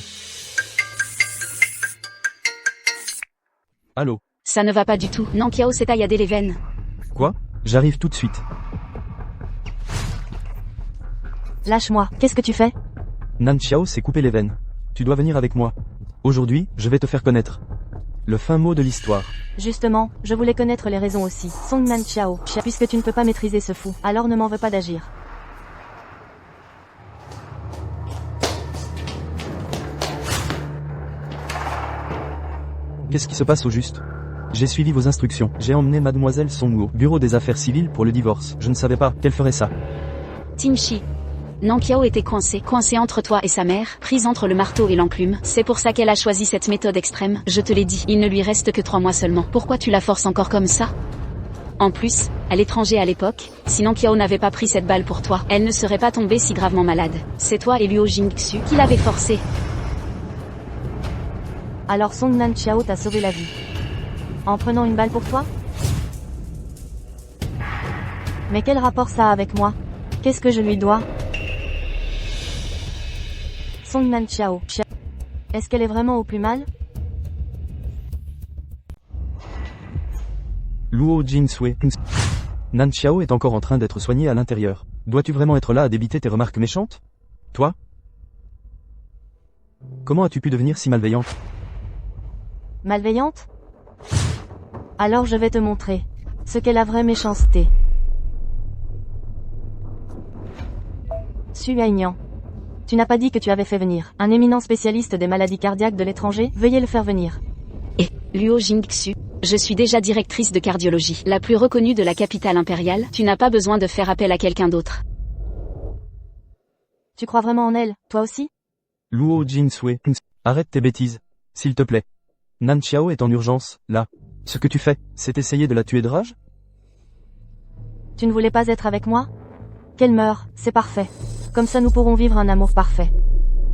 Allô? Ça ne va pas du tout. Nankiao s'est tailladé les veines. Quoi? J'arrive tout de suite. Lâche-moi. Qu'est-ce que tu fais? Nan Xiao s'est coupé les veines. Tu dois venir avec moi. Aujourd'hui, je vais te faire connaître. Le fin mot de l'histoire. Justement, je voulais connaître les raisons aussi. Song Nan Xiao, puisque tu ne peux pas maîtriser ce fou, alors ne m'en veux pas d'agir. Qu'est-ce qui se passe au juste? J'ai suivi vos instructions. J'ai emmené mademoiselle Song au bureau des affaires civiles pour le divorce. Je ne savais pas qu'elle ferait ça. Timchi. Nankiao était coincée entre toi et sa mère, prise entre le marteau et l'enclume. C'est pour ça qu'elle a choisi cette méthode extrême. Je te l'ai dit, il ne lui reste que 3 mois seulement. Pourquoi tu la forces encore comme ça? En plus, à l'étranger à l'époque, si Nankiao n'avait pas pris cette balle pour toi, elle ne serait pas tombée si gravement malade. C'est toi et Luo Jingxu qui l'avez forcée. Alors Song Nan Xiao t'a sauvé la vie. En prenant une balle pour toi? Mais quel rapport ça a avec moi? Qu'est-ce que je lui dois? Song Nan Xiao. Est-ce qu'elle est vraiment au plus mal? Luo Jingsui. Nan Xiao est encore en train d'être soignée à l'intérieur. Dois-tu vraiment être là à débiter tes remarques méchantes? Toi? Comment as-tu pu devenir si malveillante? Malveillante? Alors je vais te montrer ce qu'est la vraie méchanceté. Xu Aignan. Tu n'as pas dit que tu avais fait venir un éminent spécialiste des maladies cardiaques de l'étranger? Veuillez le faire venir. Et, Luo Jingxu, je suis déjà directrice de cardiologie, la plus reconnue de la capitale impériale. Tu n'as pas besoin de faire appel à quelqu'un d'autre. Tu crois vraiment en elle, toi aussi? Luo Jingsui. Arrête tes bêtises. S'il te plaît. Nan Xiao est en urgence, là. Ce que tu fais, c'est essayer de la tuer de rage? Tu ne voulais pas être avec moi? Qu'elle meure, c'est parfait. Comme ça nous pourrons vivre un amour parfait.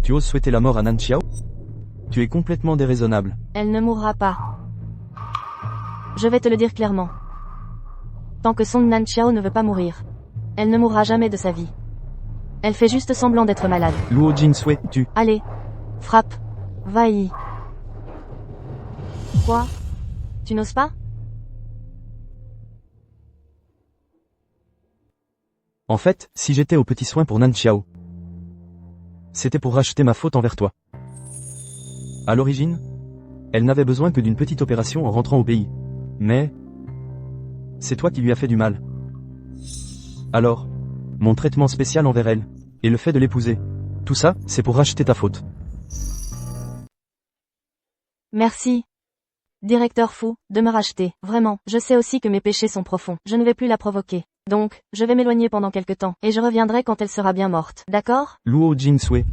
Tu oses souhaiter la mort à Nan Xiao? Tu es complètement déraisonnable. Elle ne mourra pas. Je vais te le dire clairement. Tant que Song Nan Xiao ne veut pas mourir, elle ne mourra jamais de sa vie. Elle fait juste semblant d'être malade. Luo Jingsui, tu... Allez. Frappe. Va-y. Quoi? Tu n'oses pas? En fait, si j'étais aux petits soins pour Nan Xiao, c'était pour racheter ma faute envers toi. À l'origine, elle n'avait besoin que d'une petite opération en rentrant au pays. Mais... c'est toi qui lui as fait du mal. Alors, mon traitement spécial envers elle, et le fait de l'épouser, tout ça, c'est pour racheter ta faute. Merci. Directeur fou, de me racheter. Vraiment, je sais aussi que mes péchés sont profonds. Je ne vais plus la provoquer. Donc, je vais m'éloigner pendant quelque temps, et je reviendrai quand elle sera bien morte. D'accord? Luo Jingsui.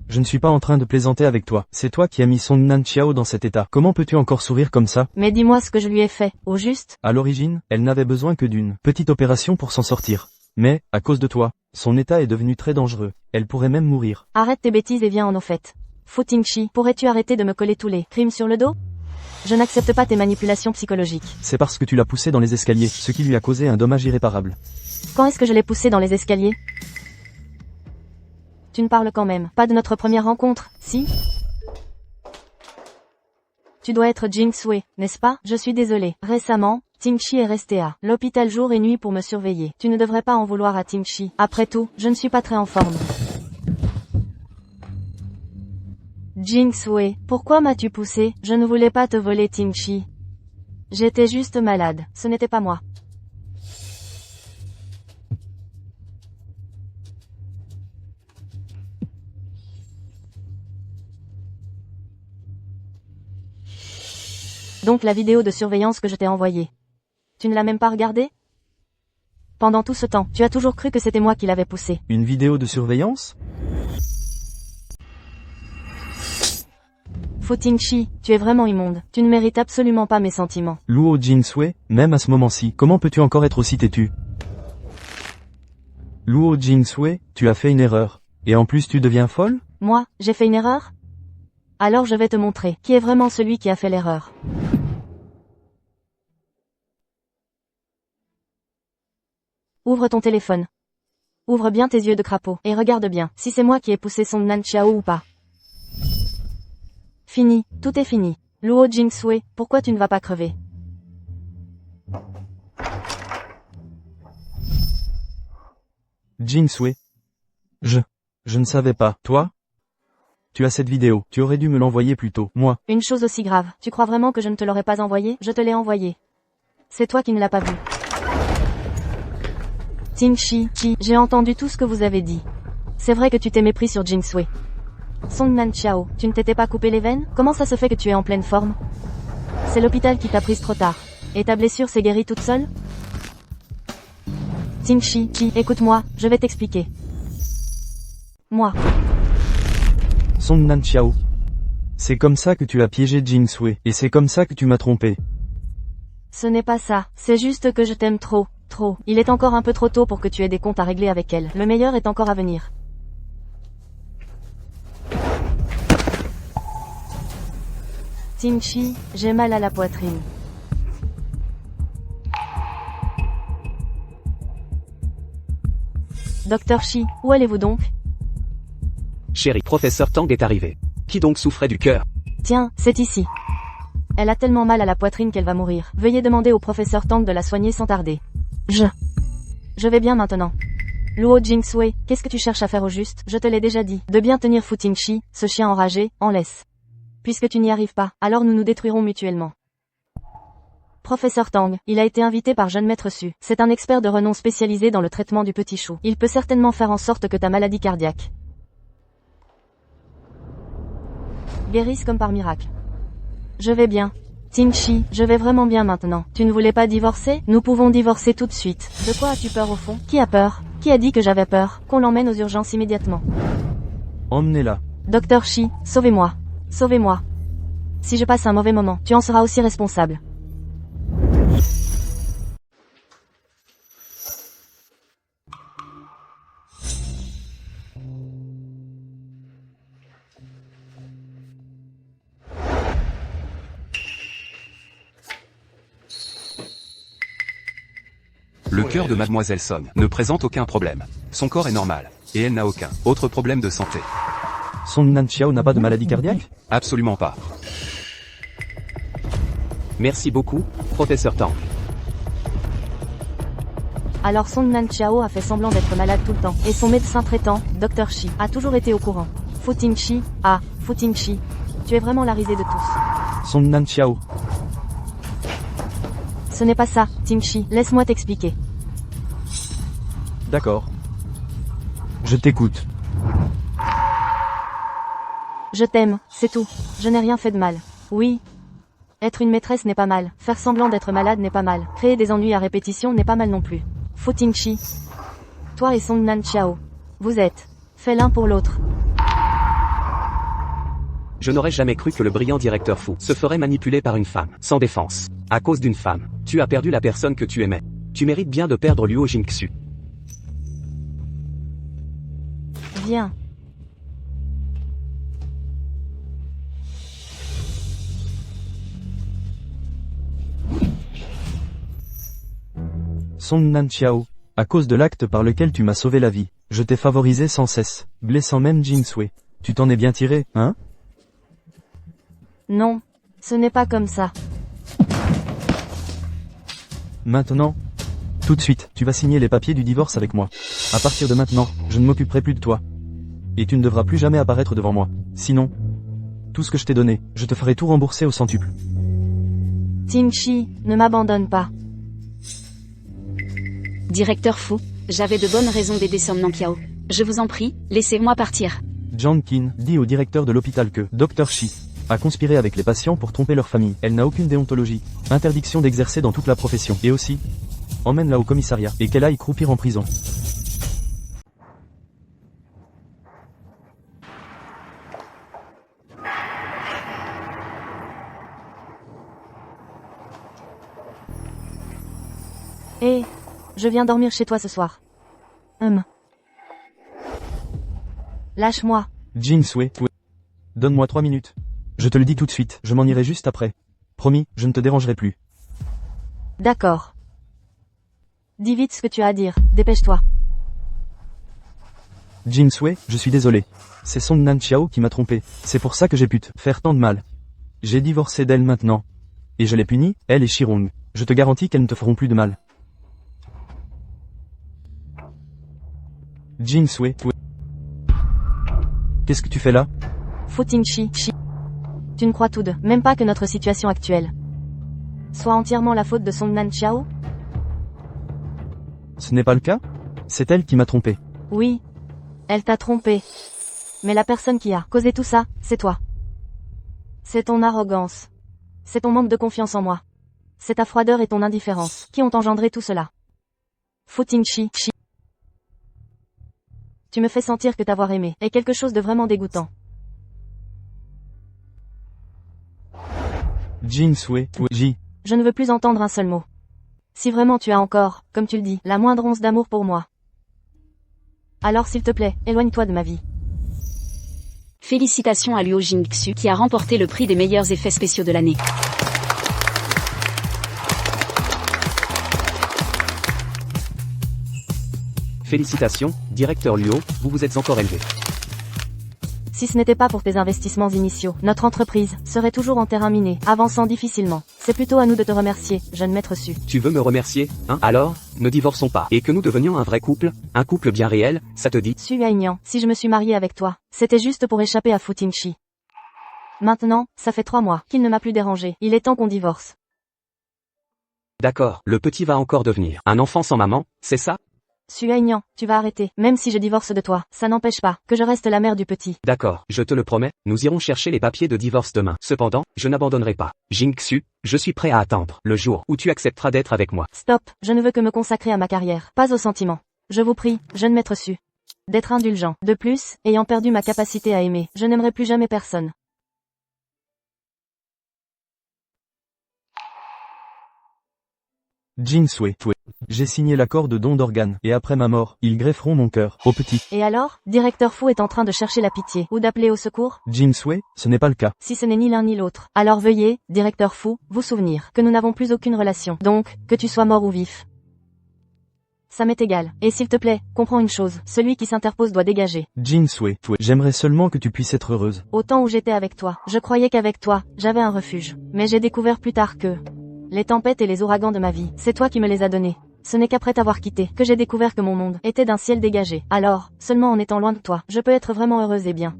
Je ne suis pas en train de plaisanter avec toi. C'est toi qui as mis Song Nan Xiao dans cet état. Comment peux-tu encore sourire comme ça? Mais dis-moi ce que je lui ai fait, au juste? À l'origine, elle n'avait besoin que d'une petite opération pour s'en sortir. Mais, à cause de toi, son état est devenu très dangereux. Elle pourrait même mourir. Arrête tes bêtises et viens en au fait. Fu Tingxi, pourrais-tu arrêter de me coller tous les crimes sur le dos? Je n'accepte pas tes manipulations psychologiques. C'est parce que tu l'as poussé dans les escaliers, ce qui lui a causé un dommage irréparable. Quand est-ce que je l'ai poussé dans les escaliers? Tu ne parles quand même pas de notre première rencontre, si? Tu dois être Jingsui, n'est-ce pas? Je suis désolé. Récemment, Tingxi est resté à l'hôpital jour et nuit pour me surveiller. Tu ne devrais pas en vouloir à Tingxi. Après tout, je ne suis pas très en forme. Jingsui, pourquoi m'as-tu poussé? Je ne voulais pas te voler Tingxi. J'étais juste malade, ce n'était pas moi. Donc la vidéo de surveillance que je t'ai envoyée. Tu ne l'as même pas regardée? Pendant tout ce temps, tu as toujours cru que c'était moi qui l'avais poussé. Une vidéo de surveillance? Fu Tingshi, tu es vraiment immonde. Tu ne mérites absolument pas mes sentiments. Luo Jingsui, même à ce moment-ci, comment peux-tu encore être aussi têtu? Luo Jingsui, tu as fait une erreur. Et en plus tu deviens folle? Moi, j'ai fait une erreur? Alors je vais te montrer qui est vraiment celui qui a fait l'erreur. Ouvre ton téléphone. Ouvre bien tes yeux de crapaud, et regarde bien, si c'est moi qui ai poussé Song Nanchao ou pas. Fini, tout est fini. Luo Jingsui, pourquoi tu ne vas pas crever? Jingsui. Je ne savais pas. Toi? Tu as cette vidéo, tu aurais dû me l'envoyer plus tôt, moi. Une chose aussi grave, tu crois vraiment que je ne te l'aurais pas envoyé? Je te l'ai envoyé. C'est toi qui ne l'as pas vu. Tingshi, j'ai entendu tout ce que vous avez dit. C'est vrai que tu t'es mépris sur Jingsui. Song Nanchao, tu ne t'étais pas coupé les veines? Comment ça se fait que tu es en pleine forme? C'est l'hôpital qui t'a prise trop tard. Et ta blessure s'est guérie toute seule? Tingshi, écoute-moi, je vais t'expliquer. Moi. Song Nanchao. C'est comme ça que tu as piégé Jingsui, et c'est comme ça que tu m'as trompé. Ce n'est pas ça, c'est juste que je t'aime trop, trop. Il est encore un peu trop tôt pour que tu aies des comptes à régler avec elle. Le meilleur est encore à venir. Tingshi, j'ai mal à la poitrine. Docteur Shi, où allez-vous donc? Chérie, professeur Tang est arrivé. Qui donc souffrait du cœur? Tiens, c'est ici. Elle a tellement mal à la poitrine qu'elle va mourir. Veuillez demander au professeur Tang de la soigner sans tarder. Je vais bien maintenant. Luo Jingsui, qu'est-ce que tu cherches à faire au juste? Je te l'ai déjà dit. De bien tenir Fu Tingshi, ce chien enragé, en laisse. Puisque tu n'y arrives pas, alors nous nous détruirons mutuellement. Professeur Tang, il a été invité par jeune maître Su. C'est un expert de renom spécialisé dans le traitement du petit chou. Il peut certainement faire en sorte que ta maladie cardiaque guérisse comme par miracle. Je vais bien. Tingshi, je vais vraiment bien maintenant. Tu ne voulais pas divorcer? Nous pouvons divorcer tout de suite. De quoi as-tu peur au fond? Qui a peur? Qui a dit que j'avais peur? Qu'on l'emmène aux urgences immédiatement. Emmenez-la. Docteur Shi, sauvez-moi. Sauvez-moi. Si je passe un mauvais moment, tu en seras aussi responsable. Le cœur de Mademoiselle Song ne présente aucun problème. Son corps est normal, et elle n'a aucun autre problème de santé. Song Nanchao n'a pas de maladie cardiaque? Absolument pas. Merci beaucoup, professeur Tang. Alors Song Nanchao a fait semblant d'être malade tout le temps, et son médecin traitant, Dr Shi, a toujours été au courant. Fu Tingshi, Fu Tingshi, tu es vraiment la risée de tous. Song Nanchao. Ce n'est pas ça, Tingshi, laisse-moi t'expliquer. D'accord. Je t'écoute. Je t'aime, c'est tout. Je n'ai rien fait de mal. Oui. Être une maîtresse n'est pas mal. Faire semblant d'être malade n'est pas mal. Créer des ennuis à répétition n'est pas mal non plus. Fu Tingshi. Toi et Song Nanchao. Vous êtes faits l'un pour l'autre. Je n'aurais jamais cru que le brillant directeur Fu se ferait manipuler par une femme, sans défense. À cause d'une femme, tu as perdu la personne que tu aimais. Tu mérites bien de perdre Luo Jingxu. Viens. Song Nanchao. À cause de l'acte par lequel tu m'as sauvé la vie, je t'ai favorisé sans cesse, blessant même Jingsui. Tu t'en es bien tiré, hein? Non. Ce n'est pas comme ça. Maintenant, tout de suite, tu vas signer les papiers du divorce avec moi. À partir de maintenant, je ne m'occuperai plus de toi. Et tu ne devras plus jamais apparaître devant moi. Sinon, tout ce que je t'ai donné, je te ferai tout rembourser au centuple. Tingshi, ne m'abandonne pas. Directeur Fu, j'avais de bonnes raisons d'aider Song Nanchao. Je vous en prie, laissez-moi partir. Jiang Qin dit au directeur de l'hôpital que Dr Shi A conspirer avec les patients pour tromper leur famille. Elle n'a aucune déontologie. Interdiction d'exercer dans toute la profession. Et aussi, emmène-la au commissariat et qu'elle aille croupir en prison. Hé, je viens dormir chez toi ce soir. Lâche-moi. Jin-Sui, donne-moi 3 minutes. Je te le dis tout de suite, je m'en irai juste après. Promis, je ne te dérangerai plus. D'accord. Dis vite ce que tu as à dire, dépêche-toi. Jin-Sui, je suis désolé. C'est Song Nan Chiao qui m'a trompé. C'est pour ça que j'ai pu te faire tant de mal. J'ai divorcé d'elle maintenant. Et je l'ai punie, elle et Shirong. Je te garantis qu'elles ne te feront plus de mal. Jin-Sui, qu'est-ce que tu fais là? Fu Tingshi. Tu ne crois tout de même pas que notre situation actuelle soit entièrement la faute de Song Nan Chiao? Ce n'est pas le cas? C'est elle qui m'a trompé. Oui. Elle t'a trompé. Mais la personne qui a causé tout ça, c'est toi. C'est ton arrogance. C'est ton manque de confiance en moi. C'est ta froideur et ton indifférence qui ont engendré tout cela. Fu Tingshi. Tu me fais sentir que t'avoir aimé est quelque chose de vraiment dégoûtant. Jin-Sui, Ji. Je ne veux plus entendre un seul mot. Si vraiment tu as encore, comme tu le dis, la moindre once d'amour pour moi, alors s'il te plaît, éloigne-toi de ma vie. Félicitations à Luo Jingxu qui a remporté le prix des meilleurs effets spéciaux de l'année. Félicitations, directeur Luo, vous vous êtes encore élevé. Si ce n'était pas pour tes investissements initiaux, notre entreprise serait toujours en terrain miné, avançant difficilement. C'est plutôt à nous de te remercier, jeune maître Su. Tu veux me remercier, hein? Alors, ne divorçons pas. Et que nous devenions un vrai couple, un couple bien réel, ça te dit? Su Aignan, si je me suis mariée avec toi, c'était juste pour échapper à Fu Tingshi. Maintenant, ça fait 3 mois qu'il ne m'a plus dérangé. Il est temps qu'on divorce. D'accord, le petit va encore devenir un enfant sans maman, c'est ça? Su Aignan, tu vas arrêter. Même si je divorce de toi, ça n'empêche pas que je reste la mère du petit. D'accord, je te le promets, nous irons chercher les papiers de divorce demain. Cependant, je n'abandonnerai pas. Jingxu, je suis prêt à attendre le jour où tu accepteras d'être avec moi. Stop, je ne veux que me consacrer à ma carrière, pas aux sentiments. Je vous prie, jeune maître Su, d'être indulgent. De plus, ayant perdu ma capacité à aimer, je n'aimerai plus jamais personne. Jin-Sui, j'ai signé l'accord de don d'organes, et après ma mort, ils grefferont mon cœur, au petit. Et alors, directeur Fu est en train de chercher la pitié, ou d'appeler au secours? Jin-Sui, ce n'est pas le cas. Si ce n'est ni l'un ni l'autre, alors veuillez, directeur Fu, vous souvenir que nous n'avons plus aucune relation. Donc, que tu sois mort ou vif. Ça m'est égal. Et s'il te plaît, comprends une chose, celui qui s'interpose doit dégager. Jin-Sui, j'aimerais seulement que tu puisses être heureuse. Au temps où j'étais avec toi, je croyais qu'avec toi, j'avais un refuge. Mais j'ai découvert plus tard que les tempêtes et les ouragans de ma vie, c'est toi qui me les as donnés. Ce n'est qu'après t'avoir quitté que j'ai découvert que mon monde était d'un ciel dégagé. Alors, seulement en étant loin de toi, je peux être vraiment heureuse et bien.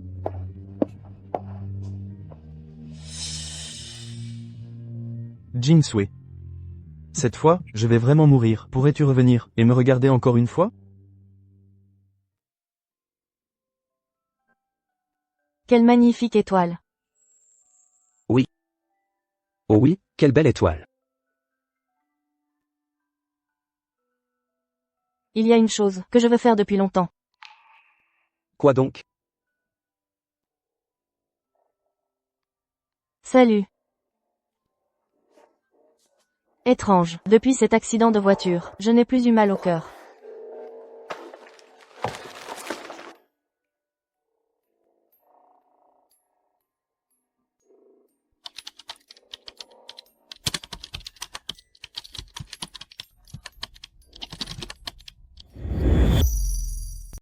Jin-Sui. Cette fois, je vais vraiment mourir. Pourrais-tu revenir et me regarder encore une fois? Quelle magnifique étoile. Oui. Oh oui, quelle belle étoile. Il y a une chose que je veux faire depuis longtemps. Quoi donc? Salut. Étrange, depuis cet accident de voiture, je n'ai plus eu mal au cœur.